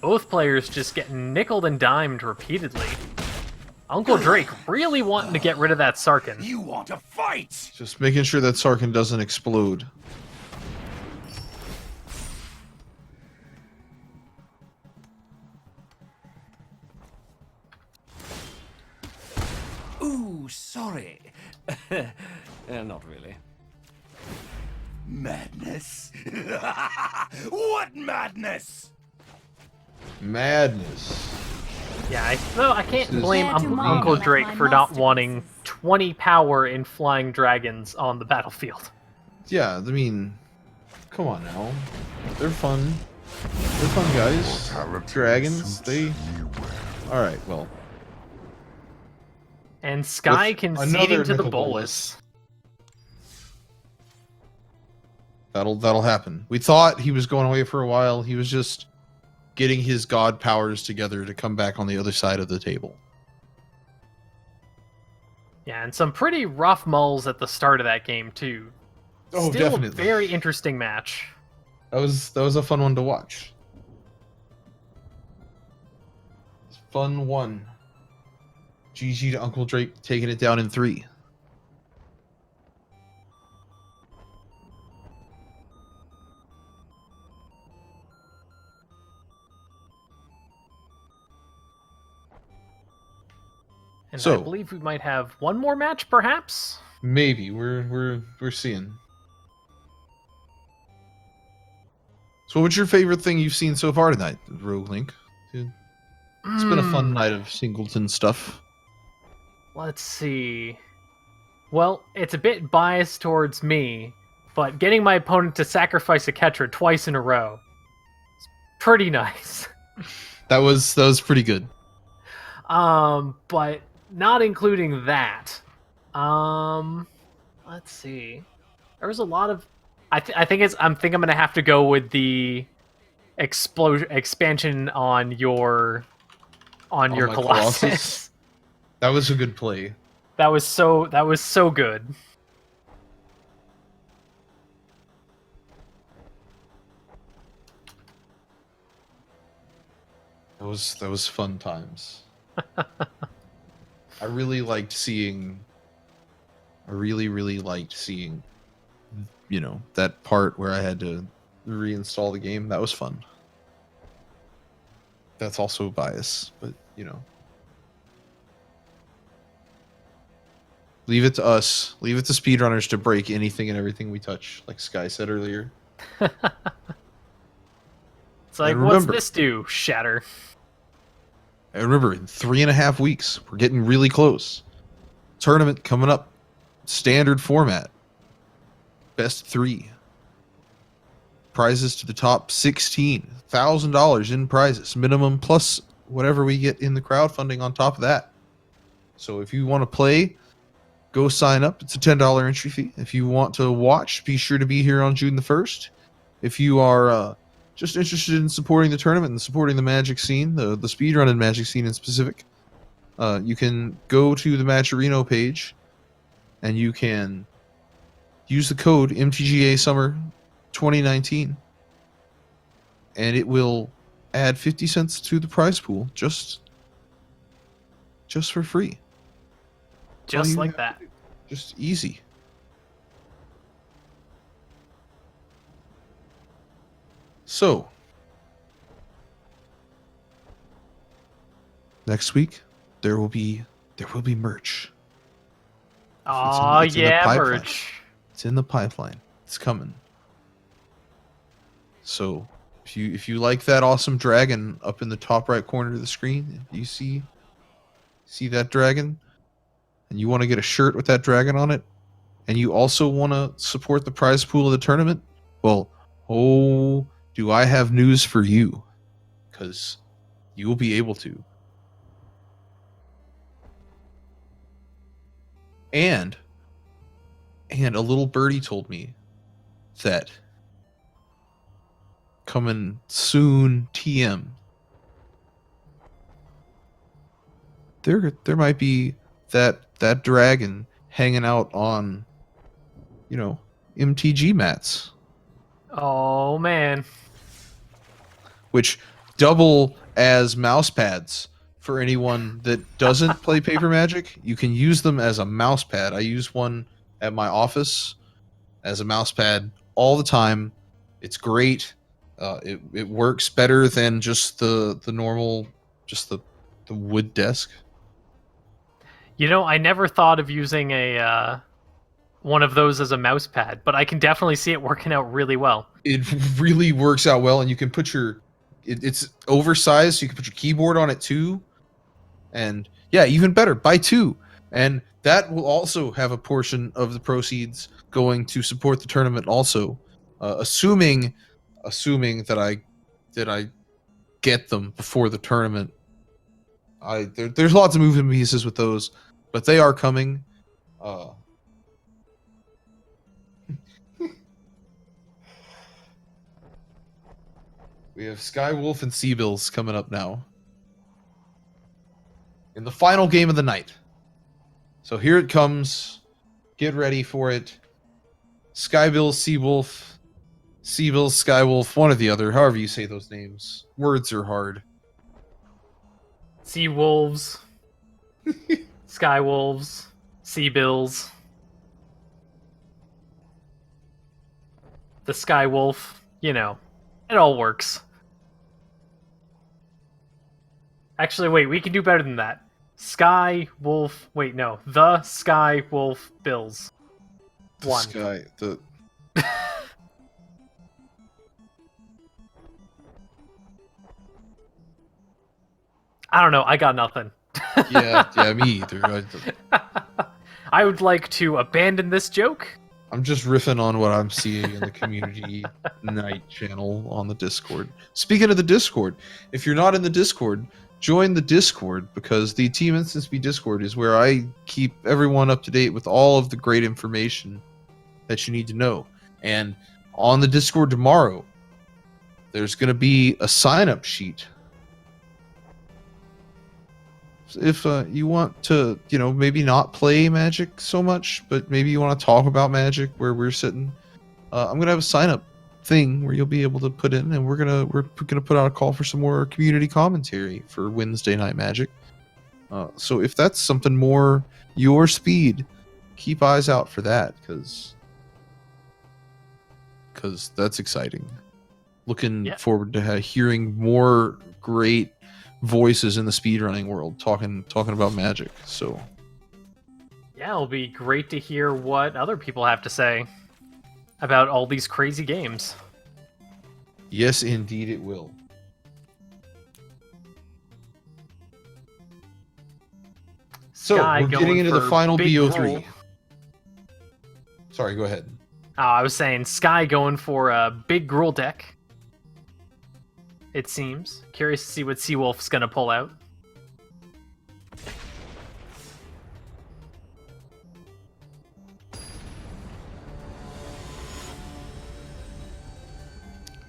Both players just getting nickeled and dimed repeatedly. Uncle Drake really wanting to get rid of that Sarkin. You want to fight? just making sure that Sarkin doesn't explode. Ooh, sorry. Not really. Madness? What madness? Madness. Yeah, I can't This is- blame Yeah, tomorrow, Uncle like Drake my for not masterpieces. wanting 20 power in flying dragons on the battlefield. Yeah, I mean, come on now. They're fun. They're fun guys. Dragons, they... Alright, well. And Sky With conceding another to the Nicol Bolus. That'll happen. We thought he was going away for a while. He was just getting his god powers together to come back on the other side of the table. Yeah, and some pretty rough mulls at the start of that game too. Oh, Still definitely. a very interesting match. That was a fun one to watch. Fun one. GG to Uncle Drake taking it down in 3. And I So- believe we might have one more match, perhaps. Maybe we're seeing. So, what's your favorite thing you've seen so far tonight, Rogue Link? It's been a fun night of singleton stuff. Let's see. Well, it's a bit biased towards me, but getting my opponent to sacrifice a Ketra twice in a row is pretty nice. That was pretty good. But not including that. Let's see. There was a lot of. I think I'm gonna have to go with the expansion on your On my Colossus. That was a good play. That was so good. That was fun times. I really liked seeing. I really liked seeing. You know, that part where I had to reinstall the game. That was fun. That's also bias, but you know. Leave it to us. Leave it to speedrunners to break anything and everything we touch, like Sky said earlier. It's like, And what's remember- this do? Shatter. And remember, in 3.5 weeks, we're getting really close. Tournament coming up. Standard format. Best 3. Prizes to the top 16. $1,000 in prizes. Minimum plus whatever we get in the crowdfunding on top of that. So if you want to play, go sign up. It's a $10 entry fee. If you want to watch, be sure to be here on June the 1st. If you are just interested in supporting the tournament and supporting the Magic scene, the speedrun and Magic scene in specific, you can go to the Matcherino page and you can use the code MTGA Summer 2019 and it will add 50 cents to the prize pool just for free. Just you like have that. to do. Just easy. So, next week there will be merch. Oh it's in the yeah, pipeline. merch. It's in the pipeline. It's coming. So, if you like that awesome dragon up in the top right corner of the screen, you see that dragon, and you want to get a shirt with that dragon on it, and you also want to support the prize pool of the tournament, well, oh, do I have news for you? Because you will be able to. And a little birdie told me that coming soon, TM, there might be that dragon hanging out on, MTG mats, Oh man. which double as mouse pads for anyone that doesn't play Paper Magic. You can use them as a mouse pad. I use one at my office as a mouse pad all the time. It's great. It works better than just the normal, just the wood desk. I never thought of using a one of those as a mouse pad, but I can definitely see it working out really well. It really works out well, and you can put it's oversized, so you can put your keyboard on it too. And yeah, even better, buy two. And that will also have a portion of the proceeds going to support the tournament also. Assuming that I get them before the tournament. There's lots of moving pieces with those, but they are coming. We have Skywolf and Seabills coming up now. In the final game of the night. So here it comes. Get ready for it. Skybill, Seawolf, Seabill, Skywolf, one or the other, however you say those names. Words are hard. Sea wolves, sky wolves, sea bills. The sky wolf, it all works. Actually, wait, we can do better than that. Sky wolf, wait, no, the sky wolf bills. One. I don't know. I got nothing. yeah, me either. I would like to abandon this joke. I'm just riffing on what I'm seeing in the community night channel on the Discord. Speaking of the Discord, if you're not in the Discord, join the Discord, because the Team Instance B Discord is where I keep everyone up to date with all of the great information that you need to know. And on the Discord tomorrow, there's going to be a sign-up sheet. If you want to, maybe not play Magic so much, but maybe you want to talk about Magic where we're sitting, I'm gonna have a sign-up thing where you'll be able to put in, and we're gonna put out a call for some more community commentary for Wednesday Night Magic. So if that's something more your speed, keep eyes out for that, because that's exciting. Looking forward to hearing more great voices in the speedrunning world talking about Magic. So yeah, it'll be great to hear what other people have to say about all these crazy games. Yes, indeed it will. So Sky we're getting into the for final big BO3. roll. Sorry, go ahead. I was saying Sky going for a big Gruul deck. It seems. Curious to see what Seawolf's gonna pull out.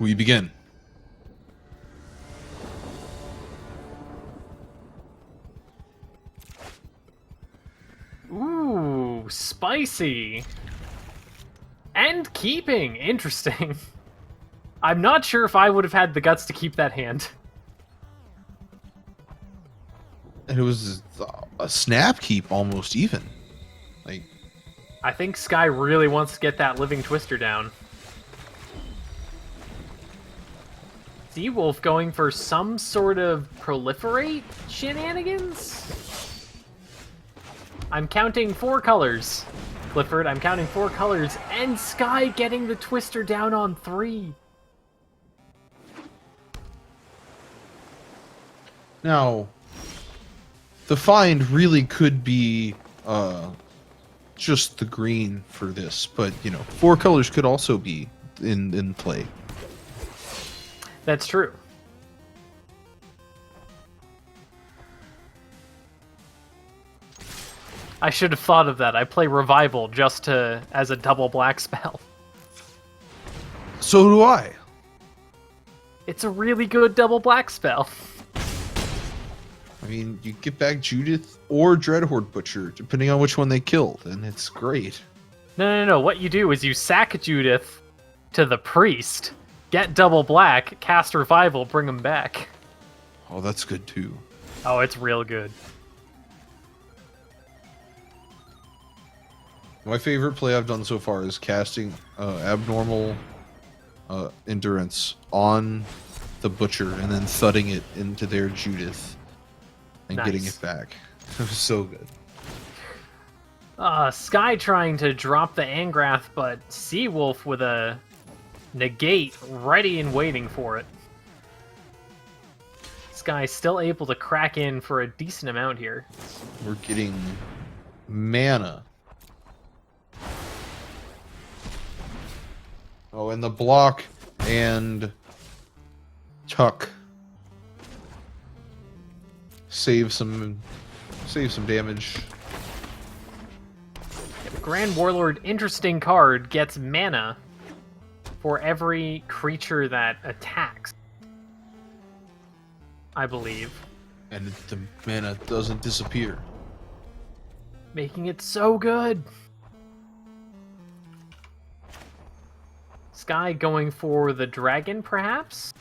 We begin. Ooh, spicy. And keeping. Interesting. I'm not sure if I would have had the guts to keep that hand. And it was a snap keep almost even. Like, I think Sky really wants to get that Living Twister down. Seawolf going for some sort of proliferate shenanigans? I'm counting 4 colors. Clifford, I'm counting 4 colors, and Sky getting the Twister down on 3. now, the find really could be just the green for this, but, 4 colors could also be in play. That's true. I should have thought of that. I play Revival just as a double black spell. So do I. It's a really good double black spell. I mean, you get back Judith or Dreadhorde Butcher, depending on which one they killed, and it's great. No. What you do is you sack Judith to the priest, get double black, cast Revival, bring him back. Oh, that's good too. Oh, it's real good. My favorite play I've done so far is casting Abnormal Endurance on the Butcher and then thudding it into their Judith and getting Nice. it back. It was so good. Sky trying to drop the Angrath, but Seawolf with a negate ready and waiting for it. Sky still able to crack in for a decent amount here. We're getting mana. Oh, and the block and tuck. Save some damage. Grand Warlord, interesting card, gets mana for every creature that attacks, I believe. And the mana doesn't disappear. Making it so good. Sky going for the dragon, perhaps?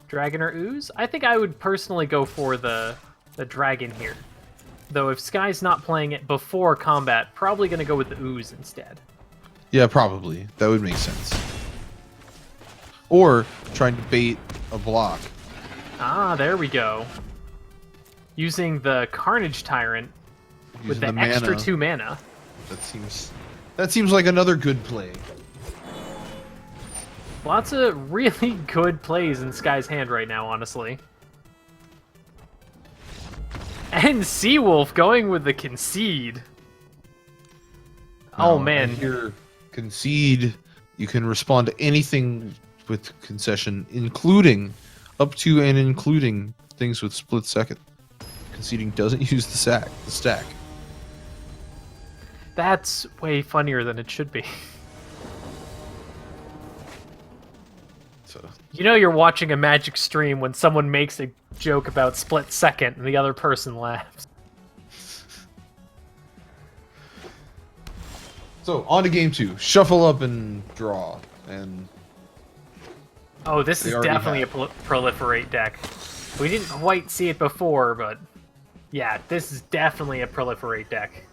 Dragon or ooze? I think I would personally go for the dragon here. Though if Sky's not playing it before combat, probably going to go with the ooze instead. Yeah, probably. That would make sense. Or trying to bait a block. Ah, there we go. Using the Carnage Tyrant with Using the the extra mana. 2 mana. That seems like another good play. Lots of really good plays in Sky's hand right now, honestly. And Seawolf going with the concede. Oh Now, man. I hear concede. You can respond to anything with concession, including up to and including things with split second. Conceding doesn't use the stack. That's way funnier than it should be. So You know you're watching a Magic stream when someone makes a joke about split second and the other person laughs. So on to game 2. Shuffle up and draw. And Oh, this They is already definitely have. a proliferate deck. We didn't quite see it before, but yeah, this is definitely a proliferate deck.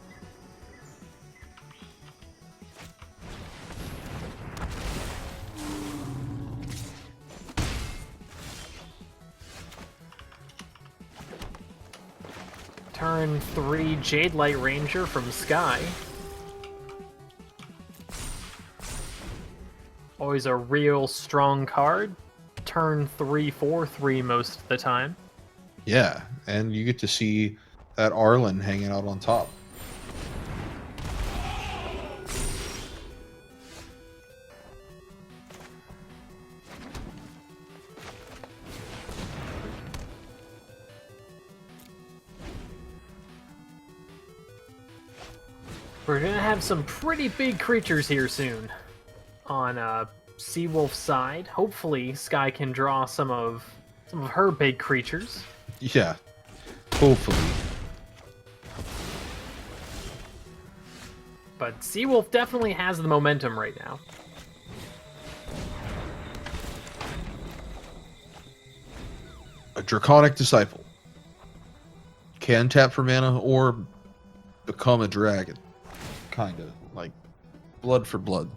Turn 3 Jade Light Ranger from Sky. Always a real strong card. Turn 3 4/3 most of the time. yeah, and you get to see that Arlen hanging out on top. We're gonna have some pretty big creatures here soon. On Seawolf's side, hopefully Sky can draw some of her big creatures. Yeah, hopefully. But Seawolf definitely has the momentum right now. A Draconic Disciple can tap for mana or become a dragon. kinda. Like, blood for blood.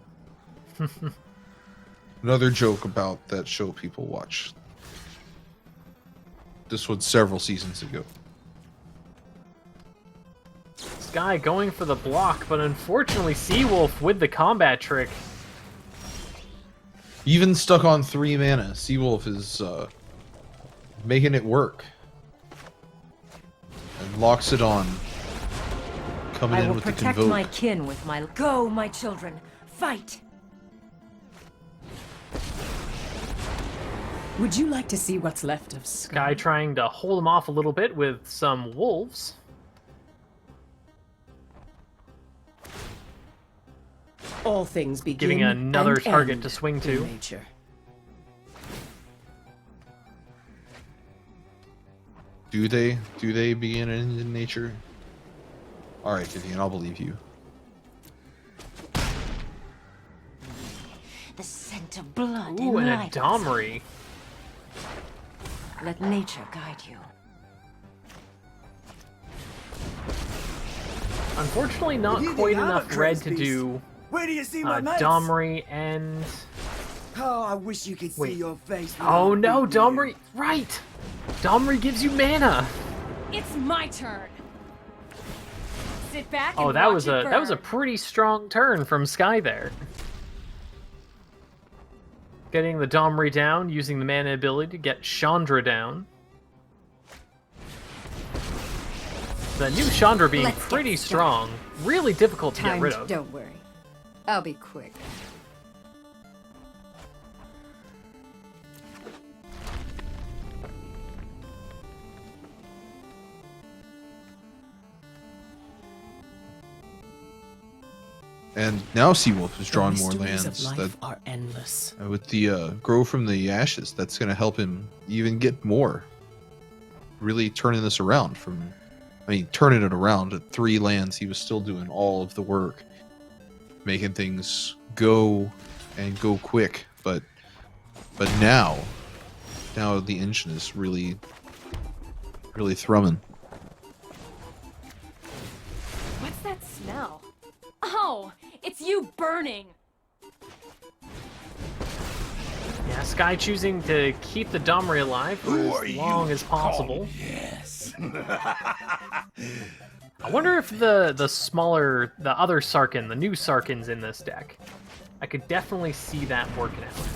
Another joke about that show people watch. This was several seasons ago. Sky going for the block, but unfortunately Seawolf with the combat trick. Even stuck on 3 mana, Seawolf is making it work. And locks it on. Coming I in will with the protect Convoke. my kin with my... Go, my children. Fight! Would you like to see what's left of Sky trying to hold him off a little bit with some wolves. All things begin Giving another and target end to swing in to. nature. Do they? Do they begin in nature? Alright, Vivian, I'll believe you. The scent of blood Ooh, and a enlightens. Domri. Let nature guide you. Unfortunately, not quite enough red to do Where do you see my mates? Domri and... Oh, I wish you could Wait. see your face. Oh no, Domri! Right! Domri gives you mana! It's my turn. Sit back and Oh, that watch was it a burn. pretty strong turn from Sky there. Getting the Domri down, using the mana ability to get Chandra down. The new Chandra being Let's get pretty started. strong, really difficult to get rid of. Don't worry. I'll be quick. And now Seawolf is drawing more lands. That are endless. with the grow from the ashes, that's going to help him even get more. Really turning this around from, I mean, turning it around at 3 lands. He was still doing all of the work, making things go and go quick. But now the engine is really thrumming. What's that smell? Oh, it's you burning. Yeah, Sky choosing to keep the Domri alive for as long as possible. Yes. I wonder if the other Sarkin, the new Sarkin's in this deck. I could definitely see that working out.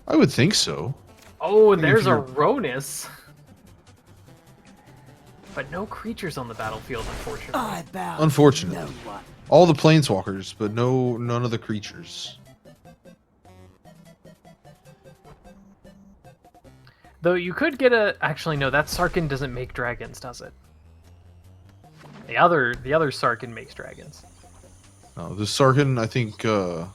I would think so. Oh, and I mean, there's if a you're- Ronus. But no creatures on the battlefield, unfortunately. I bow. Unfortunately. No one. All the planeswalkers, but none of the creatures. Though you could get a... Actually, no, that Sarkin doesn't make dragons, does it? The other Sarkin makes dragons. No, the Sarkin, I think, I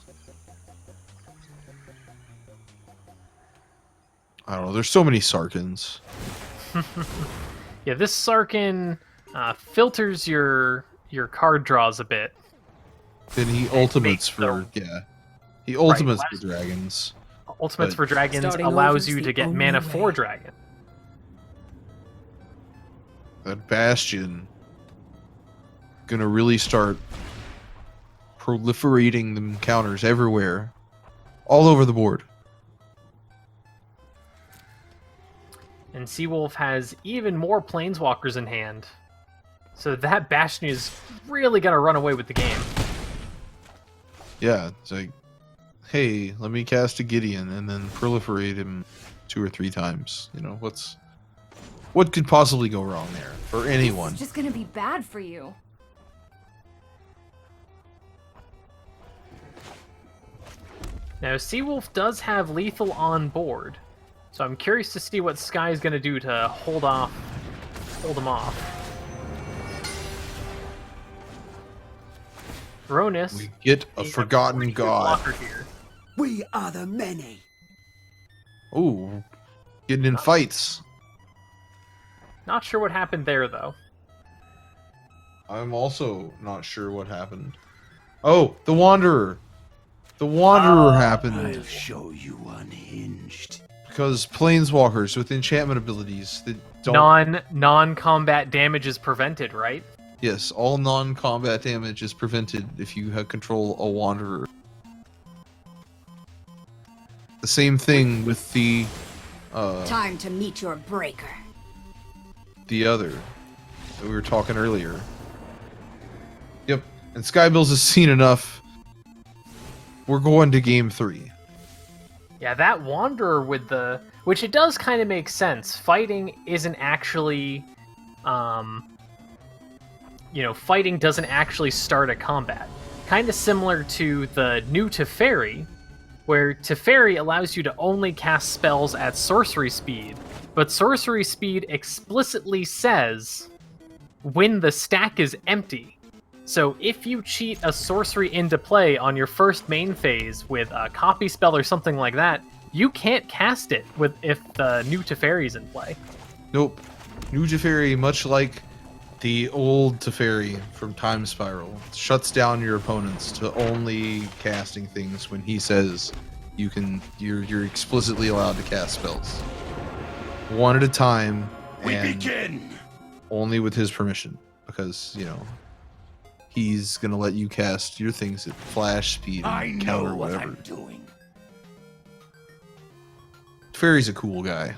don't know. There's so many Sarkins. Yeah, this Sarkin filters your card draws a bit. Then he ultimates for he ultimates Right, for dragons. Ultimates But- for dragons Starting allows over's you the to get only mana way. for dragon. That Bastion gonna really start proliferating them counters everywhere, all over the board. And Seawolf has even more planeswalkers in hand. So that Bastion is really gonna run away with the game. Yeah, it's like, hey, let me cast a Gideon and then proliferate him 2 or 3 times. You know, what could possibly go wrong there for anyone? It's just gonna be bad for you. Now, Seawolf does have lethal on board, so I'm curious to see what Sky's gonna do to hold him off. Ronus. We get a being forgotten pretty good god. blocker here. We are the many. Ooh, getting in fights. Not sure what happened there, though. I'm also not sure what happened. Oh, the Wanderer. The Wanderer happened I'll show you unhinged. because planeswalkers with enchantment abilities that don't. Non-combat damage is prevented, right? Yes, all non-combat damage is prevented if you have control a Wanderer. The same thing with the Time to meet your breaker. the other that we were talking earlier. Yep, and Skybills has seen enough. We're going to game 3. Yeah, that Wanderer with the... Which it does kind of make sense. Fighting isn't actually... fighting doesn't actually start a combat. Kind of similar to the new Teferi, where Teferi allows you to only cast spells at sorcery speed, but sorcery speed explicitly says when the stack is empty. So if you cheat a sorcery into play on your first main phase with a copy spell or something like that, you can't cast it if the new Teferi's in play. Nope. New Teferi, much like the old Teferi from Time Spiral, shuts down your opponents to only casting things when he says you're explicitly allowed to cast spells. One at a time, and begin. only with his permission, because he's gonna let you cast your things at flash speed and counter whatever. doing. Teferi's a cool guy.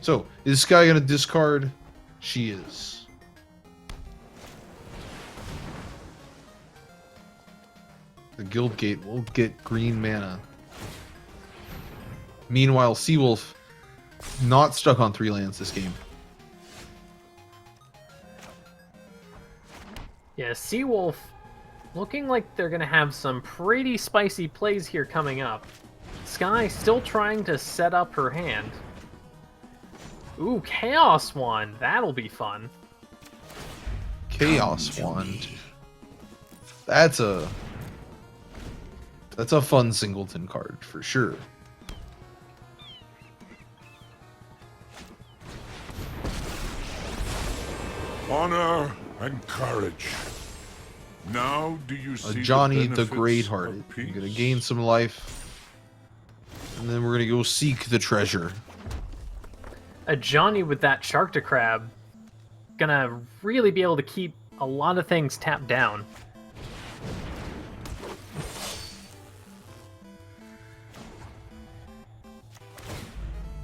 So, is Sky gonna discard? She is. The Guildgate will get green mana. Meanwhile, Seawolf not stuck on 3 lands this game. Yeah, Seawolf looking like they're going to have some pretty spicy plays here coming up. Sky still trying to set up her hand. Ooh, Chaos Wand. That'll be fun. Chaos Wand. That's a fun singleton card for sure. Honor and courage. Now do you see Johnny the benefits Great-Hearted. of You're gonna peace? gain some life, and then we're gonna go seek the treasure. A Johnny with that Shark to Crab gonna really be able to keep a lot of things tapped down.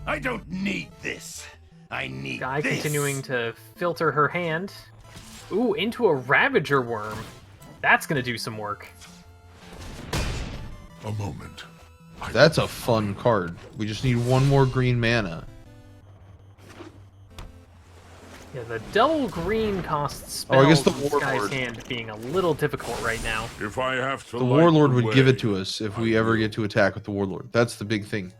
I don't need this. I need Guy this. continuing to filter her hand. Ooh, into a Ravager Worm. That's gonna do some work. A moment. That's a fun card. We just need one more green mana. Yeah, the double green costs Oh, I guess spells the in Sky's Warlord. hand being a little difficult right now. If I have to The light Warlord the would give way, it to us if we I ever will. get to attack with the Warlord. That's the big thing.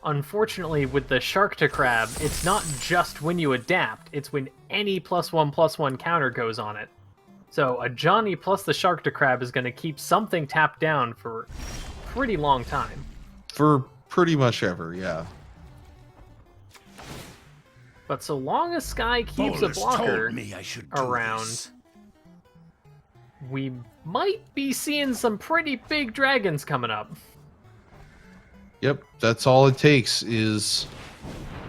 Unfortunately, with the Shark to Crab, it's not just when you adapt, it's when any +1/+1 counter goes on it. So a Johnny plus the Shark to Crab is going to keep something tapped down for a pretty long time. For pretty much ever, yeah. But so long as Sky keeps a Bolus blocker told me I should do around, this. we might be seeing some pretty big dragons coming up. Yep, that's all it takes is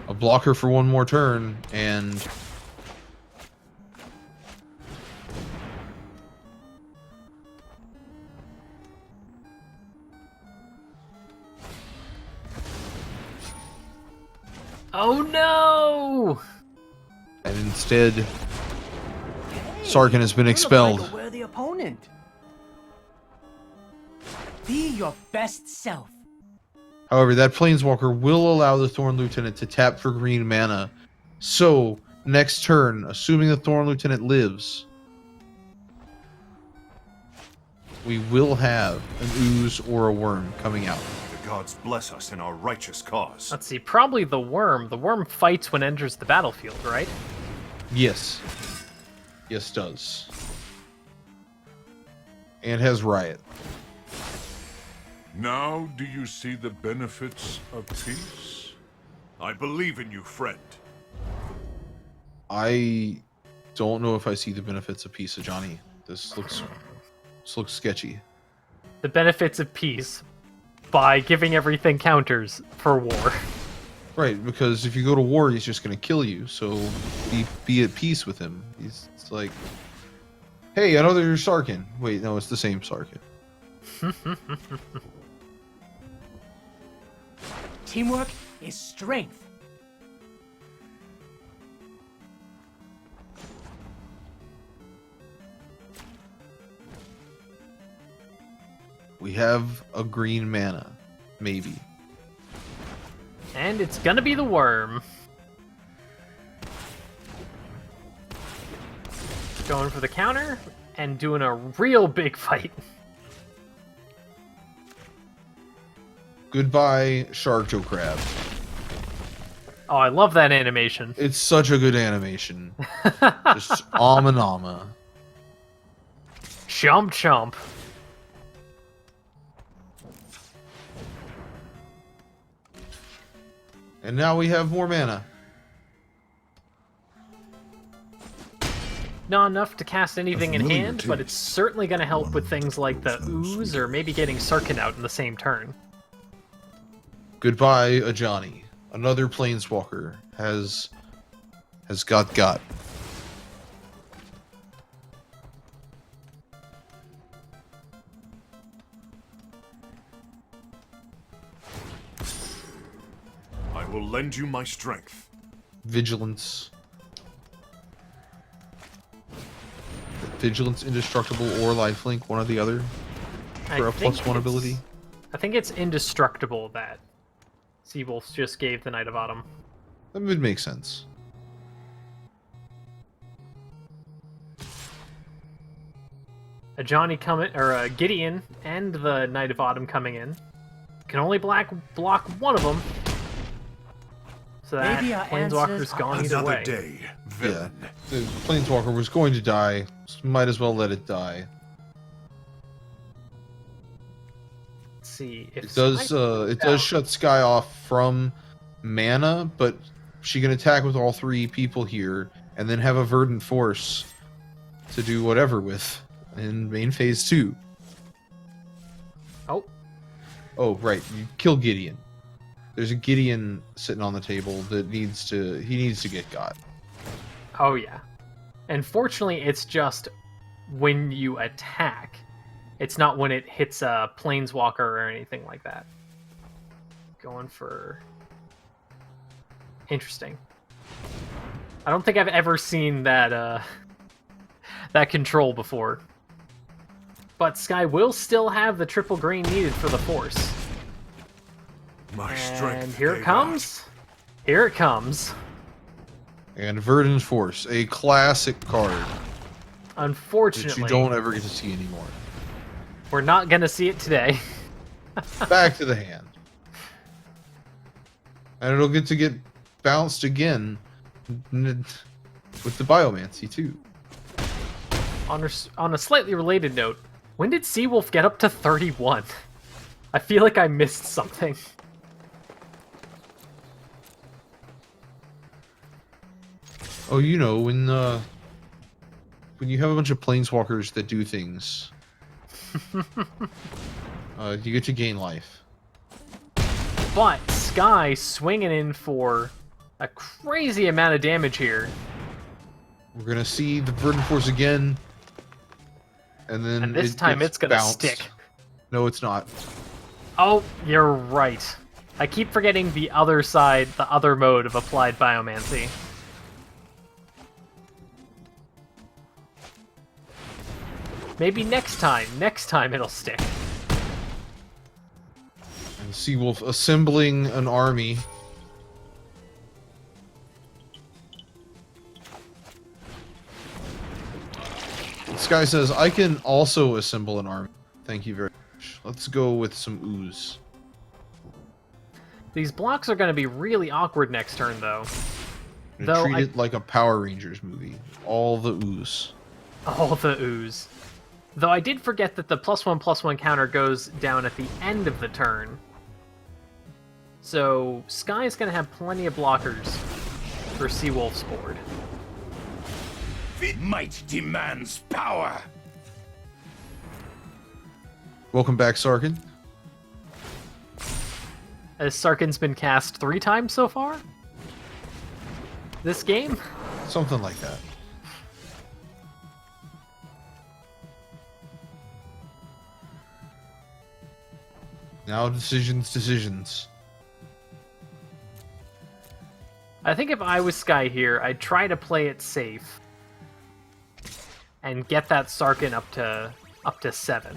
a blocker for one more turn, and Oh no! and instead Sarkin has been You expelled. look like a worthy opponent. Be your best self. However, that Planeswalker will allow the Thorn Lieutenant to tap for green mana. So, next turn, assuming the Thorn Lieutenant lives, we will have an ooze or a worm coming out. The gods bless us in our righteous cause. Let's see, probably the worm. The worm fights when it enters the battlefield, right? Yes. Yes, does. And has Riot. Now do you see the benefits of peace? I believe in you, friend. I don't know if I see the benefits of peace of Johnny. This looks sketchy. The benefits of peace. by giving everything counters for war. Right, because if you go to war, he's just going to kill you. So be at peace with him. It's like, hey, another Sarkin. Wait, no, it's the same Sarkin. Teamwork is strength. We have a green mana, maybe. And it's gonna be the worm. Going for the counter and doing a real big fight. Goodbye, Sharkjo Crab. Oh, I love that animation. It's such a good animation. Just ama nama. Chomp chomp. And now we have more mana. Not enough to cast anything in familiar hand, but taste. it's certainly going to help with things like the ooze or maybe getting Sarkin out in the same turn. Goodbye, Ajani. Another planeswalker has got. I will lend you my strength. Vigilance. Vigilance, Indestructible, or Lifelink, one or the other, for a think +1 ability. I think it's Indestructible that Seawolf just gave the Knight of Autumn. That would make sense. A Johnny coming, or a Gideon and the Knight of Autumn coming in. Can only block one of them. So that Maybe our Planeswalker's answers are gone either Another way. day, Yeah, villain. the Planeswalker was going to die. So might as well let it die. Let's see if It does. Sky- It does shut Sky off from mana, but she can attack with all three people here, and then have a Verdant Force to do whatever with in main phase 2. Oh, Oh, right. You kill Gideon. There's a Gideon sitting on the table that needs to get got. oh yeah. And fortunately, it's just when you attack. It's not when it hits a Planeswalker or anything like that. Going for... Interesting. I don't think I've ever seen that that control before. But Sky will still have the triple green needed for the Force. My And strength. here it gave comes. Here it comes. And Verdant Force, a classic card that Unfortunately, you don't ever get to see anymore. we're not going to see it today. Back to the hand. And it'll get to get bounced again with the Biomancy, too. On a slightly related note, when did Seawolf get up to 31? I feel like I missed something. Oh, you know, when you have a bunch of Planeswalkers that do things, you get to gain life. But Sky swinging in for a crazy amount of damage here. We're gonna see the Verdant Force again, and then And this it time gets it's gonna bounced. stick. No, it's not. Oh, you're right. I keep forgetting the other side, the other mode of applied biomancy. Maybe next time it'll stick. And Seawolf assembling an army. This guy says, I can also assemble an army. Thank you very much. Let's go with some ooze. These blocks are going to be really awkward next turn, though. And Though treat I- it like a Power Rangers movie. All the ooze. All the ooze. Though I did forget that the +1/+1 counter goes down at the end of the turn. So Sky's going to have plenty of blockers for Seawolf's board. Might demands power. Welcome back, Sarkin. as Sarkhan's been cast 3 times so far this game. Something like that. Now decisions. I think if I was Sky here, I'd try to play it safe and get that Sarkhan up to 7.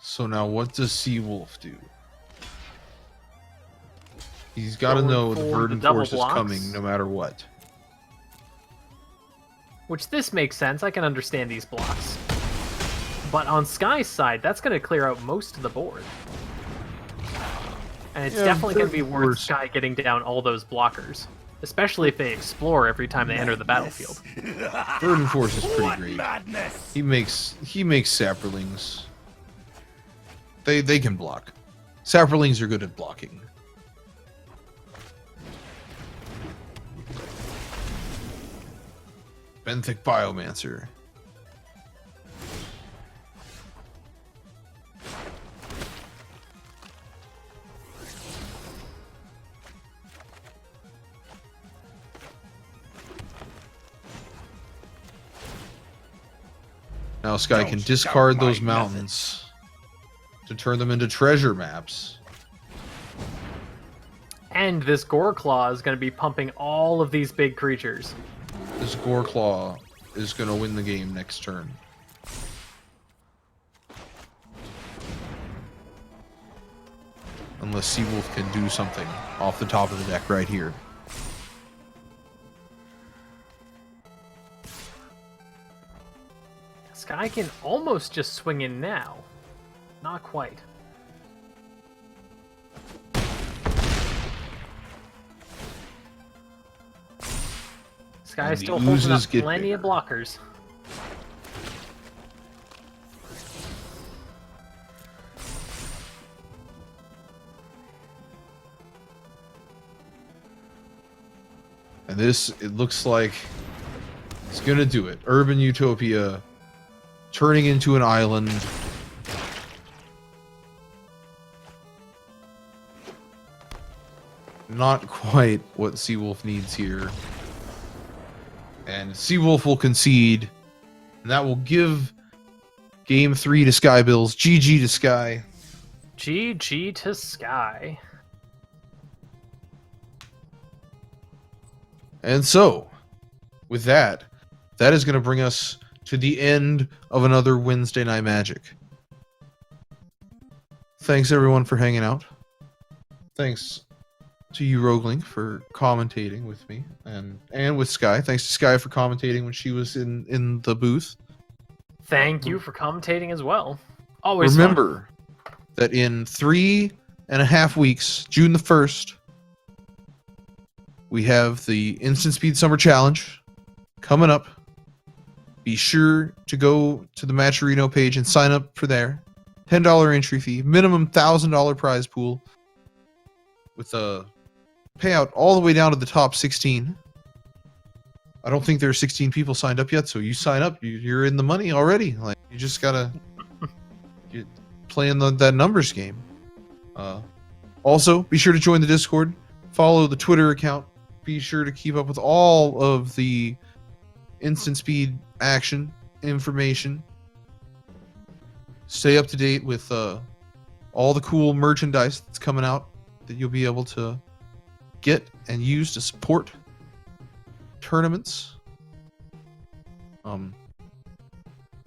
So now what does Seawolf do? He's got to Going know the for the Verdant double Force is blocks. coming no matter what. Which this makes sense. I can understand these blocks. But on Sky's side, that's going to clear out most of the board. And it's Yeah, definitely going to be Verdant worth Force. Sky getting down all those blockers. Especially if they explore every time they enter the battlefield. Verdant Force is pretty great. Madness! He makes Saprolings. They can block. Saprolings are good at blocking. Benthic Biomancer. Now Sky can Don't discard doubt my those mountains to turn them into treasure maps. And this Goreclaw is going to be pumping all of these big creatures. This Goreclaw is going to win the game next turn. Unless Seawolf can do something off the top of the deck right here. Sky can almost just swing in now. Not quite. Sky And is the still holding up oozes get plenty of bigger. blockers. And this, it looks like it's going to do it. Urban Utopia turning into an island. Not quite what Seawolf needs here. And Seawolf will concede. And that will give Game 3 to Sky Bills. GG to Sky. GG to Sky. And so, with that, that is going to bring us to the end of another Wednesday Night Magic. Thanks everyone for hanging out. Thanks to you, Roguelink, for commentating with me and with Sky. Thanks to Sky for commentating when she was in the booth. Thank you for commentating as well. Always fun. Remember that in 3.5 weeks, June the 1st, we have the Instant Speed Summer Challenge coming up. Be sure to go to the Matcherino page and sign up for there. $10 entry fee, minimum $1,000 prize pool, with a payout all the way down to the top 16. I don't think there are 16 people signed up yet, so you sign up, you're in the money already. Like, you just gotta you're playing that numbers game. Also, be sure to join the Discord, follow the Twitter account. Be sure to keep up with all of the instant speed action information. Stay up to date with all the cool merchandise that's coming out that you'll be able to get and use to support tournaments.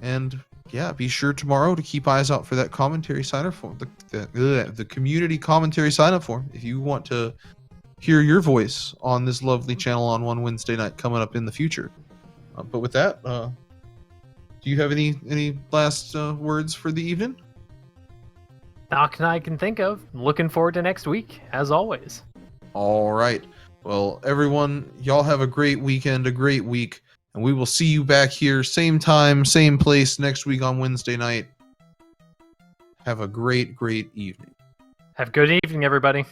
And yeah, be sure tomorrow to keep eyes out for that commentary sign-up form, the community commentary sign-up form, if you want to hear your voice on this lovely channel on one Wednesday night coming up in the future. But with that, do you have any last words for the evening? Not that I can think of. Looking forward to next week, as always. All right. Well, everyone, y'all have a great weekend, a great week, and we will see you back here, same time, same place next week on Wednesday night. Have a great, great evening. Have a good evening, everybody.